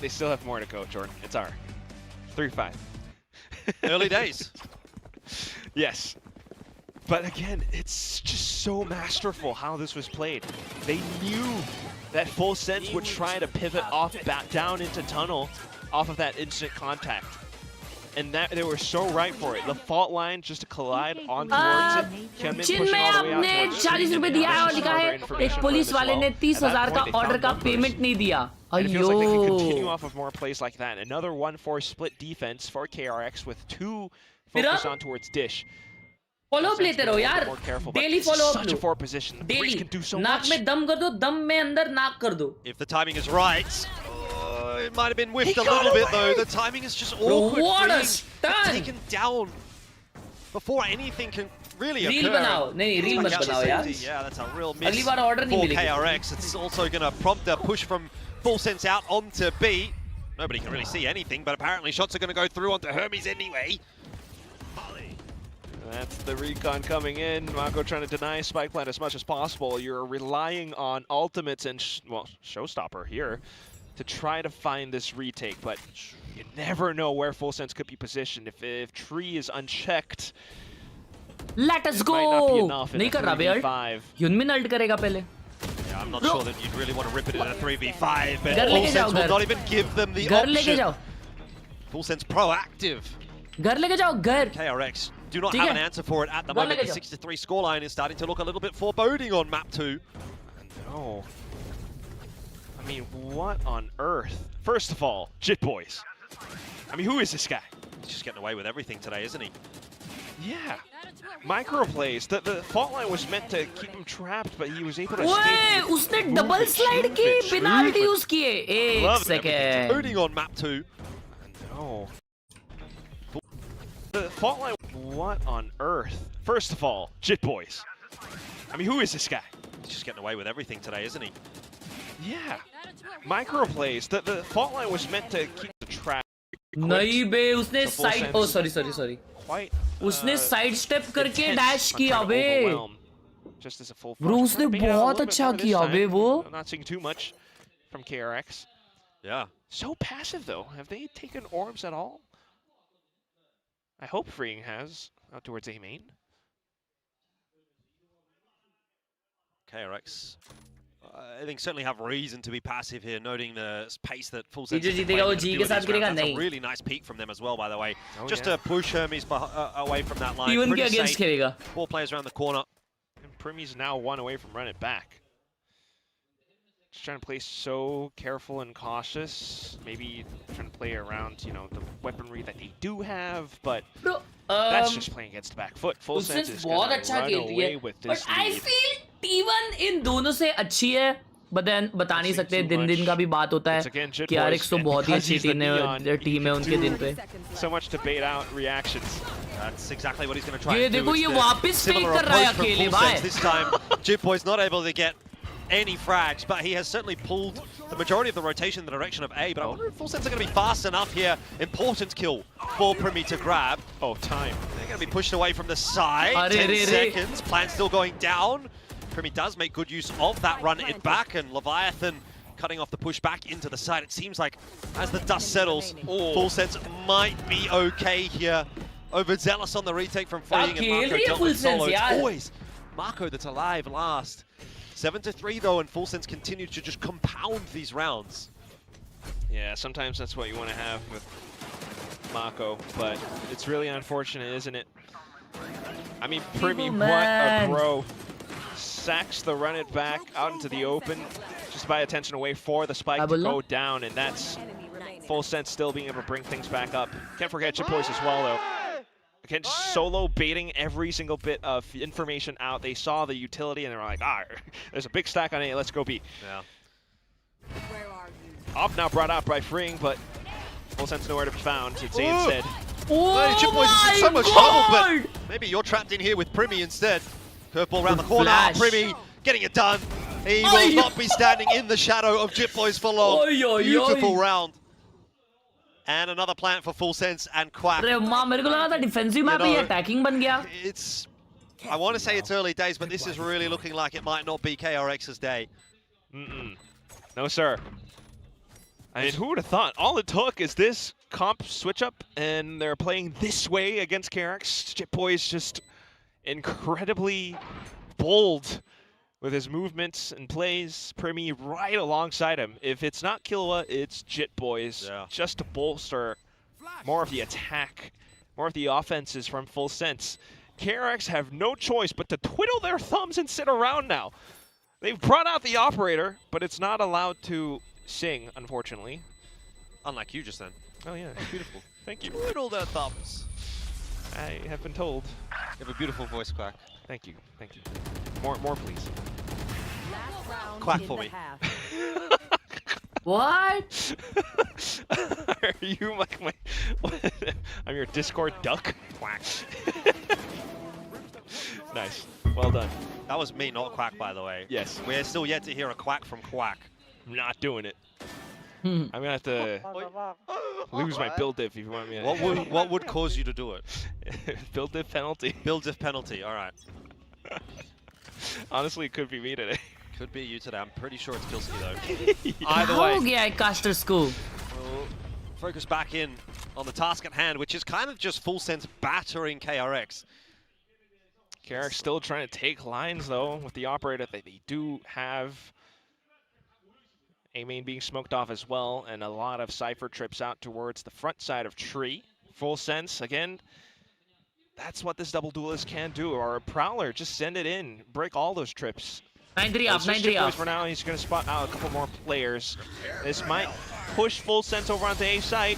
B: They still have more to go, Jordan. It's our 3-5.
A: Early days.
B: Yes. But again, it's just so masterful how this was played. They knew that Full Sense would try to pivot off back down into tunnel off of that instant contact. And that they were so right for it. The fault line just to collide on towards it.
C: चिन्मय आपने 40 रुपए दिया है और लिखा है एक police वाले ने 30,000 का ऑर्डर का पेमेंट नहीं दिया.
B: And it feels like they can continue
C: अयो.
B: off of more plays like that. Another 1-4 split defense for KRX with 2 focused on towards Dish.
C: Follow up लेते रहो यार. Daily follow up
B: Such a
C: low.
B: poor position. The Breeze
C: daily
B: can do so
C: नाक
B: much.
C: में दम कर दो. दम में अंदर नाक कर दो.
A: If the timing is right. It might have been whiffed a little bit though. The timing is just awkward.
C: What a
A: Freeing
C: stun!
A: Taken down before anything can really
C: Reel
A: occur.
C: बनाओ. नहीं reel मत बनाओ यार.
A: Yeah, that's a real
C: अगली
A: miss
C: बार order नहीं
A: for
C: मिलेगी.
A: KRX. It's also going to prompt a push from Full Sense out onto B. Nobody can really see anything, but apparently shots are going to go through onto Hermes anyway.
B: That's the recon coming in. Mako trying to deny spike plant as much as possible. You're relying on ultimates and, Showstopper here to try to find this retake, but you never know where Full Sense could be positioned. If Tree is unchecked,
C: Let us go!
B: might not be enough in
C: नहीं
B: a
C: कर रहा बे
B: 3v5.
C: Yunmin ult करेगा पहले.
A: Yeah, I'm not sure that you'd really want to rip it in a 3v5, but
C: घर
A: Full
C: लेके
A: Sense
C: जाओ
A: will
C: घर.
A: not even give them the
C: घर लेके
A: option.
C: जाओ.
A: Full Sense proactive.
C: घर लेके जाओ घर.
A: KRX do not
C: ठीक
A: have
C: है.
A: an answer for it at the
C: घर
A: moment.
C: लेके
A: The
C: जाओ.
A: 6-3 scoreline is starting to look a little bit foreboding on map 2.
B: No. I mean, what on earth? First of all, Jit Boys. I mean, who is this guy?
A: He's just getting away with everything today, isn't he?
B: Yeah. Microplays. The fault line was meant to keep him trapped, but he was able to
C: ओए
B: escape.
C: उसने double slide की penalty use किए. एक
A: Love everything.
C: Second.
A: Including on map 2.
B: No. The fault line. What on earth? First of all, Jit Boys. I mean, who is this guy?
A: He's just getting away with everything today, isn't he?
B: Yeah. Microplays. The fault line was meant to keep the trap.
C: नहीं बे उसने side ओ sorry
B: Quite.
C: उसने side step करके dash किया बे.
B: Just as a full
C: Bro उसने बहुत अच्छा किया बे वो.
B: I'm not seeing too much from KRX.
A: Yeah.
B: So passive though. Have they taken orbs at all? I hope Freeing has out towards A main.
A: KRX, I think certainly have reason to be passive here, noting the pace that Full Sense
C: जो
A: is
C: जीतेगा वो
A: playing
C: G
A: into
C: के
A: these
C: साथ
A: rounds.
C: गिरेगा
A: That's a
C: नहीं.
A: really nice peek from them as well, by the way.
B: Oh,
A: Just
B: yeah.
A: to push Hermes away from that line.
C: Even के
A: Pretty
C: against
A: safe.
C: खेलेगा.
A: 4 players around the corner.
B: And Primy's now one away from run it back. Just trying to play so careful and cautious. Maybe trying to play around, you know, the weaponry that they do have, but
C: Bro,
B: that's just playing against the back foot. Full Sense is
C: बहुत
B: gonna
C: अच्छा
B: run
C: खेल रही
B: away
C: है.
B: with
C: But
B: this
C: I
B: lead.
C: feel T1 इन दोनों से अच्छी है. But then बता नहीं सकते दिन का भी बात होता है. KRX तो बहुत ही अच्छी टीम है उनके दिन पे.
B: So much to bait out reactions.
A: That's exactly what he's going to try
C: ये
A: and do.
C: देखो
A: It's
C: ये
A: the
C: वापस फेक
A: similar
C: कर रहा है
A: approach from
C: अकेले
A: Full
C: भाई.
A: Sense. This time, Jitboy's not able to get any frags, but he has certainly pulled the majority of the rotation in the direction of A. But I wonder if Full Sense are going to be fast enough here. Important kill for Primy to grab.
B: Oh, time.
A: They're going to be pushed away from the side. 10 seconds. Plan still going down. Primy does make good use of that run it back, and Leviathan cutting off the push back into the side. It seems like as the dust settles, Full Sense might be okay here. Overzealous on the retake from Freeing, and Marco dealt with solo. It's always Marco that's alive last. 7-3 though, and Full Sense continued to just compound these rounds.
B: Yeah, sometimes that's what you want to have with Mako, but it's really unfortunate, isn't it? I mean, Primy, what a bro. Sacks the run it back out into the open, just by attention away for the spike to go down, and that's Full Sense still being able to bring things back up. Can't forget Jit Boys as well, though. Again, solo baiting every single bit of information out. They saw the utility and they were like, there's a big stack on A, let's go B.
A: Yeah.
B: Off now brought out by Freeing, but Full Sense nowhere to be found. It's A instead.
A: Hey, Jitboys is in so much trouble, but maybe you're trapped in here with Primy instead. Curveball around the corner. Primy getting it done. He will not be standing in the shadow of Jitboys for long. Beautiful round. And another plant for Full Sense and Quack.
C: अरे माँ मेरे को लगा था defensive map ही attacking बन गया.
A: It's, I want to say it's early days, but this is really looking like it might not be KRX's day.
B: No, sir. I mean, who would have thought? All it took is this comp switch up, and they're playing this way against KRX. Jitboys just incredibly bold with his movements and plays. Primy right alongside him. If it's not Killua, it's Jitboys, just to bolster more of the attack, more of the offenses from Full Sense. KRX have no choice but to twiddle their thumbs and sit around now. They've brought out the operator, but it's not allowed to sing, unfortunately.
A: Unlike you just then.
B: Oh yeah, beautiful. Thank you.
A: Twiddle their thumbs.
B: I have been told.
A: You have a beautiful voice, Quack.
B: Thank you, thank you. More, please.
A: Quack for me.
C: What?
B: Are you like my? I'm your Discord duck. Quack. Nice. Well done.
A: That was me, not Quack, by the way.
B: Yes.
A: We're still yet to hear a quack from Quack.
B: I'm not doing it. I'm gonna have to lose my build diff if you want me to.
A: What would cause you to do it?
B: Build diff penalty.
A: Build diff penalty. All right.
B: Honestly, it could be me today.
A: Could be you today. I'm pretty sure it's Pilsky though.
B: Yeah.
A: Either way.
C: हो गया है caster school.
A: We'll focus back in on the task at hand, which is kind of just full sense battering KRX.
B: KRX still trying to take lines though with the operator that they do have. A main being smoked off as well, and a lot of Cypher trips out towards the front side of Tree. Full sense, again, that's what this double duelist can do, or a Prowler, just send it in, break all those trips.
C: 9-3 off, 9-3 off.
B: For now, he's going to spot out a couple more players. This might push Full Sense over onto A site.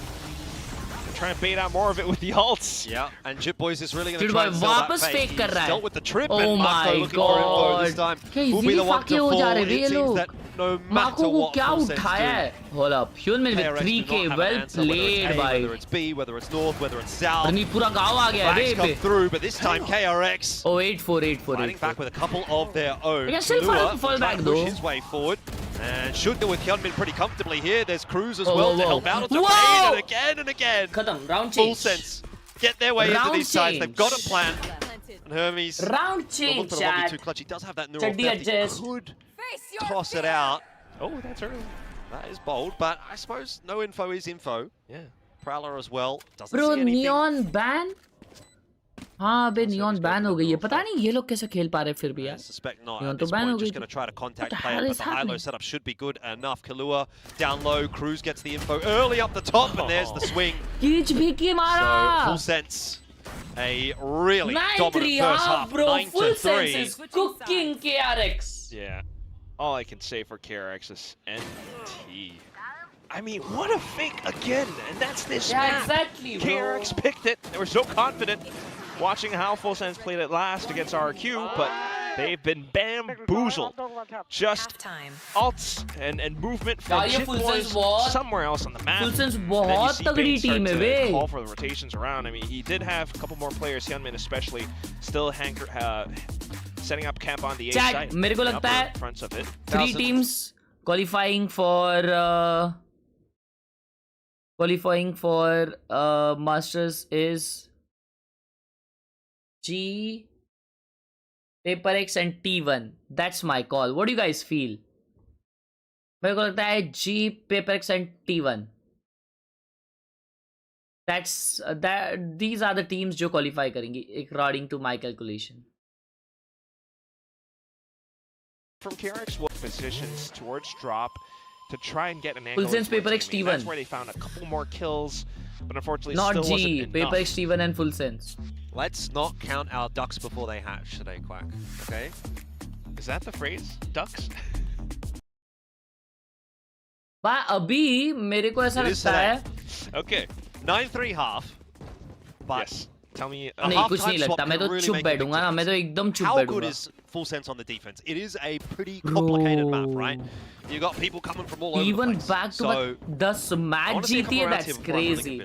B: Trying to bait out more of it with the ults.
A: Yeah, and Jip Boys is really going to try and sell that fake. He's dealt with the trip,
C: oh
A: and Marco looking for info this time. Will be the one to fall. It seems that no matter what Full Sense do,
C: hold up, Hyunmin with 3k, well played by.
A: Whether it's B, whether it's North, whether it's South.
C: पूरा गाँव आ गया
A: Backs come through, but this time KRX.
C: Oh, 8-4.
A: Fighting back with a couple of their own.
C: Yeah, still fall back though.
A: Push his way forward. And should go with Hyunmin pretty comfortably here. There's Cruz as well to help out on the main, and again and again.
C: Round change.
A: Full Sense. Get their way into these sides. They've got a plan. And Hermes
C: round change,
A: will look too clutch. He does have that neural depth. He could toss it out.
B: Oh, that's early.
A: That is bold, but I suppose no info is info.
B: Yeah.
A: Prowler as well. Doesn't
C: Bro,
A: see anything.
C: neon ban? हाँ बे neon ban हो गई है. पता नहीं ये लोग कैसे खेल पा रहे फिर भी यार.
A: Suspect not.
C: Neon
A: At
C: तो
A: this
C: ban हो
A: point,
C: गई.
A: just going to try to contact player,
C: hell
A: but
C: is
A: the high-low
C: happening?
A: setup should be good enough. Khelraay down low. Cruz gets the info early up the top, and there's the swing.
C: कीच भी की
A: So
C: मारा.
A: Full Sense, a really
C: 9-3
A: dominant first half.
C: bro.
A: 9-3.
C: Full Sense is cooking KRX.
B: Yeah. All I can say for KRX is NT. I mean, what a fake again, and that's this
C: Yeah,
B: map.
C: exactly, bro.
B: KRX picked it. They were so confident watching how Full Sense played it last against RRQ, but they've been bamboozled. Just ults and movement from Jit Boys somewhere else on the map.
C: Full Sense
B: And
C: बहुत
B: then you
C: तगड़ी
B: see
C: team
B: Bane
C: है
B: start to
C: bay.
B: call for the rotations around. I mean, he did have a couple more players, Hyunmin especially, still setting up camp on the A
C: Chat,
B: side.
C: मेरे को लगता है
B: fronts of it.
C: 3 teams qualifying for Masters is G, PaperX and T1. That's my call. What do you guys feel? मेरे को लगता है G, PaperX and T1. These are the teams जो qualify करेंगी according to my calculation.
B: From KRX, what positions towards drop to try and get an angle.
C: Full Sense, PaperX, T1.
B: That's where they found a couple more kills, but unfortunately
C: Not
B: still
C: G,
B: wasn't enough.
C: PaperX, T1 and Full Sense.
A: Let's not count our ducks before they hatch today, Quack. Okay?
B: Is that the phrase? Ducks?
C: अभी मेरे को ऐसा लगता है.
B: Okay.
A: 9-3 half. But
B: yes. Tell me.
C: नहीं कुछ नहीं लगता. मैं तो चुप बैठूंगा ना. मैं तो एकदम चुप
A: How good
C: बैठूंगा.
A: is Full Sense on the defense? It is a pretty complicated map, right? You got people coming from all over
C: Even
A: the place.
C: back to back 10 match जीती है. That's crazy.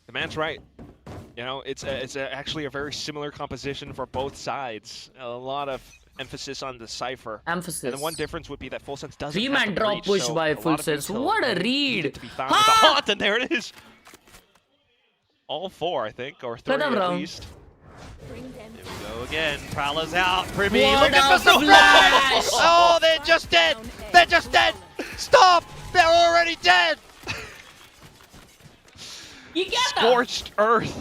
B: The man's right. You know, it's actually a very similar composition for both sides. A lot of emphasis on the Cypher.
C: Emphasis.
B: And the one difference would be that Full Sense doesn't
C: 3-man
B: have the
C: drop
B: breach,
C: push
B: so
C: by
B: a
C: Full
B: lot of
C: Sense.
B: intel
C: What a
B: needed
C: read!
B: to be found with the hot, and there it is. All 4, I think, or 3 at least.
A: Here we go again. Prowler's out. Privy
C: What
A: looking for
C: a
A: some
C: flash!
A: Oh, they're just dead. They're just dead. Stop. They're already dead.
C: You get
B: Scorched earth.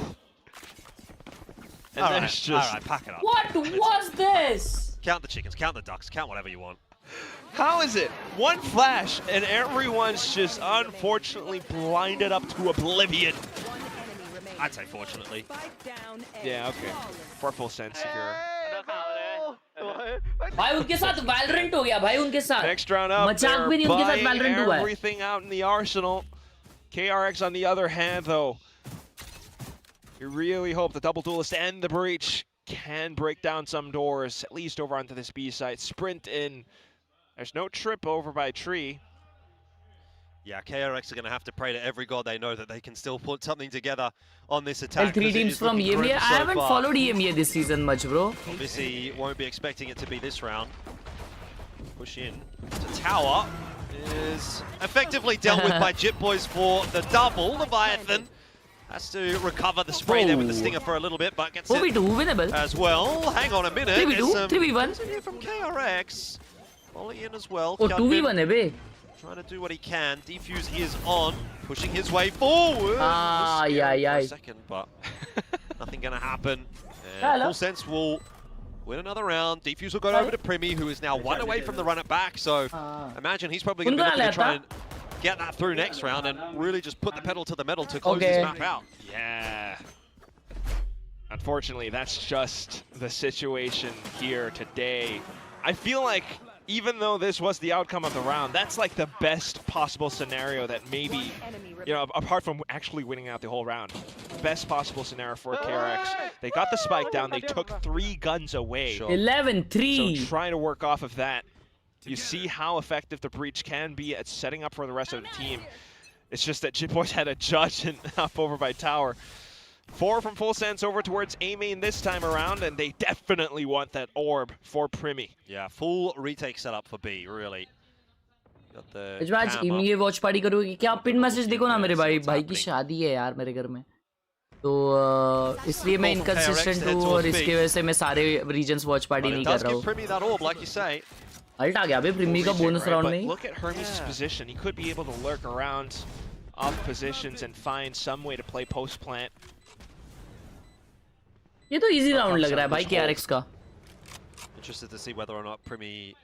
B: And
A: All
B: there's
A: right,
B: just...
A: all right, pack it up.
C: What was this?
A: Count the chickens, count the ducks, count whatever you want.
B: How is it? One flash and everyone's just unfortunately blinded up to oblivion.
A: I'd say fortunately.
B: Yeah, okay. For Full Sense if you're...
C: भाई उनके साथ Valorant हो गया भाई उनके साथ.
B: Next round up,
C: मजाक भी नहीं उनके साथ Valorant हुआ है.
B: everything out in the arsenal. KRX on the other hand though, you really hope the double duelist and the breach can break down some doors, at least over onto this B side. Sprint in. There's no trip over by Tree.
A: Yeah, KRX are going to have to pray to every god they know that they can still put something together on this attack.
C: 3 teams from EMEA. I haven't followed EMEA this season much, bro.
A: Obviously, won't be expecting it to be this round. Push in to tower. is effectively dealt with by Jit Boys for the double. Leviathan has to recover the spray there with the stinger for a little bit, but gets it as well. Hang on a minute.
C: 3v2, 3v1.
A: From KRX. Volley in as well.
C: Oh, 2v1 hai be.
A: Trying to do what he can. Defuse is on, pushing his way forward.
C: Yeah.
A: Second, but nothing gonna happen. And Full Sense will win another round. Defuse will go over to Primi, who is now one away from the run it back. So imagine he's probably going to be looking to try and get that through next round and really just put the pedal to the metal to close this map out.
B: Yeah. Unfortunately, that's just the situation here today. I feel like even though this was the outcome of the round, that's like the best possible scenario that maybe, you know, apart from actually winning out the whole round, best possible scenario for KRX. They got the spike down, they took 3 guns away.
C: 11-3.
B: So trying to work off of that, you see how effective the breach can be at setting up for the rest of the team. It's just that Jit Boys had a judge and up over by tower. 4 from Full Sense over towards A main this time around, and they definitely want that orb for Primi.
A: Yeah, full retake setup for B, really. Got the
C: आज ये watch party करोगे क्या? Pin message देखो ना मेरे भाई की शादी है यार मेरे घर में, तो इसलिए मैं इनकंसिस्टेंट हूँ और इसकी वजह से मैं सारे रीजन्स वॉच पार्टी नहीं कर रहा हूँ. अल्ट आ गया बे प्रीमी का बोनस राउंड में.
B: Look at Hermes' position. He could be able to lurk around off positions and find some way to play post plant.
C: ये तो इजी राउंड लग रहा है भाई KRX का.
A: Interested to see whether or not Primi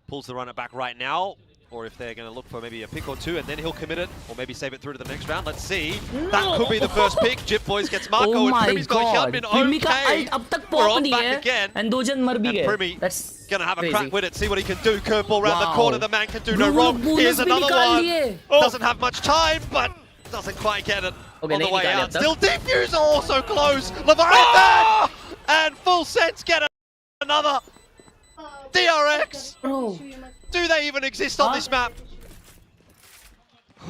A: pulls the runner back right now, or if they're going to look for maybe a pick or two and then he'll commit it, or maybe save it through to the next round. Let's see.
C: No.
A: That could be the first pick. Jit Boys gets Marco,
C: Oh
A: and
C: my
A: Primi's got
C: God.
A: Hyunbin.
C: Primi का
A: Okay,
C: ult अब तक
A: we're
C: pop
A: on
C: नहीं
A: back
C: है,
A: again.
C: and 2 जन मर भी
A: And
C: गए.
A: Primi
C: That's
A: gonna have
C: crazy.
A: a crack with it. See what he can do. Curveball around the
C: Wow.
A: corner. The man can do no
C: Bro,
A: wrong.
C: bonus
A: Here's
C: भी
A: another
C: निकाल
A: one.
C: लिए.
A: Doesn't have much time, but doesn't quite get it
C: Okay,
A: on the
C: नहीं
A: way
C: निकाले
A: out.
C: अब तक.
A: Still defuse also close. Leviathan and Full Sense get another. DRX.
C: Bro.
A: Do they even exist on this map?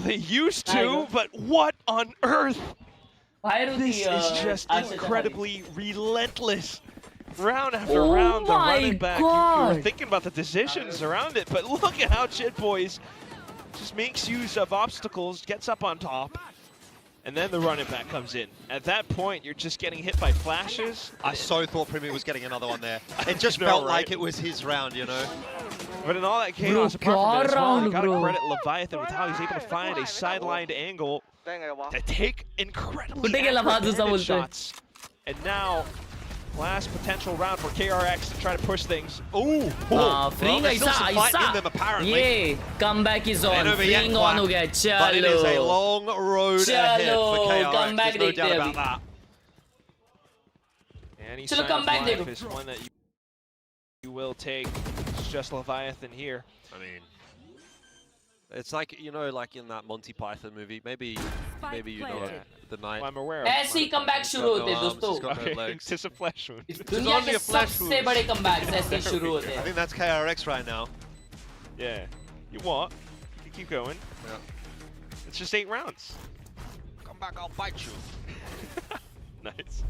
B: They used to, but what on earth? This is just incredibly relentless. Round after round, the running back. You were thinking about the decisions around it, but look at how Jit Boys just makes use of obstacles, gets up on top, and then the running back comes in. At that point, you're just getting hit by flashes.
A: I so thought Primi was getting another one there. It just felt like it was his round, you know?
B: But in all that chaos, apart from that as well, you gotta credit Leviathan with how he's able to find a sidelined angle to take incredibly accurate shots. And now, last potential round for KRX to try to push things. Ooh!
C: Freeing ऐसा ये comeback is on. Freeing on हो गया. चलो.
A: But it is a long road ahead for KRX. There's no doubt about that.
B: Any sign of life is one that you will take. It's just Leviathan here.
A: I mean, it's like, you know, like in that Monty Python movie. Maybe you know it. The night.
B: Well, I'm aware of
C: ऐसे ही comeback शुरू होते हैं दोस्तों.
B: Okay, it's just a flesh wound.
C: दुनिया के सबसे बड़े comebacks ऐसे ही शुरू होते
A: I
C: हैं.
A: think that's KRX right now.
B: Yeah. You what? You can keep going.
A: Yeah.
B: It's just 8 rounds.
A: Come back, I'll bite you.
B: Nice.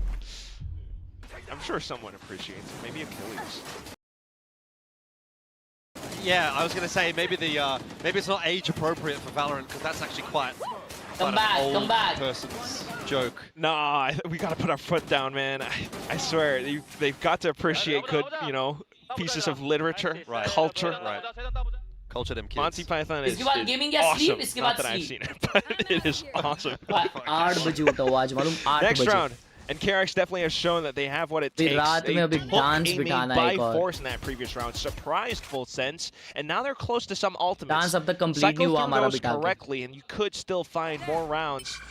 B: I'm sure someone appreciates it. Maybe Achilles.
A: Yeah, I was gonna say maybe maybe it's not age appropriate for Valorant because that's actually quite
C: Come
A: an
C: back.
A: old person's joke.
B: Nah, we gotta put our foot down, man. I swear, they've got to appreciate good, you know, pieces of literature, culture.
A: Right. Culture them kids.
B: Monty Python is
C: इसके बाद gaming या sleep,
B: awesome.
C: इसके
B: Not
C: बाद
B: that I've
C: sleep.
B: seen it, but it is awesome.
C: 8 बजे उठा हूँ आज मालूम 8
B: Next
C: बजे.
B: round. And KRX definitely has shown that they have what it takes.
C: रात
B: They
C: में अभी
B: took
C: dance
B: A main
C: बिठाना
B: by
C: एक और.
B: force in that previous round, surprised Full Sense, and now they're close to some ultimates.
C: Dance अब तक complete
B: Cycle
C: नहीं हुआ
B: through
C: हमारा
B: those
C: बिठा के.
B: correctly, and you could still find more rounds.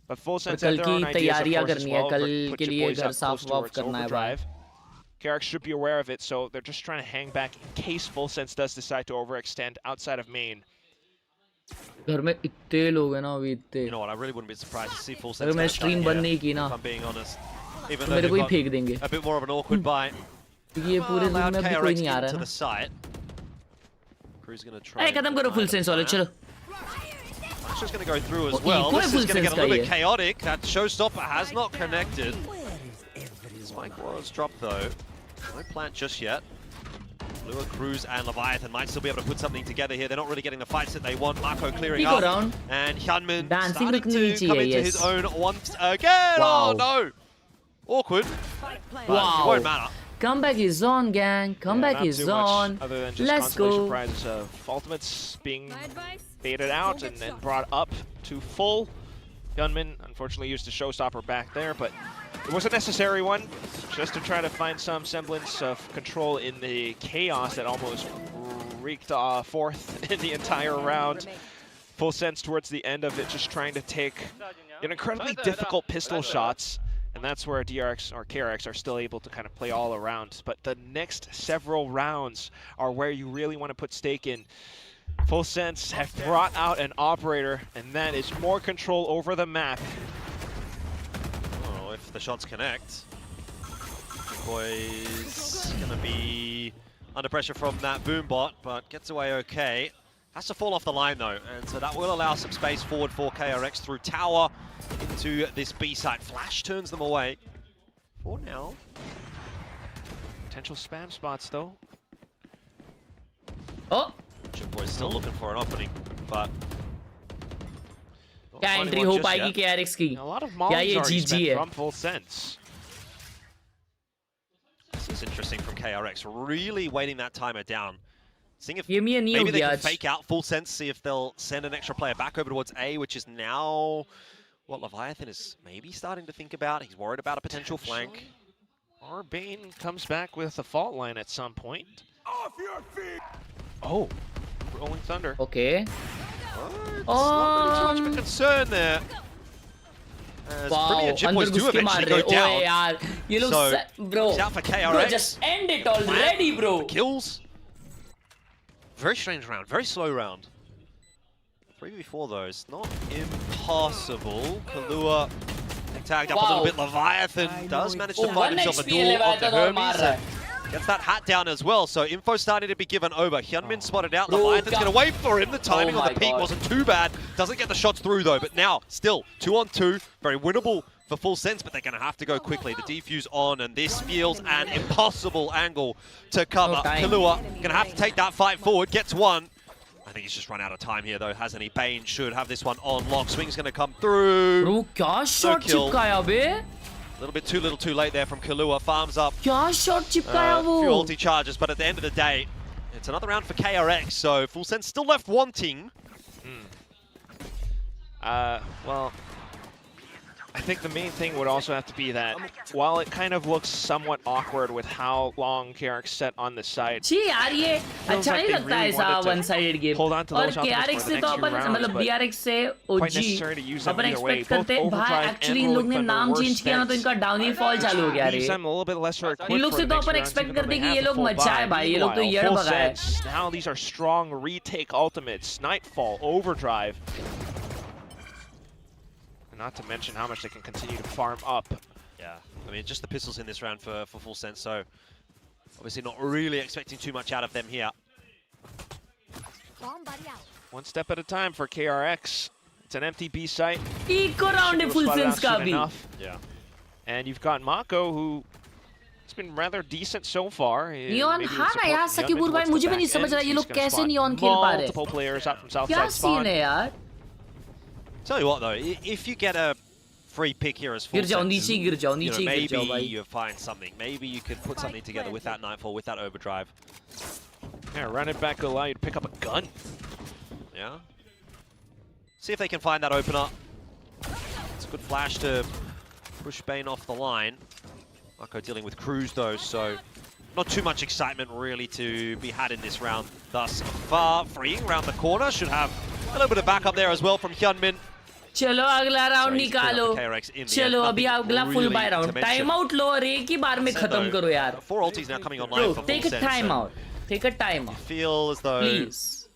B: But Full Sense
C: कल
B: had their own
C: की
B: ideas, of
C: तैयारियां
B: course, as
C: करनी है,
B: well,
C: कल
B: put
C: के
B: your
C: लिए
B: boys
C: घर
B: up
C: साफ
B: close
C: वाफ
B: towards
C: करना है भाई.
B: overdrive. KRX should be aware of it, so they're just trying to hang back in case Full Sense does decide to overextend outside of main.
C: घर में इतने लोग हैं ना अभी इतने.
A: You know what? I really wouldn't be surprised to see Full Sense.
C: अगर मैं stream बंद नहीं की ना,
A: if I'm being honest. Even
C: तो
A: though
C: मेरे को ही
A: they've
C: फेंक
A: got
C: देंगे.
A: a bit more of an awkward bite.
C: क्योंकि ये पूरे दिन में अभी कोई नहीं आ रहा है
A: to
C: ना.
A: the site. Crew's gonna try.
C: अरे खत्म करो Full Sense वाले चलो.
A: It's just going to go through as
C: Oh,
A: well.
C: equal
A: This is going to get a little bit
C: sense
A: chaotic. That showstopper has not connected. Spike was dropped though. No plant just yet. Lua, Cruz, and Leviathan might still be able to put something together here. They're not really getting the fights that they want. Marco clearing
C: Pico
A: up.
C: down.
A: And Hyunmin
C: Dancing
A: starting to come into his own once again.
C: Wow.
A: Oh, no. Awkward. But
C: Wow.
A: it won't matter.
C: Comeback is on, gang. Comeback
B: not
C: is
B: too much
C: on.
B: Other than just
C: Let's
B: consolation
C: go.
B: prizes of ultimates being baited out and then brought up to full. Hyunmin unfortunately used a showstopper back there, but it was a necessary one just to try to find some semblance of control in the chaos that almost wreaked fourth in the entire round. Full sense towards the end of it, just trying to take an incredibly difficult pistol shots. And that's where DRX or KRX are still able to kind of play all around. But the next several rounds are where you really want to put stake in. Full Sense have brought out an operator, and that is more control over the map.
A: Oh, if the shots connect, Boy's gonna be under pressure from that boom bot, but gets away okay. Has to fall off the line though, and so that will allow some space forward for KRX through tower into this B site. Flash turns them away for now.
B: Potential spam spots though.
C: Oh!
A: Boy's still looking for an opening, but
C: क्या entry हो पाएगी KRX की? क्या ये GG है?
B: From Full Sense.
A: This is interesting from KRX, really waiting that timer down. Seeing if
C: maybe
A: they can fake out Full Sense, see if they'll send an extra player back over towards A, which is now what Leviathan is maybe starting to think about. He's worried about a potential flank.
B: Or Bane comes back with a fault line at some point.
U: Off your feet!
B: Oh, Rolling Thunder.
C: Okay.
A: Not really too much of a concern there. As Premier and Jim Boys do eventually go down.
C: यार, ये लोग bro,
A: he's out for KRX.
C: bro, just end it already, bro.
A: Kills. Very strange round, very slow round. 3v4 though, it's not impossible. Khelraay tagged up a little bit. Leviathan does manage to find himself a duel onto Hermes. Gets that hat down as well, so info starting to be given over. Hyunmin spotted out, Leviathan's going to wait for him. The timing on the peak wasn't too bad. Doesn't get the shots through though, but now, still, 2-on-2, very winnable for Full Sense, but they're going to have to go quickly. The defuse on, and this feels an impossible angle to cover. Khelraay going to have to take that fight forward, gets one. I think he's just run out of time here though, hasn't he? Bane should have this one on lock. Swing's going to come through.
C: Bro, क्या shot चिपकाया बे?
A: A little bit too little too late there from Khelraay. Farms up.
C: क्या shot चिपकाया वो?
A: Few ulti charges, but at the end of the day, it's another round for KRX, so Full Sense still left wanting.
B: Well, I think the main thing would also have to be that while it kind of looks somewhat awkward with how long KRX set on the side,
C: जी यार ये अच्छा नहीं लगता है ऐसा one-sided game. और KRX से तो अपन मतलब DRX से OG अपन expect करते हैं भाई actually इन लोग ने नाम change किया ना तो इनका downfall चालू हो गया रे. इन लोग से तो अपन expect करते हैं कि ये लोग मचाए भाई, ये लोग तो येड़ भगाए.
B: Now these are strong retake ultimates, Nightfall, Overdrive. Not to mention how much they can continue to farm up.
A: Yeah, I mean, just the pistols in this round for Full Sense, so obviously not really expecting too much out of them here.
B: One step at a time for KRX. It's an empty B site.
C: Eco round in Full Sense का भी.
A: Yeah.
B: And you've got Mako, who has been rather decent so far.
C: Neon हाँ ना यार सकीपुर भाई मुझे भी नहीं समझ रहा ये लोग कैसे Neon खेल पा रहे.
B: Multiple players out from south
C: क्या
B: side spawn.
C: scene है यार?
A: Tell you what though, if you get a free pick here as Full Sense, maybe you find something. Maybe you could put something together with that Nightfall, with that Overdrive.
B: Yeah, run it back will allow you to pick up a gun.
A: Yeah. See if they can find that opener. It's a good flash to push Bane off the line. Marco dealing with Cruz though, so not too much excitement really to be had in this round thus far. Freeing around the corner, should have a little bit of backup there as well from Hyunmin.
C: चलो अगला round निकालो. चलो अभी अगला full buy round. Time out लो और एक ही बार में खत्म करो यार.
A: 4 ultis now coming online for Full
C: Take a
A: Sense,
C: time
A: so
C: out. Take a time out.
A: Feel as though
C: Please.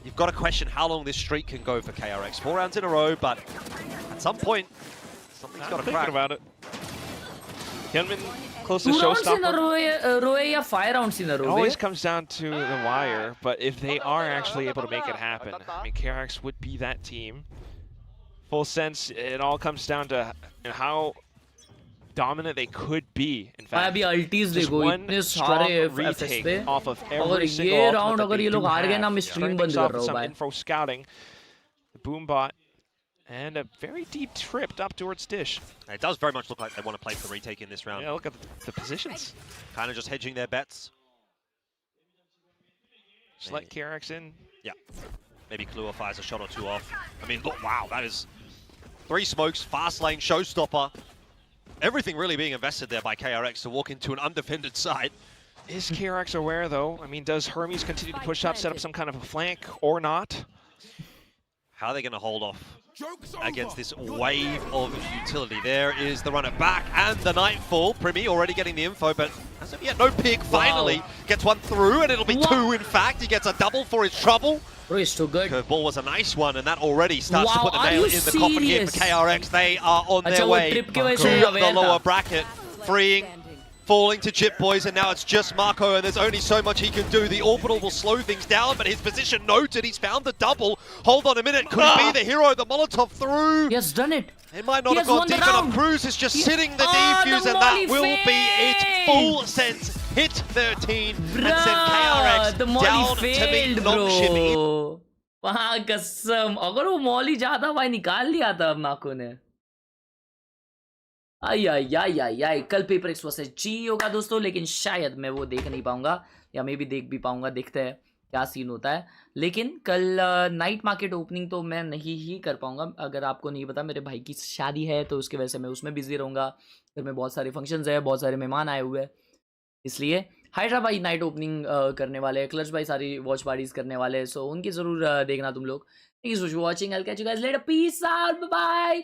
A: you've got to question how long this streak can go for KRX. 4 rounds in a row, but at some point something's got to crack.
B: About it. Hyunmin close to
C: 2 rounds in a
B: showstopper.
C: row या 5 rounds in a row.
B: It always comes down to the wire, but if they are actually able to make it happen, I mean, KRX would be that team. Full Sense, it all comes down to how dominant they could be. In fact,
C: अभी अल्टीज
B: just
C: देखो
B: one
C: इतने
B: strong
C: सारे FS
B: retake
C: पे
B: off of
C: अगर
B: every
C: ये
B: single
C: round
B: ultimate that
C: अगर
B: they
C: ये
B: do
C: लोग हार गए ना
B: have.
C: मैं स्ट्रीम
B: Starting
C: बंद
B: things
C: कर
B: off
C: रहा
B: with
C: हूँ
B: some
C: भाई
B: info scouting. The Boombot. And a very deep trip up towards Dish.
A: It does very much look like they want to play for the retake in this round.
B: Yeah, look at the positions.
A: Kind of just hedging their bets.
B: Just let KRX in.
A: Yeah. Maybe Khelraay fires a shot or two off. I mean, look, wow, that is 3 smokes, fast lane, showstopper. Everything really being invested there by KRX to walk into an undefended side.
B: Is KRX aware, though? I mean, does Hermes continue to push up, set up some kind of a flank, or not?
A: How are they going to hold off against this wave of utility? There is the runner back and the Nightfall. Primi already getting the info, but as of yet, no pick. Finally gets one through, and it'll be 2 in fact. He gets a double for his trouble.
C: Bro, it's too good.
A: Curveball was a nice one, and that already starts to put the
C: Are
A: nail
C: you
A: in the coffin here for
C: serious?
A: KRX. They are on their
C: अच्छा, वो
A: way
C: trip
A: to
C: की वजह से aware
A: the lower
C: था।
A: bracket, freeing. Falling to Chip Boys, and now it's just Marco, and there's only so much he can do. The orbital will slow things down, but his position noted. He's found the double. Hold on a minute. Could he be the hero? The Molotov through.
C: He has done it.
A: It might not
C: He
A: have
C: has
A: gone
C: won the
A: deep enough.
C: round.
A: Cruz is just sitting the
C: Oh,
A: defuse,
C: the
A: and that
C: molly
A: will be it.
C: failed.
A: Full sense. Hit 13 and send
C: Bruh,
A: KRX
C: the molly
A: down to
C: failed,
A: meet
C: bro.
A: Longshim.
C: वहाँ कसम अगर वो Molly जाता भाई निकाल लिया था नाको ने आई आई आई आई आई कल पेपर एक्स वर्सेस जी होगा दोस्तों लेकिन शायद मैं वो देख नहीं पाऊंगा या मैं भी देख भी पाऊंगा देखते हैं क्या सीन होता है लेकिन कल नाइट मार्केट ओपनिंग तो मैं नहीं ही कर पाऊंगा अगर आपको नहीं पता मेरे भाई की शादी है तो उसकी वजह से मैं उसमें बिजी रहूँगा घर में बहुत सारे फंक्शंस है बहुत सारे मेहमान आए हुए हैं इसलिए हाइड्रा भाई नाइट ओपनिंग करने वाले हैं क्लच भाई सारी वॉच पार्टीज करने वाले हैं सो उनकी ज़रूर देखना तुम लोग thank you so much for watching I will catch you guys later peace out bye bye